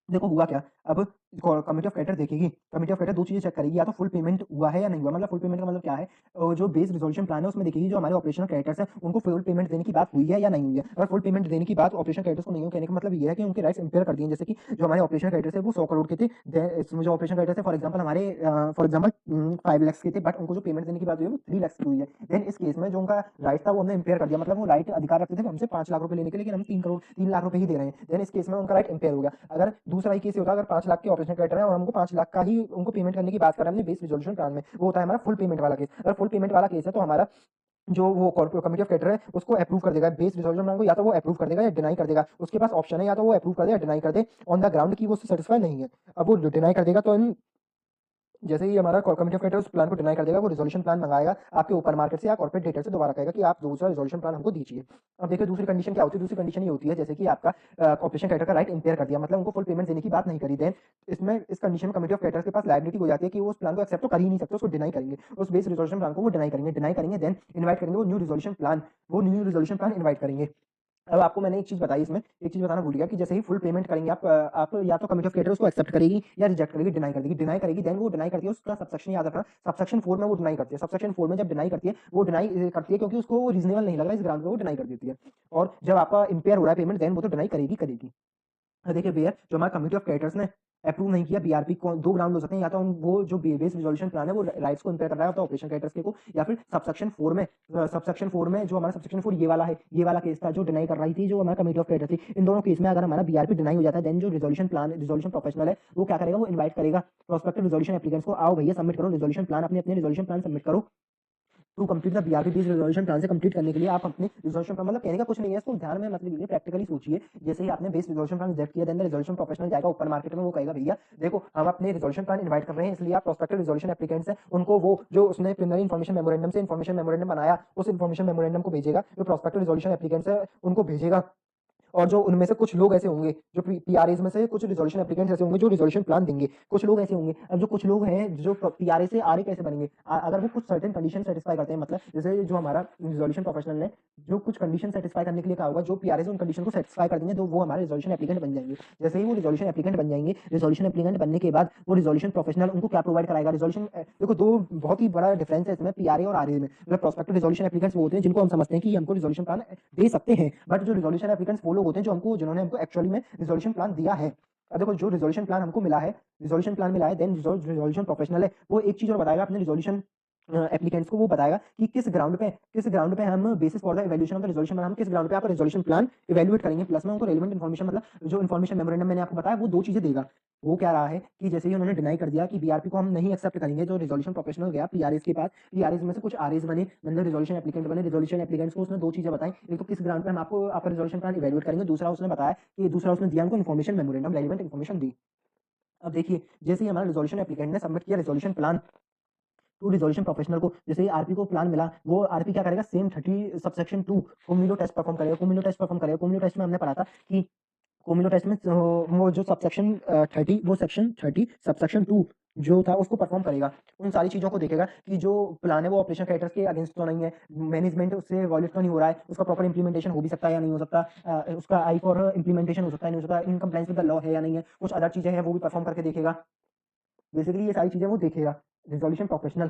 देखो हुआ क्या, अब कमिटी ऑफ क्रेडिटर देखेगी। कमिटी ऑफ क्रेडिटर दो चीजें चेक करेगी, या तो फुल पेमेंट हुआ है या नहीं हुआ। मतलब फुल पेमेंट का मतलब क्या है, जो बेस रिजोल्यूशन प्लान है उसमें देखेगी जो हमारे ऑपरेशनल क्रेडिटर्स हैं उनको फुल पेमेंट देने की बात हुई है या नहीं हुई है। अगर फुल पेमेंट देने की बात ऑपरेशनल क्रेडिटर्स को नहीं हुई, कहने का मतलब ये है कि उनके राइट्स इंपेयर कर दिए। जैसे कि जो हमारे ऑपरेशनल क्रेडिटर्स है वो 100 करोड़ के थे, इसमें जो ऑपरेशन क्रेडिटर्स है फॉर एग्जांपल हमारे 5 लाख के थे, बट उनको जो पेमेंट देने की बात हुई है वो 3 लाख की हुई है। देन इस केस में जो उनका राइट था वो हमने इंपेयर कर दिया। मतलब वो राइट अधिकार रखते थे हमसे 5 लाख रुपए लेने के लिए, लेकिन हम 3 लाख रुपए ही दे रहे हैं। देन इस केस में उनका राइट इंपेयर हो गया। अगर दूसरा ही केस होता, अगर 5 लाख के ऑपरेशन क्रेडिटर है और हमको 5 लाख का ही उनको पेमेंट करने की बात कर रहे हैं हमने बेस रिजोल्यूशन प्लान में, वो होता है हमारा फुल पेमेंट वाला केस। अगर फुल पेमेंट वाला केस है तो हमारा जो वो कमिटी ऑफ क्रेडिटर है उसको अप्रूव कर देगा बेस रिजोल्यूशन प्लान को, या तो वो अप्रूव कर देगा या डिनाई कर देगा। उसके पास ऑप्शन है, या तो वो अप्रूव कर दे या डिनाई कर दे, ऑन द ग्राउंड की वो उससे सेटिस्फाई नहीं है। अब वो डिनाई कर देगा तो जैसे ही हमारा कमिटी ऑफ क्रेडिटर उस प्लान को डिनाई कर देगा, वो रिजोल्यूशन प्लान मंगाएगा आपके ओपन मार्केट से या कॉर्पोरेट डेटर से, दोबारा कहेगा कि आप दूसरा रिजोल्यूशन प्लान हमको दीजिए। अब देखिए दूसरी कंडीशन क्या होती है। दूसरी कंडीशन ये होती है जैसे कि आपका ऑपरेशन क्रेडिटर का राइट इंपेयर कर दिया, मतलब उनको फुल पेमेंट देने की बात नहीं करी। देन इसमें इस कंडीशन में कमिटी ऑफ क्रेडिटर्स के पास लायबिलिटी हो जाती है कि वो उस प्लान को एक्सेप्ट तो कर ही नहीं सकते, उसको डिनाई करेंगे। उस बेस रिजोल्यूशन प्लान को वो डिनाई करेंगे। देन इन्वाइट करेंगे वो न्यू रिजोल्यूशन प्लान, वो न्यू रिजोल्यूशन प्लान इन्वाइट करेंगे। अब आपको मैंने एक चीज बताई, इसमें एक चीज बताना भूल गया कि जैसे ही फुल पेमेंट करेंगे आप या तो कमिटी ऑफ क्रेडिटर उसको एक्सेप्ट करेगी या रिजेक्ट करेगी, डिनाई कर देगी। डिनाई करेगी, देन वो डिनाई करती है, उसका सबसेक्शन याद रखना, सबसेक्शन 4 में वो डिनाई करती है। सबसेक्शन 4 में जब डिनाई करती है, वो डिनाई करती है क्योंकि उसको रीजनेबल नहीं लग रहा है, इस ग्राउंड पे वो डिनाई कर देती है। और जब आपका इंपेयर हो रहा है पेमेंट, देन वो तो डिनाई करेगी करेगी। देखिए भैया, जो हमारा कमिटी ऑफ क्रेडिटर्स ने अप्रूव नहीं किया बीआरपी को, दो ग्राउंड हो सकते हैं, या तो वो जो बेस रिजोल्यूशन प्लान है वो राइट्स को इंपेयर कर रहा है तो ऑपरेशन क्रेडिटर्स के को, या फिर सबसेक्शन 4 में जो हमारा सबसेक्शन 4 ये वाला है, ये वाला केस था जो डिनाई कर रही थी जो हमारा कमिटी ऑफ क्रेडिटर थी। इन दोनों केस में अगर हमारा बीआरपी डिनाई हो जाता है, देन जो रिजोल्यूशन प्रोफेशनल है वो क्या करेगा, वो इन्वाइट करेगा प्रोस्पेक्टिव रिजोल्यूशन एप्लीकेंट्स को, आओ भैया सबमिट करो रिजोल्यूशन प्लान, अपने अपने रिजोल्यूशन प्लान सबमिट करो to complete the BRP based resolution plan. से कंप्लीट करने के लिए आप अपने रिजोल्यूशन प्लान, मतलब कहने का कुछ नहीं है, इसको ध्यान में मतलब लीजिए, प्रैक्टिकली सोचिए। जैसे ही आपने बेस्ड रिजोल्यूशन प्लान रिजेक्ट किया, देन द रिजोल्यूशन प्रोफेशनल जाएगा ओपन मार्केट में, वो कहेगा भैया देखो हम अपने रिजोल्यूशन प्लान इनवाइट कर रहे हैं, इसलिए आप प्रोस्पेक्टिव रिजोल्यूशन एप्लीकेंट्स हैं उनको वो जो उसने प्रिलिमिनरी इन्फॉर्मेशन मेमोरेंडम से इन्फॉर्मेशन मेमोरेंडम बनाया, उस इन्फॉर्मेशन मेमोरेंडम को भेजेगा, जो प्रोस्पेक्टिव रिजोल्यूशन एप्लीकेंट्स है उनको भेजेगा। और जो उनमें से कुछ लोग ऐसे होंगे, जो पीआरएस में से कुछ रिजोल्यूशन एप्लीकेंट्स ऐसे होंगे जो रिजोल्यूशन प्लान देंगे, कुछ लोग ऐसे होंगे। अब जो कुछ लोग हैं जो पीआरए से आरए कैसे बनेंगे, अगर वो कुछ सर्टेन कंडीशन सेटिस्फाई करते हैं, मतलब जैसे जो हमारा रिजोल्यूशन प्रोफेशनल ने जो कुछ कंडीशन सेटिस्फाई करने के लिए कहा होगा, जो पीआरए से उन कंडीशन को सेटिस्फाई कर देंगे तो वो हमारे रिजोल्यूशन एप्लीकेंट बन जाएंगे। जैसे ही वो रिजोल्यूशन एप्लीकेंट बन जाएंगे, रिजोल्यूशन एप्लीकेंट बनने के बाद वो रिजोल्यूशन प्रोफेशनल उनको क्या प्रोवाइड कराएगा, रिजोल्यूशन देखो दो बहुत ही बड़ा डिफरेंस है इसमें पीआरए और आरए में। मतलब प्रोस्पेक्टिव रिजोल्यूशन एप्लीकेंट्स वो होते हैं जिनको हम समझते हैं कि हमको रिजोल्यूशन प्लान दे सकते हैं, बट जो रिजोल्यूशन एप्लीकेंट्स वो लोग होते हैं जो हमको जिन्होंने हमको एक्चुअली में रिजोल्यूशन प्लान दिया है। अब देखो जो रिजोल्यूशन प्लान हमको मिला है, रिजोल्यूशन प्लान मिला है, देन रिजोल्यूशन प्रोफेशनल है वो एक चीज और बताएगा अपने रिजोल्यूशन एप्लीकेंट्स को, वो बताएगा कि किस ग्राउंड पे हम basis for the evaluation of the resolution plan, हम किस ग्राउंड पे आपका रिजोल्यूशन प्लान इवैल्यूएट करेंगे। प्लस में उनको रेलेवेंट इन्फॉर्मेशन, मतलब जो इन्फॉर्मेशन मेमोरेंडम मैंने आपको बताया वो दो चीजें देगा। वो क्या रहा है कि जैसे ही उन्होंने डिनाई कर दिया कि बीआरपी को हम नहीं एक्सेप्ट करेंगे, जो रिजोल्यूशन प्रोफेशनल गया पीआरएस के पास, पीआरएस में से कुछ आरएस बने, मतलब रिजोल्यूशन एप्लीकेंट बने। रिजोल्यूशन एप्लीकेंट्स को उसने दो चीजें बताई, एक तो किस ग्राउंड पे हम आपको आपका रिजोल्यूशन प्लान इवैल्यूएट करेंगे, दूसरा उसने बताया कि दूसरा उसने दिया उनको इन्फॉर्मेशन मेमोरेंडम, रेलेवेंट इन्फॉर्मेशन दी। अब देखिए जैसे ही हमारा रिजोल्यूशन एप्लीकेंट ने सबमिट किया resolution plan to resolution professional को, जैसे ही आरपी को प्लान मिला, वो आरपी क्या करेगा, सेम 30 सबसेक्शन 2 कोमिलो टेस्ट परफॉर्म करेगा। कोमिलो टेस्ट में हमने पढ़ा था कि कोमिलो टेस्ट में वो जो सबसेक्शन 30 वो सेक्शन 30 सबसेक्शन 2 जो था उसको परफॉर्म करेगा। उन सारी चीजों को देखेगा कि जो प्लान है वो ऑपरेशन क्रेडिटर्स के अगेंस्ट तो नहीं है, मैनेजमेंट उससे वॉयलेट तो नहीं हो रहा है, उसका प्रॉपर इंप्लीमेंटेशन हो भी सकता है या नहीं हो सकता, उसका आई फॉर इंप्लीमेंटेशन हो सकता है नहीं हो सकता, in compliance with the law है या नहीं है, कुछ अदर चीजें हैं वो भी परफॉर्म करके देखेगा। बेसिकली ये सारी चीजें वो देखेगा resolution professional.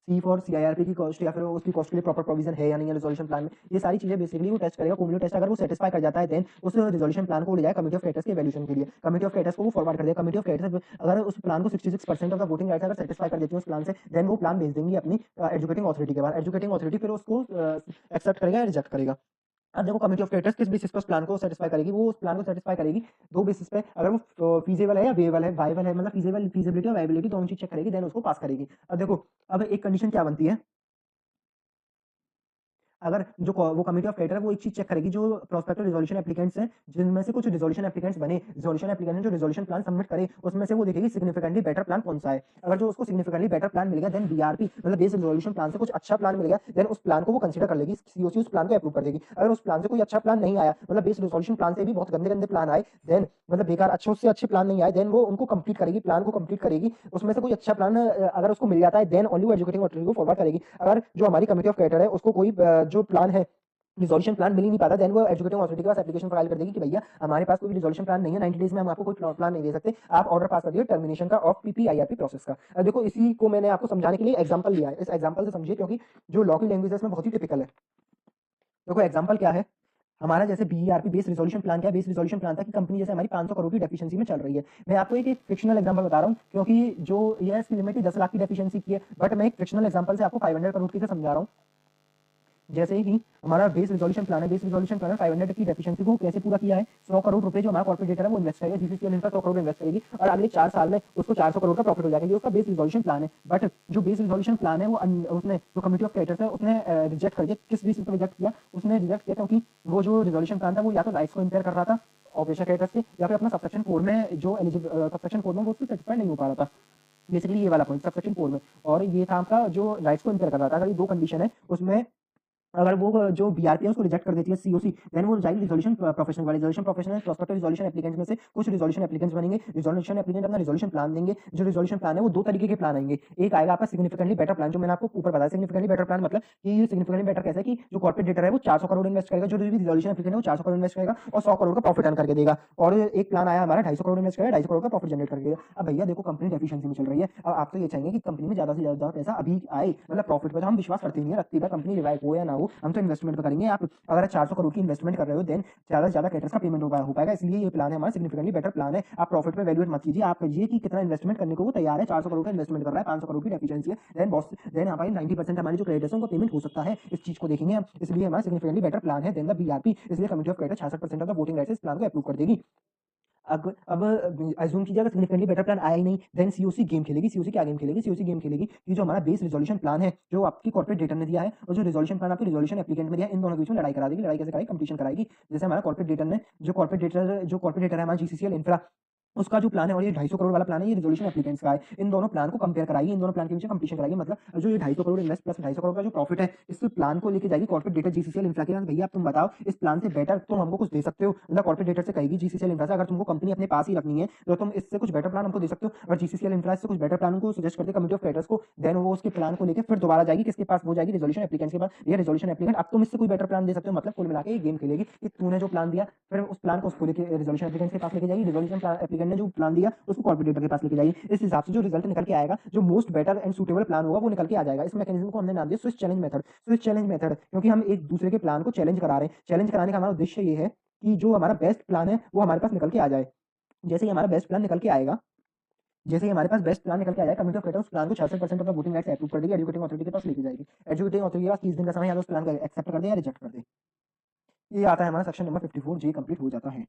See for CIRP की कॉस्ट या फिर उसकी कॉस्ट के लिए प्रॉपर प्रोविजन है या नहीं है रिजोल्यूशन प्लान में, ये सारी चीजें बेसिकली वो टेस्ट करेगा। कोमिलो टेस्ट अगर वो सेटिस्फाई कर जाता है, देन उस रिजोल्यूशन प्लान को ले जाए कमिटी ऑफ क्रेडिटर्स के वैल्यूएशन के लिए। कमिटी ऑफ क्रेडिटर्स को वो फॉरवर्ड कर देगा। कमिटी ऑफ क्रेडिटर्स अगर उस प्लान को 66% ऑफ द वोटिंग राइट्स अगर सेटिस्फाई कर देती है उस प्लान से, देन वो प्लान भेज देंगी अपनी एजुकेटिंग अथॉरिटी के बाद। एजुकेटिंग अथॉरिटी फिर उसको एक्सेप्ट करेगा या रिजेक्ट करेगा। अब देखो कमिटी ऑफ क्रेडिटर्स किस बेसिस पर उस प्लान को सेटिस्फाई करेगी, वो उस प्लान को सेटिस्फाई करेगी दो बेसिस पे, अगर वो फीजेबल है या वेबल है, वायबल है, मतलब फीजिबिलिटी और वायबिलिटी दोनों चीज चेक करेगी, देन उसको पास करेगी। अब देखो अब एक कंडीशन क्या बनती है, अगर जो वो कमिटी ऑफ क्रेडिटर है वो एक चीज चेक करेगी, जो प्रोस्पेक्टिव रिजोल्यूशन एप्लीकेंट्स हैं जिनमें से कुछ रिजोल्यूशन एप्लीकेंट्स बने, रिजोल्यूशन एप्लीकेंट जो रिजोल्यूशन प्लान सबमिट करे उसमें से वो देखेगी सिग्निफिकेंटली बेटर प्लान कौन सा है। अगर जो उसको सिग्निफिकेंटली बेटर प्लान मिल गया, देन बीआरपी मतलब बेस रिजोल्यूशन प्लान से कुछ अच्छा प्लान मिल गया, देन उस प्लान को वो कंसीडर कर लेगी, सीओसी उस प्लान को अप्रूव कर देगी। अगर उस प्लान से कोई अच्छा प्लान नहीं आया, मतलब बेस रिजोल्यूशन प्लान से भी बहुत गंदे गंदे प्लान आए, देन मतलब बेकार अच्छे से अच्छे प्लान नहीं आए, देन वो उनको कंप्लीट करेगी, प्लान को कंप्लीट करेगी। उसमें से कोई अच्छा प्लान अगर उसको मिल जाता है, देन ओनली वो एजुकेटिंग अथॉरिटी को फॉरवर्ड करेगी। अगर जो हमारी कमिटी ऑफ क्रेडिटर है उसको कोई जो प्लान है रिजोल्यूशन प्लान मिल ही नहीं पाता, देन वो एजुकेटिंग अथॉरिटी के पास एप्लीकेशन फाइल कर देगी कि भैया हमारे पास कोई रिजोल्यूशन प्लान नहीं है, 90 डेज में हम आपको कोई प्लान नहीं दे सकते, आप ऑर्डर पास कर दिए टर्मिनेशन का ऑफ पीपीआईआरपी प्रोसेस का। अब देखो इसी को मैंने आपको समझाने के लिए एग्जांपल लिया है, इस एग्जांपल से समझिए क्योंकि जो लॉ की लैंग्वेज है इसमें बहुत ही टिपिकल है। देखो एग्जांपल क्या है हमारा, जैसे बीईआरपी बेस रिजोल्यूशन प्लान क्या है, बेस रिजोल्यूशन प्लान था कि कंपनी जैसे हमारी 500 करोड़ की डेफिशिएंसी में चल रही है। मैं आपको एक फिक्शनल एग्जांपल बता रहा हूं क्योंकि जो ये इसकी लिमिट ही 10 लाख की डेफिशिएंसी की है, बट मैं एक फिक्शनल एग्जांपल से आपको 500 करोड़ की से समझा रहा हूं। जैसे ही हमारा बेस रिजोल्यूशन प्लान है, बेस रिजोल्यूशन प्लान 500 की डेफिशिएंसी को कैसे पूरा किया है, 100 करोड़ रुपए जो हमारा कॉर्पोरेट डेटर है वो इन्वेस्ट करेगा, जीसीसीएल इंफ्रा 100 करोड़ इन्वेस्ट करेगी और अगले 4 साल में उसको 400 करोड़ का प्रॉफिट हो जाएगा, ये उसका बेस रिजोल्यूशन प्लान है। बट जो बेस रिजोल्यूशन प्लान है वो उसने जो कमिटी ऑफ क्रेडिटर्स है उसने रिजेक्ट कर दिया। किस बेसिस पे रिजेक्ट किया, उसने रिजेक्ट किया क्योंकि वो जो रिजोल्यूशन प्लान था वो या तो राइट्स को इंपेयर कर रहा था ऑब्जेक्शन क्रेडिटर्स के, या फिर अपना सबसेक्शन 4 में जो एलिजिबल सबसेक्शन 4 में वो उसको सेटिस्फाई नहीं हो पा रहा था। बेसिकली ये वाला पॉइंट सबसेक्शन 4 में, और ये था आपका जो राइट्स को इंपेयर कर रहा था। अगर ये दो कंडीशन है उसमें अगर वो जो बीआरपी है उसको रिजेक्ट कर देती है सीओसी, देन वो जाएगी रिजोल्यूशन प्रोफेशनल वाले। Resolution professional prospective resolution applicants में से कुछ रिजोल्यूशन एप्लीकेंट्स बनेंगे, रिजोल्यूशन एप्लीकेंट अपना रिजोल्यूशन प्लान देंगे। जो रिजोल्यूशन प्लान है वो दो तरीके के प्लान आएंगे, एक आएगा आपका सिग्निफिकेंटली बेटर प्लान, जो मैंने आपको ऊपर बताया। सिग्निफिकेंटली बेटर प्लान मतलब कि सिग्निफिकेंटली बेटर कैसे है कि जो कॉर्पोरेट डेटर है वो 400 करोड़ इन्वेस्ट करेगा, जो भी रिजोल्यूशन एप्लीकेंट है वो 400 करोड़ इन्वेस्ट करेगा और 100 करोड़ का प्रॉफिट अर्न करके देगा। और एक प्लान आया हमारा 250 करोड़ इन्वेस्ट करेगा, 250 करोड़ का प्रॉफिट जनरेट करके देगा। अब भैया देखो कंपनी डेफिशिएंसी में चल रही है, अब आप तो ये चाहेंगे कि कंपनी में ज्यादा से ज्यादा पैसा अभी आए, मतलब प्रॉफिट पर हम विश्वास करते नहीं है, रखती है कंपनी रिवाइव हो या ना हो, हम तो इन्वेस्टमेंट करेंगे। आप अगर 400 करोड़ की इन्वेस्टमेंट कर रहे हो देन ज्यादा से ज्यादा क्रेडिटर्स का पेमेंट हो पाएगा, इसलिए ये प्लान है हमारा सिग्निफिकेंटली बेटर प्लान है। आप प्रॉफिट पे वैल्यूएट मत कीजिए, आप कहिए कि कितना इन्वेस्टमेंट करने को वो तैयार है। 400 करोड़ का इन्वेस्टमेंट कर रहा है, 500 करोड़ की डेफिशिएंसी है, देन हमारी 90% हमारी जो क्रेडिटर्स है उनको पेमेंट हो सकता है, इस चीज को देखेंगे हम। इसलिए हमारा सिग्निफिकेंटली बेटर प्लान है देन द बीआरपी, इसलिए committee of creditor 66% of the voting rights इस प्लान को अप्रूव कर देगी। अब अज्यूम कीजिए अगर सिग्निफिकेंटली बेटर प्लान आया ही नहीं, देन सीओसी गेम खेलेगी। सीओसी क्या गेम खेलेगी, सीओसी गेम खेलेगी कि जो हमारा बेस रिजोल्यूशन प्लान है जो आपकी कॉर्पोरेट डेटर ने दिया है और जो रिजोल्यूशन प्लान आपके रिजोल्यूशन एप्लीकेंट में दिया है, इन दोनों के बीच में लड़ाई करा देगी। लड़ाई कैसे कराएगी, कंपटीशन कराएगी। जैसे हमारा कॉर्पोरेट डेटर ने जो कॉर्पोरेट डेटर है हमारा जीसीसीएल इंफ्रा, उसका जो प्लान है और ये 250 करोड़ वाला प्लान है, ये रिजोल्यूशन एप्लीकेंट्स का है। इन दोनों प्लान को कंपेयर कराएगी, इन दोनों प्लान के बीच कंपटीशन कराएगी। मतलब जो ये 250 करोड़ इन्वेस्ट प्लस 250 करोड़ का जो प्रॉफिट है, इस प्लान को लेके जाएगी कॉर्पोरेट डेटर जीसीसीएल इंफ्रा के पास। भैया अब तुम बताओ इस प्लान से बेटर तुम हमको कुछ दे सकते हो? मतलब कॉर्पोरेट डेटर से कहेगी जीसीसीएल इंफ्रा से, अगर तुमको कंपनी अपने पास ही रखनी है तो तुम इससे कुछ बेटर प्लान हमको दे सकते हो? और जीसीसीएल इंफ्रा से कुछ बेटर प्लान को सजेस्ट करते कमिटी ऑफ क्रेडिटर्स को, देन वो उसके प्लान को लेकर फिर दोबारा जाएगी किसके पास, वो जाएगी रिजोल्यूशन एप्लीकेंट्स के पास। ये रिजोल्यूशन एप्लीकेंट अब तुम इससे कोई बेटर प्लान दे सकते हो, मतलब कुल मिला के ये गेम खेलेगी कि तूने जो प्लान दिया फिर उस प्लान को उसको लेके रिजोल्यूशन एप्लीकेंट्स के पास लेके जाएगी, रिजोल्यूशन एप्लीकेंट ने जो प्लान दिया उसको कॉर्पोरेट डेटर के पास लेके जाइए। इस हिसाब से जो रिजल्ट निकल के आएगा, जो most better and suitable plan होगा वो निकल के आ जाएगा। इस मैकेनिज्म को हमने नाम दिया switch challenge method. Switch challenge method क्योंकि हम एक दूसरे के प्लान को चैलेंज करा रहे हैं। चैलेंज कराने का हमारा उद्देश्य ये है कि जो हमारा बेस्ट प्लान है वो हमारे पास निकल के आ जाए। जैसे ही हमारा बेस्ट प्लान निकल के आएगा, जैसे ही हमारे पास बेस्ट प्लान निकल के आ जाए, कमिटी ऑफ क्रेडिटर्स प्लान को 66% of the voting rights approve कर देगी, एजुकेटिंग अथॉरिटी के पास लेके जाएगी। एजुकेटिंग अथॉरिटी के पास 30 दिन का समय है, उस प्लान को एक्सेप्ट कर दे या रिजेक्ट कर दे। ये आता है हमारा सेक्शन नंबर 54 जे कंप्लीट हो जाता है।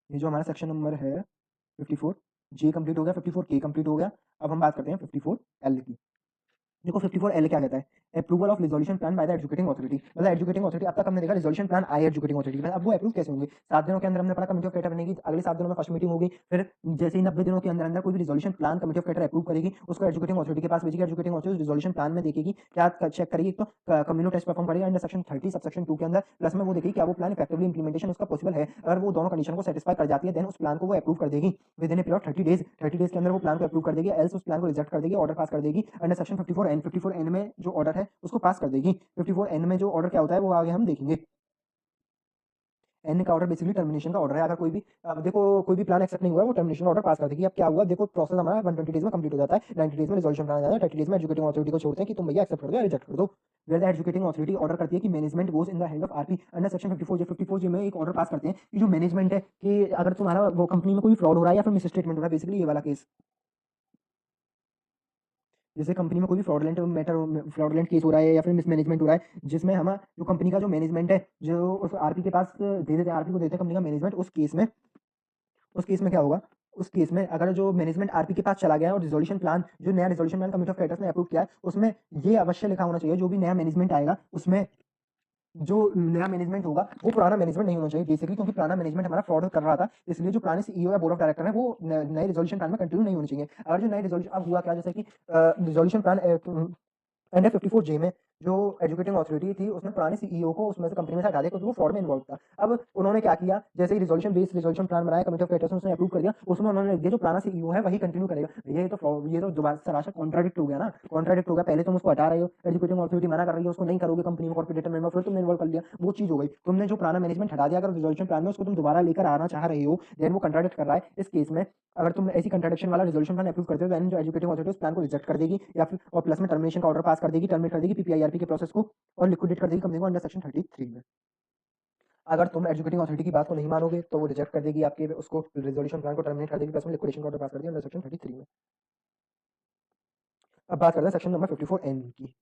ये जो हमारा सेक्शन नंबर है 54 जे कंप्लीट हो गया, 54 के कंप्लीट हो गया। अब हम बात करते हैं 54 एल की। देखो 54 एल क्या कहता है, approval of resolution plan by the adjudicating authority. मतलब एजुकेटिंग अथॉरिटी अब तक हमने देखा रिजोल्यूशन प्लान आए एजुकेटिंग अथॉरिटी में, अब वो अप्रूव कैसे होंगे? 7 दिनों के अंदर हमने पढ़ा कमिटी ऑफ क्रेडिटर बनेगी, अगले 7 दिनों में फर्स्ट मीटिंग होगी, फिर जैसे ही 90 दिनों के अंदर अंदर कोई भी resolution plan committee of creditor approve करेगी उसको एजुकेटिंग अथॉरिटी के पास भेजेगी। एजुकेटिंग अथॉरिटी रिजोल्यूशन प्लान में देखेगी क्या चेक करेगी, तो कम्युनिटी टेस्ट परफॉर्म करेगा अंडर सेक्शन 30 सबसेक्शन 2 के अंदर, प्लस में वो देखेगी क्या वो प्लान इफेक्टिवली इंप्लीमेंटेशन उसका पॉसिबल है। अगर वो दोनों कंडीशन को सेटिस्फाई कर जाती है देन उस प्लान को वो अप्रूव कर देगी with in a period 30 days. 30 days के अंदर वो प्लान को अप्रूव कर देगी, एल्स उस प्लान को रिजेक्ट कर देगी, ऑर्डर पास कर देगी अंडर सेक्शन 54 एन। 54 एन में जो ऑर्डर है उसको पास कर देगी। 54 एन में जो ऑर्डर क्या होता है वो आगे हम देखेंगे। एन का ऑर्डर बेसिकली टर्मिनेशन का ऑर्डर है। अगर कोई भी अब देखो कोई भी प्लान एक्सेप्ट नहीं हुआ वो टर्मिनेशन ऑर्डर पास कर देगी। अब क्या हुआ देखो प्रोसेस हमारा 120 डेज में कंप्लीट हो जाता है, 90 डेज में रिजोल्यूशन प्लान आ जाता है, 30 डेज में एजुकेटिंग अथॉरिटी को छोड़ते हैं कि तुम भैया एक्सेप्ट कर दो या रिजेक्ट कर दो। Where the adjudicating authority order करती है कि management goes in the hand of RP under section 54 J में एक ऑर्डर पास करते हैं कि जो मैनेजमेंट है कि अगर तुम्हारा वो कंपनी में कोई फ्रॉड हो रहा है या फिर मिस स्टेटमेंट हो रहा है, बेसिकली ये वाला केस, जैसे कंपनी में कोई भी फ्रॉडलेंट केस हो रहा है या फिर मिसमैनेजमेंट हो रहा है, जिसमें हम जो कंपनी का जो मैनेजमेंट है जो उस आरपी के पास दे देते हैं, आरपी को देते हैं कंपनी का मैनेजमेंट, उस केस में क्या होगा, उस केस में अगर जो मैनेजमेंट आरपी के पास चला गया है और रिजोल्यूशन प्लान जो नया resolution plan committee of creditors ने अप्रूव किया है उसमें ये अवश्य लिखा होना चाहिए, जो भी नया मैनेजमेंट आएगा उसमें जो नया मैनेजमेंट होगा वो पुराना मैनेजमेंट नहीं होना चाहिए बेसिकली, क्योंकि पुराना मैनेजमेंट हमारा फ्रॉड कर रहा था, इसलिए जो पुराने सीईओ या बोर्ड ऑफ डायरेक्टर है वो नए रिजोल्यूशन प्लान में कंटिन्यू नहीं होनी चाहिए। अगर जो नए रिजोल्यूशन अब हुआ क्या, जैसे कि रिजोल्यूशन प्लान अंडर 54 जे में जो एजुकेटिंग अथॉरिटी थी उसने पुराने सीईओ को उसमें से कंपनी में से हटा दिया क्योंकि वो फ्रॉड में इन्वॉल्व था। अब उन्होंने क्या किया, जैसे ही रिजोल्यूशन बेस्ड रिजोल्यूशन प्लान बनाया, कमिटी ऑफ क्रेडिटर्स ने उसने अप्रूव कर दिया, उसमें उन्होंने लिख दिया जो पुराना सीईओ है वही कंटिन्यू करेगा। ये तो दोबारा सरासर कॉन्ट्राडिक्ट हो गया ना, कॉन्ट्राडिक्ट हो गया। पहले तुम उसको हटा रहे हो, एजुकेटिंग अथॉरिटी मना कर रही है उसको नहीं करोगे कंपनी में कॉर्पोरेट मेंबर, फिर तुमने इन्वॉल्व कर लिया, वो चीज हो गई। तुमने जो पुराना मैनेजमेंट हटा दिया, अगर रिजोल्यूशन प्लान में उसको तुम दोबारा लेकर आना चाह रहे हो, देन वो कंट्राडिक्ट कर रहा है। इस केस में अगर तुम ऐसी कंट्राडिक्शन वाला रिजोल्यूशन प्लान अप्रूव करते हो, देन जो एजुकेटिंग अथॉरिटी उस प्लान को रिजेक्ट कर देगी, या फिर और प्लस में टर्मिनेशन का ऑर्डर पास कर देगी, टर्मिनेट कर देगी पीपीआईआरपी के प्रोसेस को और लिक्विडेट कर देगी कंपनी को अंडर सेक्शन 33 में। अगर तुम एजुकेटिंग अथॉरिटी की बात को नहीं मानोगे तो वो रिजेक्ट कर देगी आपके उसको, रिजोल्यूशन प्लान को टर्मिनेट कर देगी, प्लस में लिक्विडेशन का ऑर्डर पास कर देगी अंडर सेक्शन 33 में। अब बात करते हैं सेक्शन नंबर 54N की।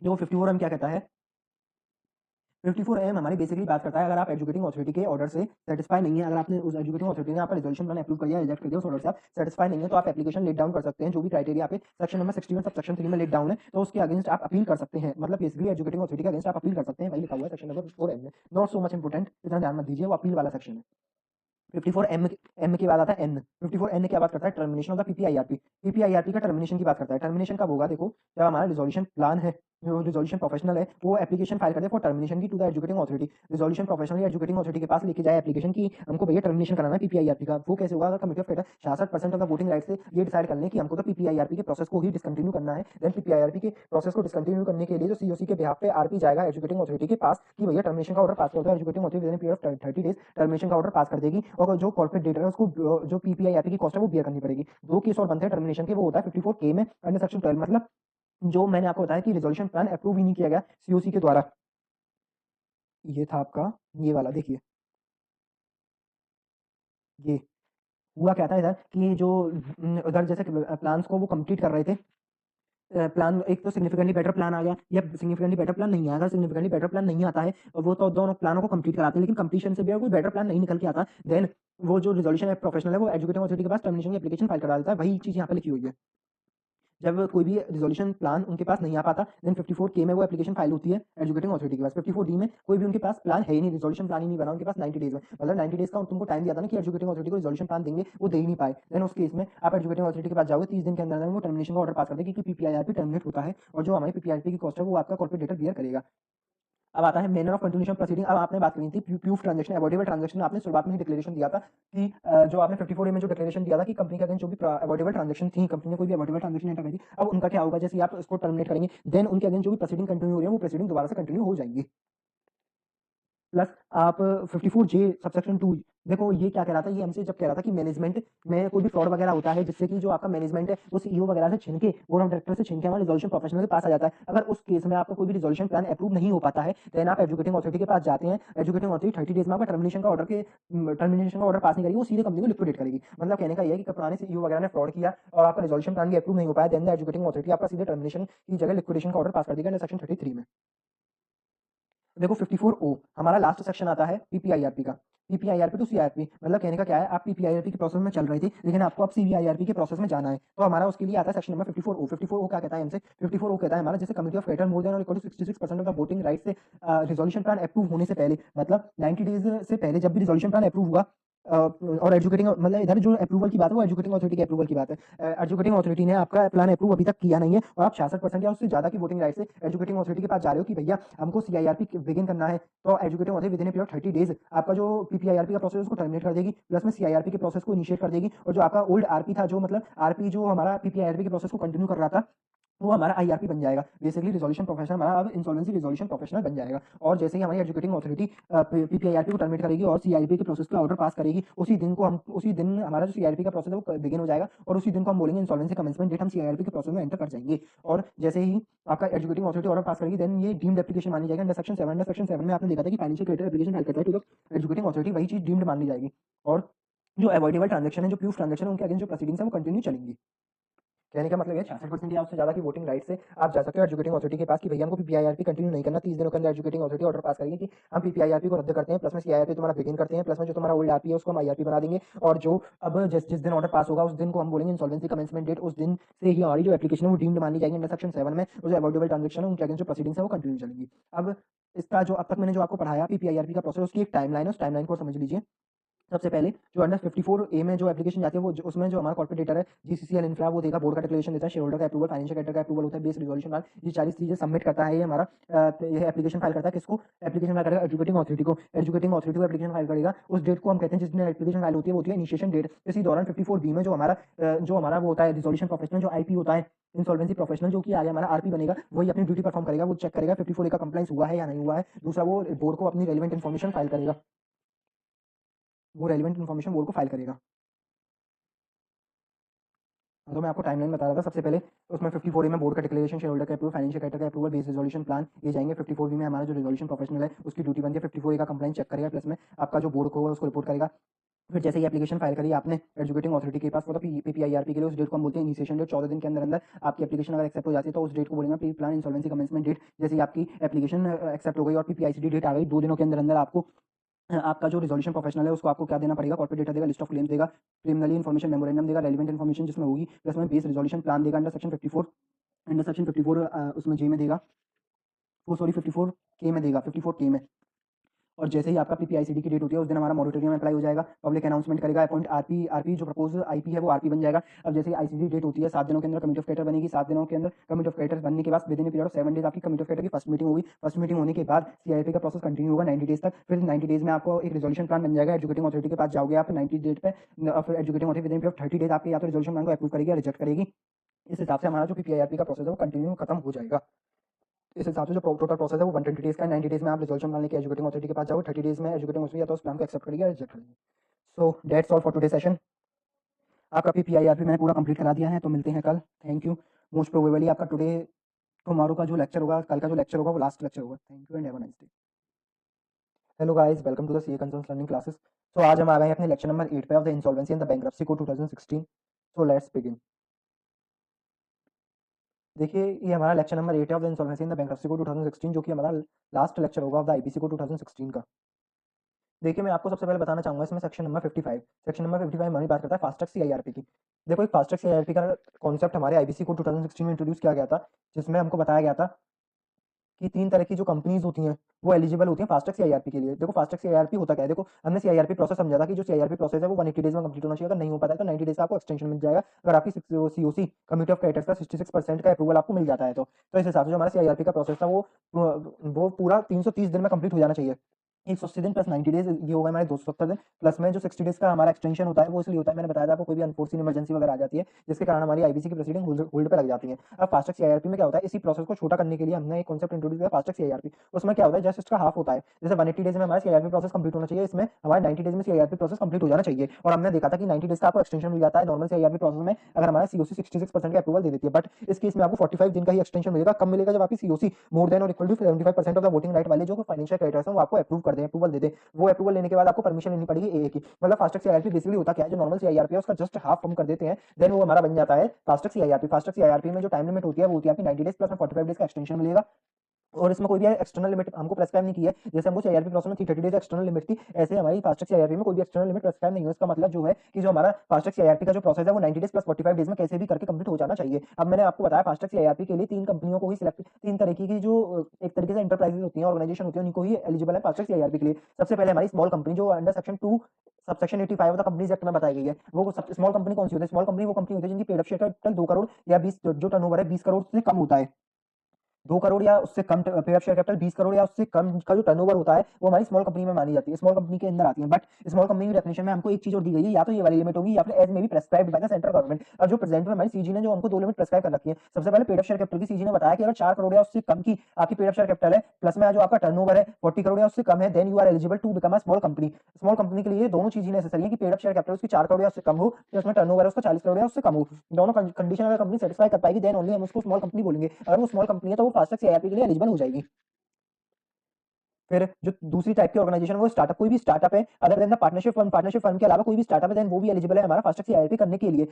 देखो 54M क्या कहता है, 54M हमारी बेसिकली बात करता है अगर आप एजुकेटिंग अथॉरिटी के ऑर्डर से सेटिस्फाई नहीं है, अगर आपने उस एजुकेटिंग अथॉरिटी ने आपका रिजोल्यूशन प्लान अप्रूव कर दिया, रिजेक्ट कर दिया, उस ऑर्डर से आप सेटिस्फाई नहीं है, तो आप एप्लीकेशन लेट डाउन कर सकते हैं। जो भी क्राइटेरिया आपके सेक्शन नंबर 61 सब सेक्शन 3 में लेट डाउन है, तो उसके अगेंस्ट आप अपील कर सकते हैं। मतलब बेसिकली एजुकेटिंग अथॉरिटी के अगेंस्ट आप अपील कर सकते हैं, वही लिखा हुआ है सेक्शन नंबर 54M में। नॉट सो मच इंपोर्टेंट, इतना ध्यान मत दीजिए, वो अपील वाला सेक्शन है। 54M के बाद आता है N। 54N क्या बात करता है, टर्मिनेशन ऑफ द पीपीआईआरपी। पीपीआईआरपी का टर्मिनेशन की बात करता है। टर्मिनेशन कब होगा, देखो जब हमारा रिजोल्यूशन प्लान है, जो रिजोल्यूशन प्रोफेशनल है वो एप्लीकेशन फाइल कर दे फॉर टर्मिनेशन की to the adjudicating authority. Resolution professional या एजुकेटिंग अथॉरिटी के पास लेके जाए एप्लीकेशन की हमको भैया टर्मिनेशन कराना है पीपीआईआरपी का। वो कैसे होगा, अगर committee of creditors 66% of the voting right से ये डिसाइड कर लें कि हमको तो पीपीआईआरपी के प्रोसेस को ही डिसकंटिन्यू करना है, देन पीपीआईआरपी के प्रोसेस को डिसकंटिन्यू करने के लिए जो सीओसी के बिहाफ पे आरपी जाएगा एजुकेटिंग अथॉरिटी के पास कि भैया टर्मिनेशन का ऑर्डर पास कर दो। Educating authority with in period of 30 days termination का ऑर्डर पास कर देगी, और जो कॉर्पोरेट डेटर है उसको जो पीपीआईआरपी की कॉस्ट है वो बियर करनी पड़ेगी। दो केस और बनते हैं टर्मिनेशन के, वो होता है 54K में अंडर सेक्शन 12। मतलब जो मैंने आपको बताया कि रिजोल्यूशन प्लान अप्रूव ही नहीं किया गया सीओसी के द्वारा, ये था आपका ये वाला, देखिए ये हुआ क्या था इधर कि जो उधर जैसे प्लान्स को वो कंप्लीट कर रहे थे, प्लान एक तो सिग्निफिकेंटली बेटर प्लान आ गया या सिग्निफिकेंटली बेटर प्लान नहीं आया। अगर सिग्निफिकेंटली बेटर प्लान नहीं आता है और वो तो दोनों प्लानों को कंप्लीट कराते हैं, लेकिन कंप्लीशन से भी अगर कोई बेटर प्लान नहीं निकल के आता, देन वो जो रिजोल्यूशन प्रोफेशनल है वो एजुकेटिंग अथॉरिटी के पास टर्मिनेशन की एप्लीकेशन फाइल करा देता है। वही चीज यहाँ पे लिखी हुई है। जब कोई भी रिजोल्यूशन प्लान उनके पास नहीं आ पाता, देन 54K में वो एप्लीकेशन फाइल होती है एजुकेटिंग अथॉरिटी के पास। 54D में कोई भी उनके पास प्लान है ही नहीं, रिजोल्यूशन प्लान ही नहीं बना उनके पास 90 डेज में। मतलब 90 डेज का तुमको टाइम दिया था ना कि एजुकेटिंग अथॉरिटी को रिजोल्यूशन प्लान देंगे, वो दे ही नहीं पाए। देन उस केस में आप एजुकेटिंग अथॉरिटी के पास जाओगे, 30 दिन के अंदर वो टर्मिनेशन का ऑर्डर पास कर देगी कि पीपीआईआरपी टर्मिनेट होता है, और जो हमारी पीपीआईआरपी की कॉस्ट है वो आपका कॉर्पोरेट डेटर बियर करेगा। अब आता है मैनर ऑफ कंटिन्यूएशन प्रोसीडिंग। अब आपने बात करी थी प्रूफ ट्रांजैक्शन, अवॉइडेबल ट्रांजैक्शन। आपने शुरुआत में ही डिक्लेरेशन दिया था कि जो आपने 54A में जो डिक्लेरेशन दिया था कि कंपनी के अगेंस्ट जो भी अवॉइडेबल ट्रांजैक्शन थी, कंपनी ने कोई भी अवॉइडेबल ट्रांजैक्शन एंटर करी, अब उनका क्या होगा, जैसे ही आप इसको टर्मिनेट करेंगे, देन उनके अगेंस्ट जो भी प्रोसीडिंग कंटिन्यू हो रही है वो प्रोसीडिंग दोबारा से कंटिन्यू हो जाएंगी। प्लस आप 54J सबसेक्शन 2, देखो ये क्या कह रहा था, ये हमसे जब कह रहा था कि मैनेजमेंट में कोई भी फ्रॉड वगैरह होता है जिससे कि जो आपका मैनेजमेंट है वो सीईओ वगैरह से छिनके, बोर्ड ऑफ डायरेक्टर से छिनके हमारे रिजोल्यूशन प्रोफेशनल के पास आ जाता है। अगर उस केस में आपका कोई भी रिजोल्यूशन प्लान अप्रूव नहीं हो पाता है, देन आप एजुकेटिंग अथॉरिटी के पास जाते हैं। एजुकेटिंग अथॉरिटी 30 डेज में आपका टर्मिनेशन का ऑर्डर पास नहीं करेगी, वो सीधे कंपनी को लिक्विडेट करेगी। मतलब कहने का ये है कि पुराने सीईओ वगैरह ने फ्रॉड किया और आपका रिजोल्यूशन प्लान भी अप्रूव नहीं हो पाया, देन द एजुकेटिंग अथॉरिटी आपका सीधे टर्मिनेशन की जगह लिक्विडेशन का ऑर्डर पास कर देगा अंडर सेक्शन 33 में। देखो 54O हमारा लास्ट सेक्शन आता है पीपीआईआरपी का। पीपीआईआरपी टू सीआईआरपी, मतलब कहने का क्या है, आप पीपीआईआरपी के प्रोसेस में चल रही थी लेकिन आपको अब सीवीआईआरपी के प्रोसेस में जाना है, तो हमारा उसके लिए आता है सेक्शन नंबर 54O। 54O क्या कहता है हमसे, 54O कहता है हमारा जैसे committee of creditor more than और equal to 66% of the voting right से रिजोल्यूशन प्लान अप्रूव होने से पहले, मतलब 90 डेज से पहले जब भी रिजोल्यूशन प्लान अप्रूव हुआ, और एजुकेटिंग मतलब इधर जो अप्रूवल की बात है वो एजुकेटिंग अथॉरिटी के अप्रूवल की बात है। एजुकेटिंग अथॉरिटी ने आपका प्लान अप्रूव अभी तक किया नहीं है और आप 66% या उससे ज्यादा की वोटिंग राइट से एजुकेटिंग अथॉरिटी के पास जा रहे हो कि भैया हमको सीआईआरपी बिगिन करना है, तो educating authority with in period 30 days आपका जो पीपीआईआरपी का प्रोसेस उसको टर्मिनेट कर देगी, प्लस में सीआईआरपी के प्रोसेस को इनिशिएट कर देगी, और जो आपका ओल्ड आरपी था, जो मतलब आरपी जो हमारा पीपीआईआरपी के प्रोसेस को कंटिन्यू कर रहा था, वो हमारा आईआरपी बन जाएगा। बेसिकली रिजोल्यूशन प्रोफेशनल हमारा अब इंसॉल्वेंसी रिजोल्यूशन प्रोफेशनल बन जाएगा। और जैसे ही हमारी एजुकेटिंग अथॉरिटी पीपीआईआरपी को टर्मिनेट करेगी और सीआईपी के प्रोसेस का ऑर्डर पास करेगी, उसी दिन हमारा जो सीआईआरपी का प्रोसेस है वो बिगिन हो जाएगा, और उसी दिन को हम बोलेंगे इंसॉल्वेंसी कमेंसमेंट डेट, हम सीआईआरपी के प्रोसेस में एंटर कर जाएंगे। और जैसे ही आपका एजुकेटिंग अथॉरिटी ऑर्डर पास करेगी, देन ये डीम्ड एप्लीकेशन मानी जाएगी अंडर सेक्शन 7। अंडर सेक्शन 7 में आपने देखा था कि फाइनेंशियल क्रेडिटर एप्लीकेशन फाइल करता है टू द एजुकेटिंग अथॉरिटी, वही चीज डीम्ड मान ली जाएगी, और जो अवॉइडेबल ट्रांजैक्शन है, जो प्रूफ ट्रांजैक्शन है, उनके अगेंस्ट जो प्रोसीडिंग्स है वो कंटिन्यू चलेंगी। कहने का मतलब है 66% या उससे ज्यादा की वोटिंग राइट से आप जा सकते हो एजुकेटिंग अथॉरिटी के पास कि भैया हमको पीपीआईआरपी कंटिन्यू नहीं करना। 30 दिनों के अंदर एजुकेटिंग अथॉरिटी ऑर्डर पास करेगी कि हम पीपीआईआरपी को रद्द करते हैं, प्लस में सीआईआरपी तुम्हारा बिगिन करते हैं, प्लस में जो तुम्हारा ओल्ड आरपी है उसको हम आईआरपी बना देंगे, और जो अब जिस दिन ऑर्डर पास होगा उस दिन को हम बोलेंगे इंसॉल्वेंसी कमेंसमेंट डेट। उस दिन से ही हमारी जो एप्लीकेशन है वो डीम्ड मान ली जाएगी अंडर सेक्शन 7 में। जो अवॉइडेबल ट्रांजैक्शन है उनके अगेंस्ट जो प्रोसीडिंग्स है वो कंटिन्यू चलेंगी। अब इसका जो अब तक मैंने जो आपको पढ़ाया पीपीआईआरपी का प्रोसेस, उसकी एक टाइमलाइन है, उस टाइमलाइन को समझ लीजिए। सबसे पहले जो अंडर 54A में जो एप्लीकेशन जाती है वो उसमें जो हमारा कॉर्पोरेट डेटर है जीसीसीएल इन्फ्रा वो देगा, बोर्ड का डिक्लेरेशन देता है, शेयर होल्डर का अप्रूवल, फाइनेंशियल कैरेक्टर का अप्रूवल होता है, बेस रिजोल्यूशन प्लान, ये 40 चीजें सबमिट करता है ये हमारा ये एप्लीकेशन फाइल करता है। किसको एप्लीकेशन फाइल करेगा? एजुकेटिंग अथॉरिटी को। एजुकेटिंग अथॉरिटी को एप्लीकेशन फाइल करेगा। उस डेट को हम कहते हैं जिस दिन एप्लीकेशन फाइल होती है वो होती है इनिशिएशन डेट। इसी दौरान 54B में जो हमारा वो होता है रिजोल्यूशन प्रोफेशनल जो आईपी होता है, इंसॉल्वेंसी प्रोफेशनल, जो कि आगे हमारा आरपी बनेगा, वही अपनी ड्यूटी परफॉर्म करेगा, वो चेक करेगा 54A का कंप्लाइंस हुआ है या नहीं हुआ है। दूसरा वो बोर्ड को अपनी रेलिवेंट इन्फॉर्मेशन फाइल करेगा, वो रेलिवेंट इन्फॉर्मेशन बोर्ड को फाइल करेगा। तो मैं आपको टाइमलाइन बता रहा था। सबसे पहले उसमें 54A में बोर्ड का डिक्लेरेशन, शेयर होल्डर का अप्रूवल, फाइनेंशियल कैरेक्टर का अप्रूवल, बेस रिजोल्यूशन प्लान ये जाएंगे। 54B में हमारा जो रिजोल्यूशन प्रोफेशनल है उसकी ड्यूटी बनती है 54A का कंप्लाइंस चेक करेगा, प्लस में आपका जो बोर्ड को होगा उसको रिपोर्ट करेगा। फिर जैसे ही एप्लीकेशन फाइल करी आपने एजुकेटिंग अथॉरिटी के पास, मतलब पीपीआईआरपी के लिए, उस डेट को हम बोलते हैं इनिशिएशन डेट। 14 दिन के अंदर अंदर आपकी एप्लीकेशन अगर एक्सेप्ट हो जाती है तो उस डेट को बोलेंगे pre plan insolvency commencement date. जैसे ही आपकी एप्लीकेशन एक्सेप्ट हो गई और पीपीआईसीडी डेट आ गई, 2 दिनों के अंदर अंदर आपको आपका जो रिजोल्यूशन प्रोफेशनल है उसको आपको क्या देना पड़ेगा? कॉर्पोरेट डेटा देगा, लिस्ट ऑफ क्लेम्स देगा, प्रिलिमिनरी इन्फॉर्मेशन मेमोरेंडम देगा, रेलिवेंट इन्फॉर्मेशन जिसमें होगी, प्लस में बेस रिजोल्यूशन प्लान देगा अंडर सेक्शन 54, अंडर सेक्शन 54 उसमें जे में देगा, वो सॉरी 54K में देगा, 54K में। और जैसे ही आपका पीपीआईसीडी की डेट होती है उस दिन हमारा मॉनिटरिंग अप्लाई हो जाएगा, पब्लिक अनाउंसमेंट करेगा, अपॉइंट आरपी जो प्रपोज आईपी है वो आरपी बन जाएगा। अब जैसे आईसीडी डेट होती है 7 दिनों के अंदर कमिटी ऑफ क्रेडिटर बनेगी, 7 दिनों के अंदर कमिटी ऑफ क्रेडिटर बनने के बाद with in period of 7 days आपकी कमिटी ऑफ क्रेडिटर की फर्स्ट मीटिंग होगी। फर्स्ट मीटिंग होने के बाद सीआईपी का प्रोसेस कंटिन्यू होगा 90 डेज तक। फिर 90 डेज में आपको एक रिजोल्यूशन प्लान बन जाएगा, एजुकेटिंग अथॉरिटी के पास जाओगे आप 90 डेट पे, फिर educating authority with in period of 30 days आपके या तो रिजोल्यूशन प्लान को अप्रूव करेगी या रिजेक्ट करेगी। इस हिसाब से हमारा जो पीपीआईआरपी का प्रोसेस है वो कंटिन्यू खत्म हो जाएगा। इस हिसाब से जो टोटल प्रोसेस है वो 120 डेज का है। 90 डेज में आप रिजोल्यूशन प्लान लेके एजुकेटिंग अथॉरिटी के पास जाओगे, 30 डेज में एजुकेटिंग अथॉरिटी या तो उस प्लान को एक्सेप्ट करेगी या रिजेक्ट करेगी। So that's all for today session. आपका पीपीआईआरपी मैंने पूरा कंप्लीट करा दिया है, तो मिलते हैं कल। Thank you. मोस्ट प्रोबेबली आपका टुमारो का जो लेक्चर होगा, कल का जो लेक्चर होगा वो लास्ट लेक्चर होगा। Thank you and have a nice day. Hello guys, welcome to the CA concerns learning classes. So आज हम आ गए हैं अपने लेक्चर नंबर 8 पे of the insolvency and the bankruptcy code 2016। So let's begin. देखिए ये हमारा लेक्चर नंबर 8 है of the insolvency and the bankruptcy code 2016, जो कि हमारा लास्ट लेक्चर होगा ऑफ द आईपीसी कोड 2016 का। देखिए मैं आपको सबसे पहले बताना चाहूंगा इसमें सेक्शन नंबर 55। सेक्शन नंबर 55 हमारी बात करता है फास्ट ट्रैक सीआईआरपी की। देखो एक फास्ट ट्रैक सीआईआरपी का कॉन्सेप्ट हमारे आईबीसी कोड 2016 में इंट्रोड्यूस किया गया था, जिसमें हमको बताया गया था कि 3 तरह की जो कंपनीज होती हैं वो एलिजिबल होती हैं फास्ट ट्रैक सीआईआरपी के लिए। देखो फास्ट ट्रैक सीआईआरपी होता क्या है? देखो हमने सीआईआरपी प्रोसेस समझा था कि जो सीआईआरपी प्रोसेस है वो 180 डेज में कंप्लीट होना चाहिए। अगर नहीं हो पाता है तो 90 डेज का आपको एक्सटेंशन मिल जाएगा, अगर आपकी सीओसी कमिटी ऑफ क्रेडिटर्स का 66% का अप्रूवल आपको मिल जाता है तो इस हिसाब से जो हमारा सीआईआरपी का प्रोसेस था वो पूरा 330 दिन में कंप्लीट हो जाना चाहिए। 180 दिन प्लस 90 डेज ये होगा हमारे 270 दिन, प्लस में जो 60 डेज का हमारा एक्सटेंशन होता है वो इसलिए होता है, मैंने बताया था आपको, कोई भी अनफोर्सीन इमरजेंसी वगैरह आ जाती है जिसके कारण हमारी आईबीसी की प्रोसीडिंग होल्ड पे लग जाती है। अब फास्ट ट्रैक सीआईआरपी में क्या होता है, इसी प्रोसेस को छोटा करने के लिए हमने एक कॉन्सेप्ट इंट्रोड्यूस किया फास्ट ट्रैक सीआईआरपी। उसमें क्या होता है, जस्ट इसका हाफ होता है। जैसे 180 डेज में हमारा सीआईआरपी प्रोसेस कंप्लीट होना चाहिए, इसमें हमारे 90 डेज में सीआईआरपी प्रोसेस कंप्लीट हो जाना चाहिए। और हमने देखा था कि 90 डेज का आपको एक्सटेंशन मिल जाता है नॉर्मल सीआईआरपी प्रोसेस में अगर हमारा सीओसी 66% का अप्रूवल दे देती है। बट इस केस में आपको 45 दिन का ही एक्सटेंशन मिलेगा। कब मिलेगा? जब आपकी सीओसी मोर देन और equal to 75% of the voting right वाले जो फाइनेंशियल क्रेडिटर्स हैं वो आपको अप्रूव कर दें, अप्रूवल दे दे। वो अप्रूवल लेने के बाद आपको परमिशन लेनी पड़ेगी एए की। मतलब फास्ट ट्रैक सीआईआरपी बेसिकली होता क्या है, जो नॉर्मल सीआईआरपी है उसका जस्ट हाफ हम कर देते हैं, देन वो हमारा बन जाता है fast track CIRP. Fast track CIRP में जो टाइम लिमिट होती है वो होती है आपकी 90 डेज प्लस में 45 डेज का एक्सटेंशन मिलेगा। और इसमें कोई भी एक्सटर्नल लिमिट हमको प्रेस्क्राइब नहीं की है। जैसे हमको सीआईआरपी प्रोसेस में 30 डेज एक्सटर्नल लिमिट थी, ऐसे हमारी फास्ट ट्रैक सीआईआरपी में कोई भी एक्सटर्नल लिमिट प्रेस्क्राइब नहीं है। इसका मतलब जो है कि जो हमारा फास्ट ट्रैक सीआईआरपी का जो प्रोसेस है वो 90 डेज प्लस 45 डेज में कैसे भी करके कंप्लीट हो जाना चाहिए। अब मैंने आपको बताया फास्ट ट्रैक सीआईआरपी के लिए 3 कंपनियों को ही सिलेक्ट, 3 तरीके की जो एक तरीके से एंटरप्राइजेस होती हैं, ऑर्गेनाइजेशन होती है, उनको ही एलिजिबल है फास्ट ट्रैक सीआईआरपी के लिए। सबसे पहले हमारी स्मॉल कंपनी जो under section 2 subsection 85 of the companies act में बताई गई है। वो स्मॉल कंपनी कौन सी होती है? स्मॉल कंपनी वो कंपनी होती है जिनकी paid up share capital 2 crore या 20, जो टर्नओवर है 20 करोड़ से कम होता है। 2 करोड़ या उससे कम paid up share capital, 20 crore या उससे कम का जो टर्नओवर होता है वो हमारी स्मॉल कंपनी में मानी जाती है, स्मॉल कंपनी के अंदर आती है। बट स्मॉल कंपनी की डेफिनेशन में हमको एक चीज और दी गई है, या तो ये वाली लिमिट होगी या फिर as may be prescribed by the central government. और जो प्रेजेंट में हमारी सीजी ने जो हमको 2 लिमिट प्रेस्क्राइब कर रखी है। सबसे पहले पेड अप शेयर कैपिटल की सीजी ने बताया कि अगर 4 करोड़ या उससे कम की आपकी पेड अप शेयर कैपिटल है, प्लस में जो आपका टर्नओवर है 40 करोड़ या उससे कम है, then you are eligible to become a small company. Small company के लिए दोनों चीजें नेसेसरी है कि पेड अप शेयर कैपिटल उसकी 4 करोड़ या उससे कम हो, या उसमें टर्नओवर है उसका 40 करोड़ या उससे कम हो। दोनों कंडीशन अगर कंपनी सेटिस्फाई कर पाएगी देन ओनली हम उसको स्मॉल कंपनी बोलेंगे। अगर वो स्मॉल कंपनी है तो वो फास्ट ट्रैक सीआईआरपी के लिए एलिजिबल हो जाएगी। फिर जो दूसरी टाइप की ऑर्गेनाइजेशन वो स्टार्टअप, कोई भी स्टार्टअप है other than the partnership firm के अलावा कोई भी स्टार्टअप है देन वो भी एलिजिबल है हमारा फास्ट ट्रैक सीआईआरपी करने के लिए।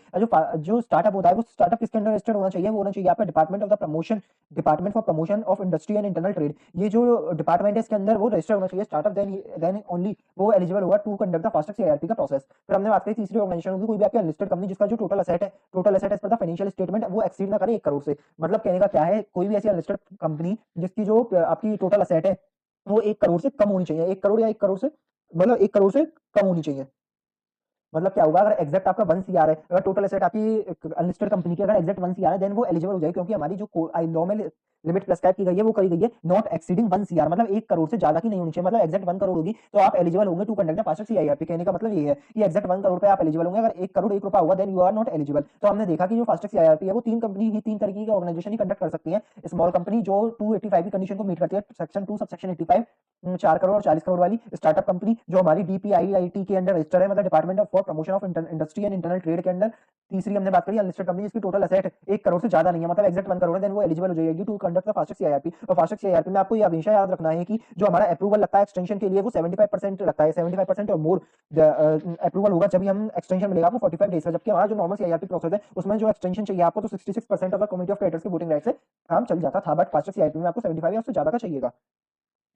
जो स्टार्टअप होता है वो स्टार्टअप किसके अंडर रजिस्टर्ड होना चाहिए? वो होना चाहिए आपका department of the promotion, department for promotion of industry and internal trade. ये जो डिपार्टमेंट है इसके अंदर वो रजिस्टर्ड होना चाहिए स्टार्टअप, देन ओनली वो एलिजिबल होगा to conduct the fast track CIRP का प्रोसेस। फिर हमने बात करी तीसरी ऑर्गेनाइजेशन होगी कोई भी आपकी अनलिस्टेड कंपनी जिसका जो total asset as per the financial statement वो एक्सीड ना करे 1 करोड़ से। मतलब कहने का क्या है, कोई भी ऐसी अनलिस्टेड कंपनी जिसकी जो आपकी टोटल एसेट है वो 1 करोड़ से कम होनी चाहिए। 1 करोड़ या 1 करोड़ से मतलब 1 करोड़ से कम होनी चाहिए। मतलब क्या होगा, अगर एग्जैक्ट आपका 1 सीआर है, अगर टोटल एसेट आपकी अनलिस्टेड कंपनी की अगर एग्जैक्ट 1 सीआर है, देन वो एलिजिबल हो जाएगी, क्योंकि हमारी जो लॉ में लिमिट प्रेस्क्राइब की गई है वो करी गई है नॉट एक्सीडिंग 1 सीआर, मतलब 1 करोड़ से ज्यादा की नहीं होनी चाहिए, मतलब एग्जैक्ट 1 करोड़ होगी तो आप एलिजिबल होंगे to conduct the fastest CIRP. कहने का मतलब ये है कि एग्जैक्ट 1 करोड़ पे आप एलिजिबल होंगे, अगर 1 करोड़ 1 रुपया हुआ then you are not eligible. तो हमने देखा कि जो फास्टेस्ट सीआईआरपी है वो तीन तरीके की ऑर्गेनाइजेशन ही कंडक्ट कर सकती है। स्मॉल कंपनी जो 285 की कंडीशन को मीट करती है, सेक्शन 2 सबसेक्शन 85, 4 करोड़ और 40 करोड़ वाली। स्टार्टअप कंपनी जो हमारी डीपीआईआईटी के अंडर रजिस्टर है, मतलब department of for promotion of industry and internal trade के अंडर। तीसरी हमने बात करी अनलिस्टेड कंपनी जिसकी टोटल एसेट 1 करोड़ से ज्यादा नहीं है, मतलब एग्जैक्ट 1 करोड़ है, देन वो एलिजिबल हो जाएगी to conduct the fastest CIRP. और फास्टेस्ट सीआईआरपी में आपको ये हमेशा याद रखना है कि जो हमारा अप्रूवल लगता है एक्सटेंशन के लिए वो 75% लगता है, 75% और मोर अप्रूवल होगा जब भी हम एक्सटेंशन मिलेगा आपको 45 डेज का, जबकि हमारा जो नॉर्मल सीआईआरपी प्रोसेस है उसमें जो एक्सटेंशन चाहिए आपको तो 66% of the committee of creditors के वोटिंग राइट से काम चल जाता था, बट फास्टेस्ट सीआईआरपी में आपको 75 या उससे ज्यादा का चाहिएगा।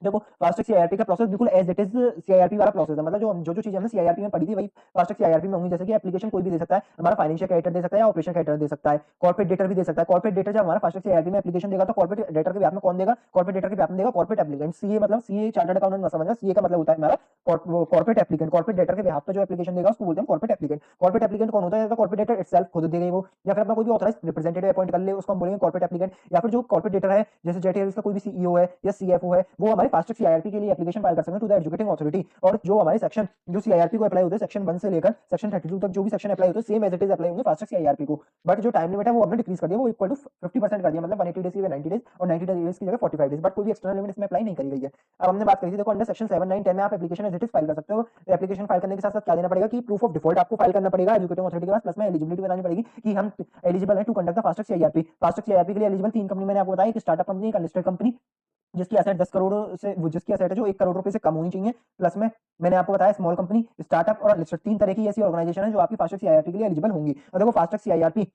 देखो फास्टैग सीआईआरपी का प्रोसेस बिल्कुल एज इट इज सीआईआरपी वाला प्रोसेस है, मतलब जो चीजें हमने सीआईआरपी में पढ़ी थी वही फास्टैग सीआईआरपी में होंगी। जैसे कि एप्लीकेशन कोई भी दे सकता है, हमारा फाइनेंशियल क्रेडिटर दे सकता है या ऑपरेशन क्रेडिटर दे सकता है, कॉर्पोरेट डेटर भी दे सकता है। कॉर्पोरेट डेटर जब हमारा फास्टैग सीआईआरपी में एप्लीकेशन देगा तो कॉर्पोरेट डेटर के ब्याह में कौन देगा, कॉर्पोरेट डेटर के ब्याह में देगा कॉर्पोरेट एप्लीकेंट। सीए मतलब सीए चार्टर्ड अकाउंटेंट ना समझना, सीए का मतलब होता है हमारा कॉर्पोरेट एप्लीकेंट। कॉर्पोरेट डेटर के ब्याह पे जो एप्लीकेशन देगा उसको बोलते हैं कॉर्पोरेट एप्लीकेंट। कॉर्पोरेट एप्लीकेंट कौन होता है, तो कॉर्पोरेट डेटर इटसेल्फ खुद देगा वो, या फिर अपना कोई भी ऑथराइज रिप्रेजेंटेटिव अपॉइंट कर ले उसको हम बोलेंगे कॉर्पोरेट एप्लीकेंट। या फिर जो कॉर्पोरेट डेटर है जैसे जेट एयरवेज का कोई भी सीईओ है या सीएफओ है वो हमारे फास्टैग सीआईआरपी के लिए एप्लीकेशन फाइल कर सकते हैं टू द एजुकेटिंग अथॉरिटी। और जो हमारे सेक्शन जो सीआईआरपी को अप्लाई होते हैं सेक्शन 1 से लेकर सेक्शन 32 तक जो भी सेक्शन अप्लाई होते हैं same as it is apply होंगे फास्टैग सीआईआरपी को, बट जो टाइम लिमिट है वो हमने डिक्रीज कर दिया, वो इक्वल टू 50% कर दिया, मतलब 180 डेज की 90 डेज और 90 डेज की जगह 45 डेज, बट कोई भी एक्सटर्नल लिमिट इसमें अप्लाई नहीं करी गई है। अब हमने बात करी थी, देखो अंडर सेक्शन 7 9 10 में आप application as it is file कर सकते हो। एप्लीकेशन फाइल करने के साथ साथ क्या देना पड़ेगा कि प्रूफ ऑफ डिफॉल्ट आपको फाइल करना पड़ेगा एजुकेटिंग अथॉरिटी के पास, प्लस में एलिजिबिलिटी बतानी पड़ेगी कि हम एलिजिबल है to conduct the fast track CIRP. Fast track CIRP के लिए एलिजिबल 3 कंपनी मैंने आपको बताया, एक स्टार्टअप कंपनी, एक अनलिस्टेड कंपनी जिसकी एसेट 10 करोड़ से जिसकी एसेट है जो 1 करोड़ रुपए से कम होनी चाहिए, प्लस में मैंने आपको बताया स्मॉल कंपनी, स्टार्टअप और अनलिस्टेड। 3 तरह की ऐसी ऑर्गेनाइजेशन है जो आपकी फास्टैग सीआईआरपी के लिए एलिजिबल होंगी। और देखो फास्टैग सीआईआरपी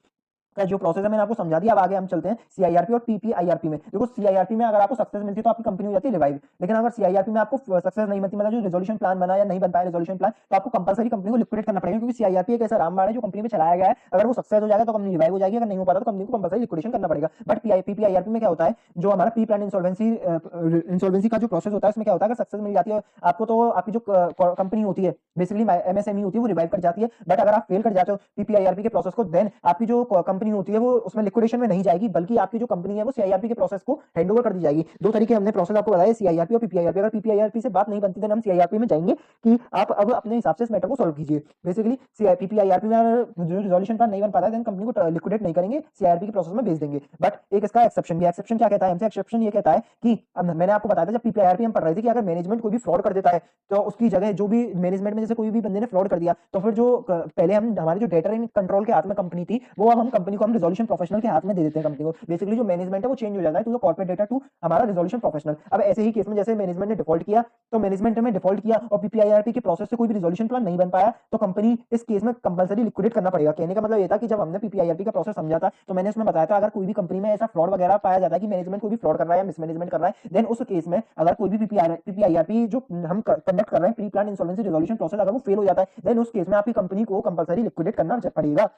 का जो प्रोसेस है मैंने आपको समझा दिया। अब आगे हम चलते हैं सीआईआरपी और पीपीआईआरपी में। देखो सीआईआरपी में अगर आपको सक्सेस मिलती है तो आपकी कंपनी हो जाती है रिवाइव, लेकिन अगर सीआईआरपी में आपको सक्सेस नहीं मिलती, मतलब जो रेजोल्यूशन प्लान बना या नहीं बन पाया रेजोल्यूशन प्लान, तो आपको कंपलसरी कंपनी को लिक्विडेट करना पड़ेगा, क्योंकि सीआईआरपी एक ऐसा रामबाण है जो कंपनी में चलाया गया है, अगर वो सक्सेस हो जाएगा तो कंपनी रिवाइव हो जाएगी, अगर नहीं हो पाता तो कंपनी को कंपलसरी लिक्विडेशन करना पड़ेगा। बट पीपीआईआरपी में क्या होता है, जो हमारा प्री प्लान इंसॉल्वेंसी का जो प्रोसेस होता है उसमें क्या होता है, अगर सक्सेस मिल जाती है आपको तो आपकी जो कंपनी होती है बेसिकली एमएसएमई होती है वो रिवाइव कर जाती है। बट अगर आप फेल कर जाते हो पीपीआईआरपी के प्रोसेस को, देन आपकी जो कंपनी होती है वो उसमें लिक्विडेशन में नहीं जाएगी, बल्कि आपकी जो कंपनी है वो सीआईआरपी के प्रोसेस को हैंडओवर कर दी जाएगी। दो तरीके हमने प्रोसेस आपको बताया सीआईआरपी और पीपीआईआरपी। अगर पीपीआईआरपी से बात नहीं बनती तो हम सीआईआरपी में जाएंगे कि आप अब अपने हिसाब से इस मैटर को सॉल्व कीजिए। बेसिकली पीपीआईआरपी में जो रिजोल्यूशन प्लान नहीं बन पाता है देन कंपनी को लिक्विडेट नहीं करेंगे, सीआईआरपी के प्रोसेस में भेज देंगे। बट एक इसका एक्सेप्शन भी, एक्सेप्शन क्या कहता है हमसे, एक्सेप्शन ये कहता है कि अब मैंने आपको बताया था जब पीपीआईआरपी हम पढ़ रहे थे कि अगर मैनेजमेंट कोई भी फ्रॉड कर देता है तो उसकी जगह जो भी मैनेजमेंट में जैसे कोई भी बंदे ने फ्रॉड कर दिया तो फिर जो पहले हम हमारे जो डेटर इन कंट्रोल के हाथ में कंपनी थी वो अब हम कंपनी को हम रिजोल्यूशन प्रोफेशनल के हाथ में दे देते हैं कंपनी को। बेसिकली जो मैनेजमेंट है वो चेंज हो जाता है टू कॉर्पोरेट डेटा टू हमारा रिजोल्यूशन प्रोफेशनल। अब ऐसे ही केस में जैसे मैनेजमेंट ने डिफॉल्ट किया तो मैनेजमेंट में डिफॉल्ट किया और पीपीआईआरपी के प्रोसेस से कोई भी रिजोल्यूशन प्लान नहीं बन पाया तो कंपनी इस केस में कंपलसरी लिक्विडेट करना पड़ेगा। कहने का मतलब ये था कि जब हमने पीपीआईआरपी का प्रोसेस समझा था तो मैंने उसमें बताया था अगर कोई भी कंपनी में ऐसा फ्रॉड वगैरह पाया जाता है कि मैनेजमेंट कोई भी फ्रॉड कर रहा है या मिसमैनेजमेंट कर रहा है, देन उस केस में अगर कोई भी पीपीआईआरपी जो हम कंडक्ट कर रहे हैं pre plan insolvency resolution process अगर वो फेल हो जाता है देन उस केस में आपकी कंपनी को कंपलसरी लिक्विडेट करना पड़ेगा।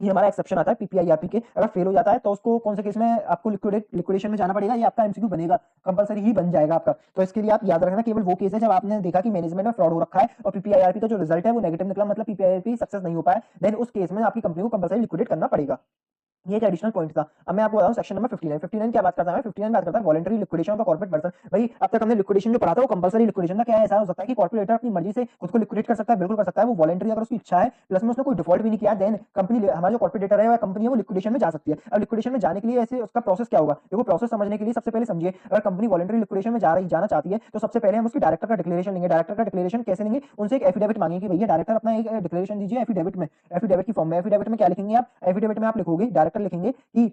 ये हमारा एक्सेप्शन आता है पीपीआईआरपी के। अगर फेल हो जाता है तो उसको कौन से केस में आपको लिक्विडेशन में जाना पड़ेगा, ये आपका एमसीक्यू बनेगा, कंपलसरी ही बन जाएगा आपका। तो इसके लिए आप याद रखना केवल वो केस है जब आपने देखा कि मैनेजमेंट में फ्रॉड हो रखा है और पीपीआईआरपी का जो रिजल्ट है वो नेगेटिव निकला, मतलब पीपीआईआरपी सक्सेस नहीं हो पाया, देन उस केस में आपकी कंपनी को कंपलसरी लिक्विडेट करना पड़ेगा। ये एक एडिशनल पॉइंट था। अब मैं आपको बताऊं सेक्शन नंबर 59। 59 क्या बात करता है, 59 बात करता है voluntary liquidation of corporate person. भाई अब तक हमने लिक्विडेशन जो पढ़ा था वो कंपलसरी लिक्विडेशन था। क्या ऐसा हो सकता है कि कॉर्पोरेटर अपनी मर्जी से खुद को लिक्विडेट कर सकता है? बिल्कुल कर सकता है, वो वॉलंटरी अगर उसकी इच्छा है प्लस में उसने कोई डिफॉल्ट भी नहीं किया देन कंपनी हमारा जो कॉर्पोरेटर है या कंपनी है वो लिक्विडेशन में जा सकती है। अब लिक्विडेशन में जाने के लिए ऐसे उसका प्रोसेस क्या होगा, देखो प्रोसेस समझने के लिए सबसे पहले समझिए अगर कंपनी वॉलंटरी लिक्विडेशन में जाना चाहती है तो सबसे पहले हम उसकी डायरेक्टर का डिक्लेरेशन लेंगे। डायरेक्टर का डिक्लेरेशन कैसे लेंगे, उनसे एक एफिडेविट मांगेंगे कि भैया डायरेक्टर अपना एक डिक्लेरेशन दीजिए एफिडेविट में, एफिडेविट की फॉर्म में। एफिडेविट में क्या लिखेंगे आप, एफिडेविट में आप लिखोगे डायरेक्टर लिखेंगे कि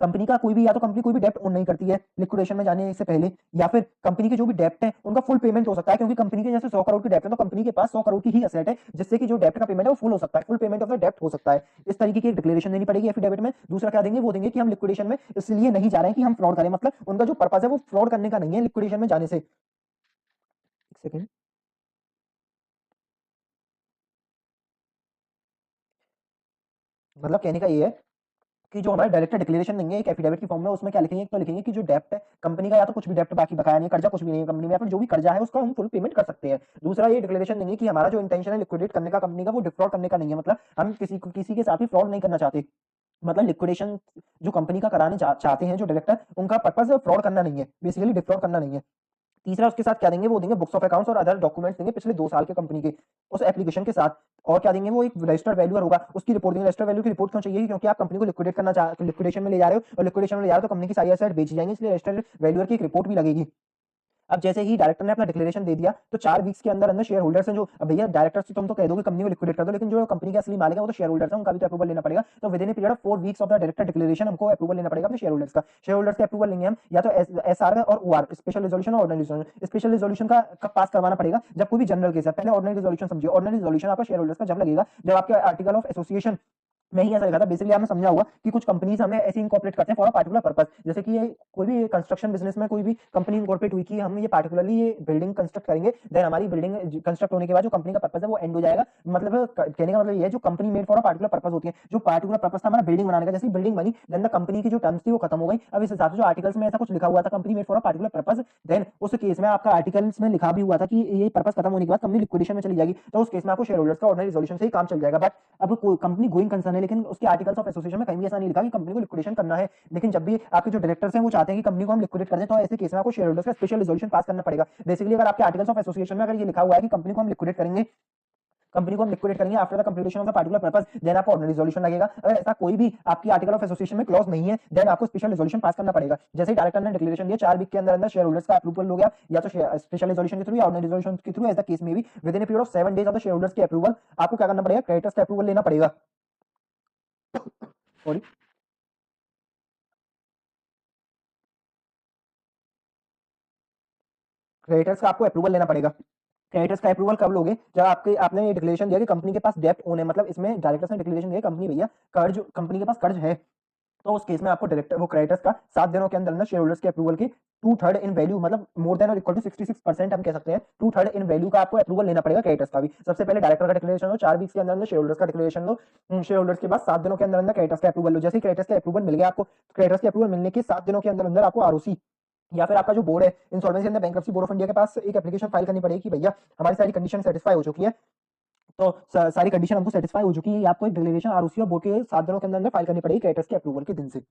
कंपनी का कोई भी या तो कंपनी कोई भी डेप्ट ओन नहीं करती है लिक्विडेशन में जाने से पहले, या फिर कंपनी के जो भी डेप्ट है उनका फुल पेमेंट हो सकता है, क्योंकि कंपनी के जैसे 100 करोड़ की डेप्ट है तो कंपनी के पास 100 करोड़ की ही असेट है जिससे कि जो डेप्ट का पेमेंट है वो फुल हो सकता है, फुल पेमेंट ऑफ द डेप्ट हो सकता है। इस तरीके की एक डिक्लेरेशन देनी पड़ेगी एफिडेविट में। दूसरा क्या देंगे, वो देंगे कि हम लिक्विडेशन में इसलिए नहीं जा रहे हैं कि हम फ्रॉड करें, मतलब उनका जो पर्पस है वो फ्रॉड करने का नहीं है लिक्विडेशन में जाने से। एक सेकेंड, मतलब कहने का ये है कि जो हमारा डायरेक्टर डिक्लेरेशन देंगे एक एफिडेविट की फॉर्म में, उसमें क्या लिखेंगे, एक तो लिखेंगे कि जो डेप्ट है कंपनी का, या तो कुछ भी डेप्ट बाकी बकाया नहीं, कर्जा कुछ भी नहीं है कंपनी में, या फिर जो भी कर्जा है उसका हम फुल पेमेंट कर सकते हैं। दूसरा ये डिक्लेरेशन देंगे कि हमारा जो इंटेंशन है लिक्विडेट करने का कंपनी का, वो डिफ्रॉड करने का नहीं है, मतलब हम किसी के साथ भी फ्रॉड नहीं करना चाहते। मतलब लिक्विडेशन जो कंपनी का कराने चाहते हैं जो डायरेक्टर, उनका पर्पस फ्रॉड करना नहीं है, बेसिकली डिफ्रॉड करना नहीं है। तीसरा उसके साथ क्या देंगे, वो देंगे बुक्स ऑफ अकाउंट्स और अदर डॉक्यूमेंट्स देंगे पिछले 2 साल के कंपनी के उस एप्लीकेशन के साथ। और क्या देंगे, वो एक रजिस्टर्ड वैल्यूअर होगा, उसकी रिपोर्ट देंगे। रजिस्टर्ड वैल्यू की रिपोर्ट क्यों चाहिए, क्योंकि आप कंपनी को लिक्विडेशन में ले जा रहे हो, और लिक्विडेशन में ले जा रहे हो तो कंपनी की सारी एसेट बेची जाएंगी, इसलिए रजिस्टर्ड वैल्यूअर की एक रिपोर्ट भी लगेगी। अब जैसे ही डायरेक्टर ने अपना डिक्लेरेशन दे दिया, तो 4 वीक्स के अंदर अंदर शेयर होल्डर्स हैं जो, अब भैया डायरेक्टर से तुम तो कह दोगे कंपनी को लिक्विडेट कर दो, लेकिन जो कंपनी के असली मालिक है वो तो शेयर होल्डर्स है, उनका भी तो अप्रूवल लेना पड़ेगा। तो with in a period of 4 weeks of the director declaration हमको अप्रूवल लेना पड़ेगा अपने शेयर होल्डर्स का। शेयर होल्डर्स के अप्रूवल लेंगे हम, या तो एसआर और ओआर, स्पेशल रिजोल्यूशन और ऑर्डिनरी रिजोल्यूशन। स्पेशल रिजोल्यूशन का कब पास करवाना पड़ेगा, जब कोई भी जनरल केस है। पहले ऑर्डिनरी रिजोल्यूशन समझिए, ऑर्डिनरी रिजोल्यूशन आपका शेयर होल्डर्स का जब लगेगा, जब आपके आर्टिकल ऑफ एसोसिएशन में ही ऐसा लिखा था। बेसिकली आपने समझा होगा कि कुछ कंपनीज हमें ऐसे इनकॉर्पोरेट करते हैं फॉर अ पार्टिकुलर पर्पस, जैसे कि ये कोई भी कंस्ट्रक्शन बिजनेस में कोई भी कंपनी इनकॉर्पोरेट हुई कि हम ये पार्टिकुलरली ये बिल्डिंग कंस्ट्रक्ट करेंगे, देन हमारी बिल्डिंग कंस्ट्रक्ट होने के बाद जो कंपनी का पर्पस है वो एंड हो जाएगा। मतलब कहने का मतलब ये है, जो company made for a particular purpose होती है, जो पार्टिकुलर पर्पस था हमारा बिल्डिंग बनाने का, जैसे बिल्डिंग बनी देन द कंपनी की जो टर्म्स थी वो खत्म हो गई। अब इस हिसाब से जो आर्टिकल्स में ऐसा कुछ लिखा हुआ था company made for a particular purpose, then उस केस में आपका आर्टिकल्स में लिखा भी हुआ था कि ये पर्पस खत्म होने के बाद कंपनी लिक्विडेशन में चली जाएगी, तो उस केस में आपको शेयर होल्डर्स का ऑर्डिनरी रिजोल्यूशन से ही काम चल जाएगा। बट अब कंपनी गोइंग कंसर्न है, लेकिन उसके आर्टिकल्स ऑफ एसोसिएशन में कहीं भी ऐसा नहीं लिखा कि कंपनी को लिक्विडेशन करना है। लेकिन जब भी आपके जो डायरेक्टर्स हैं वो चाहते हैं कि कंपनी को हम लिक्विडेट कर दें, तो ऐसे केस में आपको शेयर होल्डर्स का स्पेशल रिजोल्यूशन पास करना पड़ेगा। बेसिकली अगर आपके आर्टिकल्स ऑफ एसोसिएशन में अगर ये लिखा हुआ है कि कंपनी को हम लिक्विडेट करेंगे, कंपनी को हम लिक्विडेट करेंगे after the completion of the particular purpose, then आपको ऑर्डिनरी रिजोल्यूशन लगेगा। अगर ऐसा कोई भी आपकी आर्टिकल ऑफ एसोसिएशन में क्लॉज नहीं है, देन आपको स्पेशल रिजोल्यूशन पास करना पड़ेगा। जैसे ही डायरेक्टर ने डिक्लेरेशन दिया, 4 वीक के अंदर अंदर शेयर होल्डर्स का अप्रूवल हो गया, या तो स्पेशल रिजोल्यूशन के थ्रू या ऑर्डिनरी रिजोल्यूशन के थ्रू, एज द केस में भी with in a period of 7 days of the share holders के अप्रूवल, आपको क्या करना पड़ेगा, क्रेडिटर्स का अप्रूवल लेना पड़ेगा। सॉरी, क्रेडिटर्स का आपको अप्रूवल लेना पड़ेगा। क्रेडिटर्स का अप्रूवल कब लोगे, जब आपने ये डिक्लेरेशन दिया कि कंपनी के पास डेप्ट ओन है, मतलब इसमें डायरेक्टर्स ने डिक्लेरेशन दिया कंपनी भैया कर्ज, कंपनी के पास कर्ज है, तो उस केस में आपको डायरेक्टर वो क्रेडिटर्स का 7 दिनों के अंदर अंदर शेयर होल्डर्स के अप्रूवल के 2/3 इन वैल्यू, मतलब मोर देन और इक्वल टू 66% हम कह सकते हैं, 2/3 इन वैल्यू का आपको अप्रूवल लेना पड़ेगा क्रेडिटर्स का भी। सबसे पहले डायरेक्टर का डिक्लेरेशन लो, 4 वीक्स के अंदर अंदर शेयर होल्डर्स का डिक्लेरेशन लो, शेयर होल्डर्स के बाद 7 दिनों के अंदर अंदर क्रेडिटर्स का अप्रूवल लो। जैसे ही क्रेडिटर्स का अप्रूवल मिल गया आपको, क्रेडिटर्स के अप्रूवल मिलने के 7 दिनों के अंदर अंदर आपको आरओसी या फिर आपका जो बोर्ड है insolvency and bankruptcy board of India के पास एक एप्लीकेशन फाइल करनी पड़ेगी कि भैया हमारी सारी कंडीशन सेटिस्फाई हो चुकी है, तो सारी कंडीशन हमको सेटिस्फाई हो चुकी है, ये आपको एक डिक्लेरेशन आरओसी और बोर्ड के 7 दिनों के अंदर अंदर फाइल करनी पड़ेगी क्रेडिटर्स के अप्रूवल के दिन से।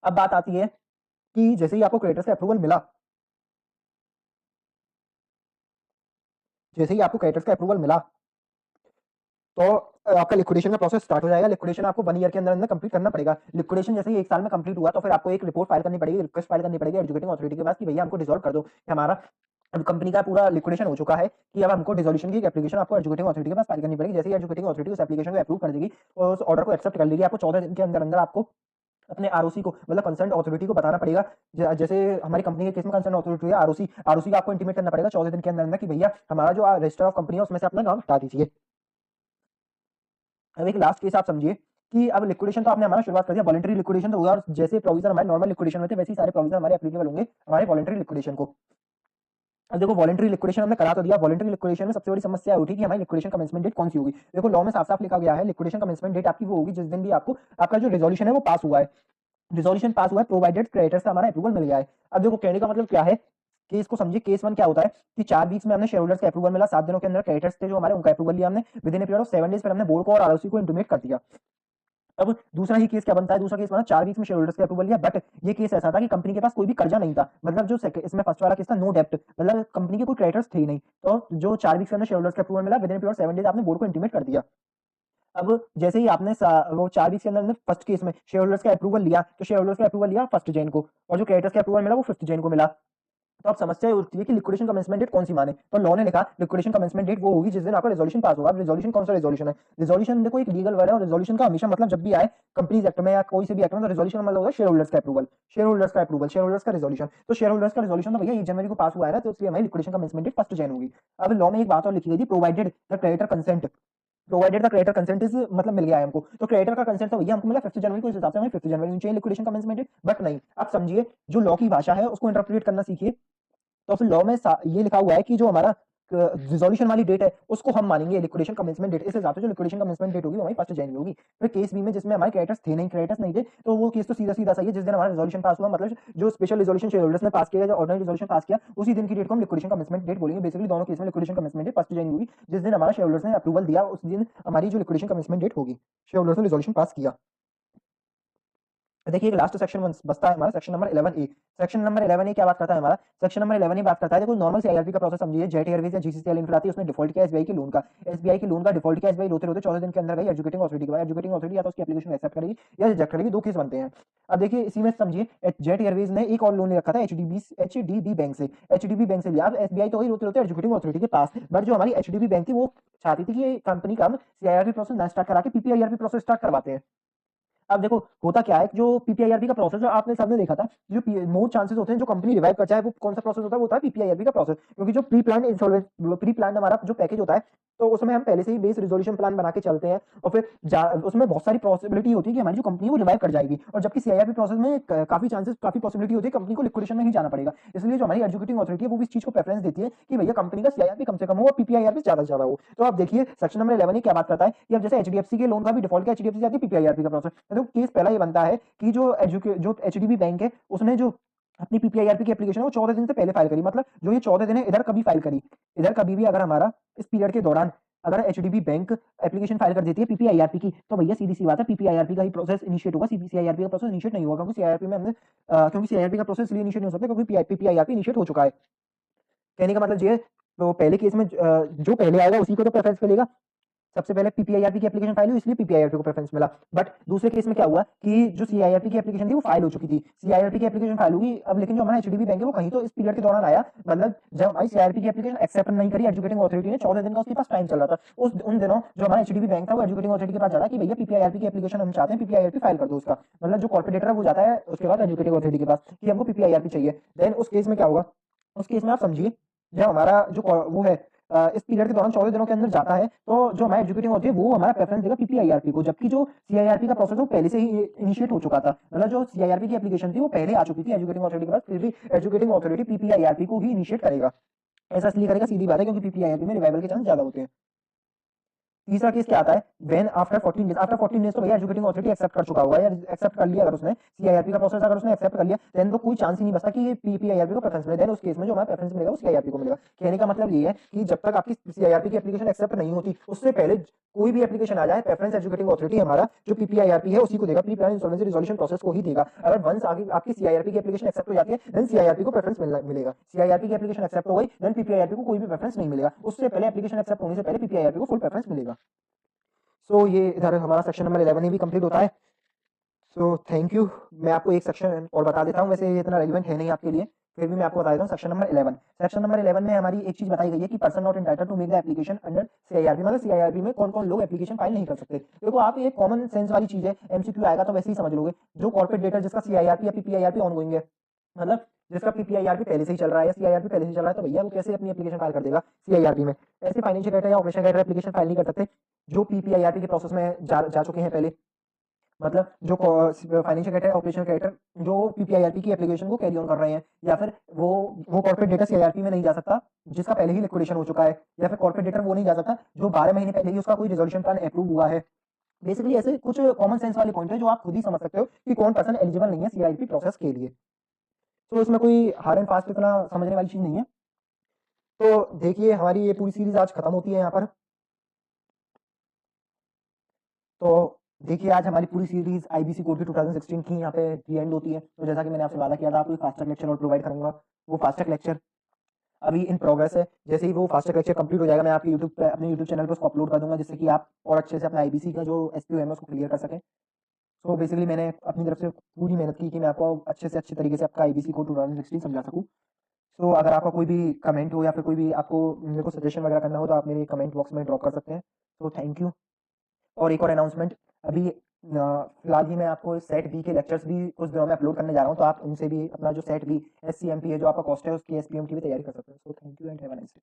अब बात आती है कि जैसे ही आपको क्रेडिटर्स का अप्रूवल मिला, जैसे ही आपको क्रेडिटर्स का अप्रूवल मिला, तो आपका लिक्विडेशन का प्रोसेस स्टार्ट हो जाएगा। लिक्विडेशन आपको 1 ईयर के अंदर अंदर कंप्लीट करना पड़ेगा। लिक्विडेशन जैसे ही 1 साल में कंप्लीट हुआ, तो फिर आपको एक रिपोर्ट फाइल करनी पड़ेगी, रिक्वेस्ट फाइल करनी पड़ेगी एजुकेटिंग अथॉरिटी के पास कि भैया हमको डिसॉल्व कर दो, कि हमारा अब कंपनी का पूरा लिक्विडेशन हो चुका है, कि अब हमको डिसोल्यूशन की एक एप्लीकेशन आपको एजुकेटिंग अथॉरिटी के पास फाइल करनी पड़ेगी। जैसे ही एजुकेटिंग अथॉरिटी उस एप्लीकेशन को अप्रूव कर देगी और उस ऑर्डर को एक्सेप्ट कर लेगी, आपको 14 दिन के अंदर अंदर आपको अपने आरओसी को, मतलब कंसर्न अथॉरिटी को बताना पड़ेगा। जैसे हमारी कंपनी के केस में कंसर्न अथॉरिटी है आरओसी, आरओसी का आपको इंटीमेट करना पड़ेगा 14 दिन के अंदर अंदर कि भैया हमारा जो रजिस्टर ऑफ कंपनी है उसमें से अपना नाम हटा दीजिए। अब एक लास्ट केस आप समझिए कि अब लिक्विडेशन तो आपने हमारा शुरुआत कर दिया, वॉलंटरी लिक्विडेशन तो हुआ, और जैसे प्रोविजन हमारे नॉर्मल लिक्विडेशन में थे वैसे ही सारे प्रोविजन हमारे एप्लीकेबल होंगे हमारे वॉलंटरी लिक्विडेशन को। अब देखो वॉलंटरी लिक्विडेशन हमने करा तो दिया, वॉलंटरी लिक्विडेशन में सबसे बड़ी समस्या उठी कि हमारी लिक्विडेशन कमेंसमेंट डेट कौन सी होगी। देखो लॉ में साफ साफ लिखा गया है लिक्विडेशन कमेंसमेंट डेट आपकी वो होगी जिस दिन भी आपको आपका जो रिजोल्यूशन है वो पास हुआ है, रिजोल्यूशन पास हुआ है प्रोवाइडेड क्रेडिटर्स का हमारा अप्रूवल मिल गया है। अब देखो कहने का मतलब क्या है, केस को समझिए। केस 1 क्या होता है कि 4 वीक्स में हमने शेयर होल्डर्स का अप्रूवल मिला, 7 दिनों के अंदर क्रेडिटर्स थे जो हमारे उनका अप्रूवल लिया हमने, with in a period of 7 days फिर हमने बोर्ड को और आरओसी को इंटीमेट कर दिया। अब दूसरा ही केस क्या बनता है, दूसरा केस बना 4 वीक्स में शेयर होल्डर्स का अप्रूवल लिया, बट ये केस ऐसा था कि कंपनी के पास कोई भी कर्जा नहीं था, मतलब जो इसमें फर्स्ट वाला केस था नो डेप्ट, मतलब कंपनी के कोई क्रेडिटर्स थे ही नहीं, तो जो 4 वीक्स के अंदर शेयर होल्डर्स का अप्रूवल मिला विद इन पीरियड 7 डेज आपने बोर्ड को इंटीमेट कर दिया। अब जैसे ही आपने वो 4 वीक्स के अंदर फर्स्ट केस में शेयर होल्डर्स का अप्रूवल लिया, तो शेयर होल्डर्स का अप्रूवल लिया 1 जैन को, और जो क्रेडिटर्स का अप्रूवल मिला वो 5 जैन को मिला। तो अब समस्या ये उठती है कि लिक्विडेशन कमेंसमेंट डेट कौन सी माने, तो लॉ ने लिखा लिक्विडेशन कमेंसमेंट डेट वो होगी जिस दिन आपका रिजोल्यूशन पास होगा। अब रिजोल्यूशन कौन सा रिजोल्यूशन है, रिजोल्यूशन देखो एक लीगल वर्ड है, और रिजोल्यूशन का हमेशा मतलब जब भी आए कंपनीज एक्ट में या कोई से भी एक्ट में, तो रिजोल्यूशन मतलब होगा शेयर होल्डर्स का अप्रूवल, शेयर होल्डर्स का अप्रूवल, शेयर होल्डर्स का रिजोल्यूशन। तो शेयर होल्डर्स का रिजोल्यूशन तो भैया 1 जनवरी को पास हुआ है ना, तो इसलिए हमारी लिक्विडेशन कमेंसमेंट डेट 1 जैन होगी। अब लॉ में एक बात और लिखी गई थी, provided the creditor consent, provided the creditor consent is मतलब मिल गया है हमको, तो क्रेडिटर का कंसेंट तो भैया हमको मिला 5 जनवरी को, इस हिसाब से हमें 5 जनवरी में चाहिए लिक्विडेशन कमेंसमेंट डेट, बट नहीं। आप समझिए जो लॉ की भाषा है उसको इंटरप्रेट करना सीखिए। तो फिर लॉ में ये लिखा हुआ है कि जो हमारा रिजोल्यूशन वाली डेट है उसको हम मानेंगे लिक्विडेशन कमेंसमेंट डेट। इस हिसाब से जो लिक्विडेशन कमेंसमेंट डेट होगी वो हमारी 1 जनवरी होगी। फिर केस बी में जिसमें हमारे क्रेडिटर्स थे नहीं, क्रेडिटर्स नहीं थे, तो वो केस तो सीधा सीधा सही है, जिस दिन हमारा रिजोल्यूशन पास हुआ, मतलब जो स्पेशल रिजोल्यूशन शेयर होल्डर्स ने पास किया, जो ऑर्डिनरी रिजोल्यूशन पास किया, उसी दिन की डेट को हम लिक्विडेशन कमेंसमेंट डेट बोलेंगे। बेसिकली दोनों केस में लिक्विडेशन कमेंसमेंट डेट 1 जनवरी होगी, जिस दिन हमारा शेयर होल्डर्स ने अप्रूवल दिया उस दिन हमारी जो लिक्विडेशन कमेंसमेंट डेट होगी, शेयर होल्डर्स ने रिजोल्यूशन पास किया। देखिए एक लास्ट सेक्शन बचता है हमारा section number 11A। Section number 11A क्या बात करता है हमारा? सेक्शन नंबर 11A बात करता है, देखो नॉर्मल से आईआरपी का प्रोसेस समझिए, जेट एयरवेज या जीसीसीएल इंफ्रा आती है, उसने डिफॉल्ट किया एसबीआई के लोन का, एसबीआई के लोन का डिफॉल्ट किया, एसबीआई रोते रोते 14 दिन के अंदर गई एजुकेटिंग अथॉरिटी के पास, एजुकेटिंग अथॉरिटी या तो उसकी एप्लीकेशन एक्सेप्ट करेगी या रिजेक्ट करेगी, दो केस बनते हैं। अब देखिए इसी में समझिए जेट एयरवेज ने एक और लोन ले रखा था एचडीबी बैंक से, एचडीबी बैंक से लिया। अब एसबीआई तो वही रोते रोते एजुकेटिंग अथॉरिटी के पास, बट जो हमारी एचडीबी बैंक थी वो चाहती थी कि कंपनी का हम सीआईआरपी प्रोसेस ना स्टार्ट करा के पीपीआईआरपी प्रोसेस स्टार्ट करवाते हैं। अब देखो होता क्या है, जो पीपीआईआरपी का प्रोसेस है आपने सबने देखा था, जो मोर चांसेस होते हैं जो कंपनी रिवाइव कर जाए, वो कौन सा प्रोसेस होता है? वो होता है पीपीआईआरपी का प्रोसेस, क्योंकि जो प्री प्लान इंसॉल्वेंस, प्री प्लान हमारा जो पैकेज होता है, तो उसमें हम पहले से ही बेस रिजोल्यूशन प्लान बना के चलते हैं, और फिर उसमें बहुत सारी पॉसिबिलिटी होती है कि हमारी जो कंपनी है वो रिवाइव कर जाएगी, और जबकि सीआईआरपी प्रोसेस में काफी चांसेस, काफी पॉसिबिलिटी होती है कंपनी को लिक्विडेशन में ही जाना पड़ेगा। इसलिए जो हमारी एजुकेटिंग अथॉरिटी है वो भी इस चीज को प्रेफरेंस देती है कि भैया कंपनी का सीआईआरपी कम से कम हो और पीपीआईआरपी ज्यादा से ज्यादा हो। तो आप देखिए सेक्शन नंबर 11 क्या बात करता है कि अब जैसे एचडीएफसी के लोन का भी डिफॉल्ट किया, एचडीएफसी जाती है पीपीआईआरपी का प्रोसेस, तो केस पहला ये बनता है कि जो एचडीबी बैंक है उसने जो अपनी पीपीआईआरपी की एप्लीकेशन है वो 14 दिन से पहले फाइल करी, मतलब जो ये 14 दिन है इधर कभी फाइल करी, इधर कभी भी अगर हमारा इस पीरियड के दौरान अगर एचडीबी बैंक एप्लीकेशन फाइल कर देती है पीपीआईआरपी की, तो भैया सीधी सी बात है पीपीआईआरपी का ही प्रोसेस इनिशिएट होगा, सीआईआरपी का प्रोसेस इनिशिएट नहीं होगा, क्योंकि सीआईआरपी में हमने क्योंकि सीआईआरपी का प्रोसेस इसलिए इनिशिएट नहीं हो सकता क्योंकि पीपीआईआरपी इनिशिएट हो चुका है। कहने का मतलब ये, तो पहले केस में जो पहले आएगा उसी को तो प्रेफरेंस मिलेगा। सबसे पहले पीपीआईआरपी की एप्लीकेशन फाइल हुई इसलिए पीपीआईआरपी को प्रेफरेंस मिला। बट दूसरे केस में क्या हुआ कि जो सीआईआरपी की एप्लीकेशन थी वो फाइल हो चुकी थी, सीआईआरपी की एप्लीकेशन फाइल होगी, अब लेकिन जो हमारा एचडीबी बैंक है वो कहीं तो इस पीरियड के दौरान आया, मतलब जब हमारी सीआईआरपी की एप्लीकेशन एक्सेप्ट नहीं करी एजुकेटिंग अथॉरिटी ने, 14 दिन का उसके पास टाइम चल रहा था, उन दिनों जो हमारा एचडीबी बैंक था वो एजुकेटिंग अथॉरिटी के पास जा रहा है कि भैया पीपीआईआरपी की एप्लीकेशन हम चाहते हैं, पीपीआईआरपी फाइल कर दो उसका, मतलब जो कॉर्पोरेट है वो जाता है उसके बाद एजुकेटिंग अथॉरिटी के पास कि हमको पीपीआईआरपी चाहिए। देन उस केस में क्या होगा, उस केस में आप समझिए जब हमारा जो वो है इस पीरियड के दौरान 14 दिनों के अंदर जाता है, तो जो हमारा एजुकेटिंग होती है वो हमारा प्रेफरेंस देगा पीपीआईआरपी को, जबकि जो सीआईआरपी का प्रोसेस वो पहले से ही इनिशिएट हो चुका था, मतलब जो सीआईआरपी की एप्लीकेशन थी वो पहले आ चुकी थी एजुकेटिंग अथॉरिटी के पास, फिर भी एजुकेटिंग अथॉरिटी पीपीआईआरपी को ही इनिशिएट करेगा। ऐसा इसलिए करेगा, सीधी बात है, क्योंकि पीपीआईआरपी में रिवाइवल के चांस ज्यादा होते हैं। तीसरा केस क्या आता है, when after 14 days, after 14 days तो भैया एजुकेटिंग अथॉरिटी एक्सेप्ट कर चुका होगा या एक्सेप्ट कर लिया, अगर उसने सीआईआरपी का प्रोसेस अगर उसने एक्सेप्ट कर लिया, देन तो कोई चांस ही नहीं बचता कि ये पीपीआईआरपी को प्रेफरेंस मिले, देन उस केस में जो हमारा प्रेफरेंस मिलेगा वो सीआईआरपी को मिलेगा। कहने का मतलब ये है कि जब तक आपकी सीआईआरपी की एप्लीकेशन एक्सेप्ट नहीं होती उससे पहले कोई भी एप्लीकेशन आ जाए, प्रेफरेंस एजुकेटिंग अथॉरिटी हमारा जो पीपीआईआरपी है उसी को देगा, pre plan insolvency resolution process को ही देगा। अगर वंस आगे आपकी सीआईआरपी की एप्लीकेशन एक्सेप्ट हो जाती है देन सीआईआरपी को प्रेफरेंस मिलेगा, सीआईआरपी की एप्लीकेशन एक्सेप्ट हो गई देन पीपीआईआरपी को कोई भी प्रेफरेंस नहीं मिलेगा, उससे पहले एप्लीकेशन एक्सेप्ट होने से पहले पीपीआईआरपी को फुल प्रेफरेंस मिलेगा। सो ये इधर हमारा सेक्शन नंबर 11 भी कंप्लीट होता है। So thank you. मैं आपको एक सेक्शन और बता देता हूँ, वैसे ये इतना रेलिवेंट है नहीं आपके लिए, फिर भी मैं आपको बता देता हूँ। सेक्शन नंबर 11, सेक्शन नंबर 11 में हमारी एक चीज बताई गई है कि person not entitled to make the application under CIRP, मतलब सीआईआरपी में कौन कौन लोग एप्लीकेशन फाइल नहीं कर सकते। देखो आप ये कॉमन सेंस वाली चीज है, एमसीक्यू आएगा तो वैसे ही समझ लोगे। जो कॉर्पोरेट डेटा जिसका सीआईआरपी या पीपीआईआरपी ऑनगोइंग है, मतलब जिसका पीपीआईआरपी पहले से ही चल रहा है या सीआईआरपी पहले से चल रहा है, तो भैया वो कैसे अपनी एप्लीकेशन फाइल कर देगा सीआईआरपी में? ऐसे फाइनेंशियल क्राइटेरिया या ऑपरेशन क्राइटेरिया एप्लीकेशन फाइल नहीं कर सकते जो पीपीआईआरपी के प्रोसेस में जा चुके हैं पहले, मतलब जो फाइनेंशियल क्राइटेरिया ऑपरेशनल क्राइटेरिया जो पीपीआईआरपी की एप्लीकेशन को कैरी ऑन कर रहे हैं, या फिर वो कॉर्पोरेट डेटा सीआईआरपी में नहीं जा सकता जिसका पहले ही लिक्विडेशन हो चुका है, या फिर कॉर्पोरेट डेटा वो नहीं जा सकता जो 12 महीने पहले ही उसका कोई रिजोल्यूशन प्लान अप्रूव हुआ है। बेसिकली ऐसे कुछ कॉमन सेंस वाले पॉइंट है जो आप खुद ही समझ सकते हो कि कौन पर्सन एलिजिबल नहीं है सीआईआरपी प्रोसेस के लिए। तो इसमें कोई हार्ड एंड फास्ट इतना समझने वाली चीज नहीं है। तो देखिए हमारी ये पूरी सीरीज आज खत्म होती है यहाँ पर। तो देखिए आज हमारी पूरी सीरीज आईबीसी कोड की 2016 की यहाँ पे दी एंड होती है। तो जैसा कि मैंने आपसे वादा किया था आपको फास्ट ट्रैक लेक्चर और प्रोवाइड करूंगा, वो फास्ट ट्रैक लेक्चर अभी इन प्रोग्रेस है। जैसे ही वो फास्ट ट्रैक लेक्चर कंप्लीट हो जाएगा मैं आपके यूट्यूब पे, अपने यूट्यूब चैनल पर उसको अपलोड कर दूंगा, जिससे कि आप और अच्छे से अपना आईबीसी का जो एसपीओ है उसको क्लियर कर सकें। तो बेसिकली मैंने अपनी तरफ से पूरी मेहनत की कि मैं आपको अच्छे से अच्छे तरीके से आपका आईबीसी कोड 2016 समझा सकूँ। तो अगर आपका कोई भी कमेंट हो या फिर कोई भी आपको मेरे को सजेशन वगैरह करना हो तो आप मेरे कमेंट बॉक्स में ड्रॉप कर सकते हैं। तो थैंक यू। और एक और अनाउंसमेंट, अभी फिलहाल ही मैं आपको सेट बी के लेक्चर्स भी कुछ दिनों में अपलोड करने जा रहा हूँ, तो आप उनसे भी अपना जो सेट बी एससीएमपी है जो आपका कॉस्ट है उसकी एसपीएमटी भी तैयारी कर सकते हैं। So thank you and have a nice day.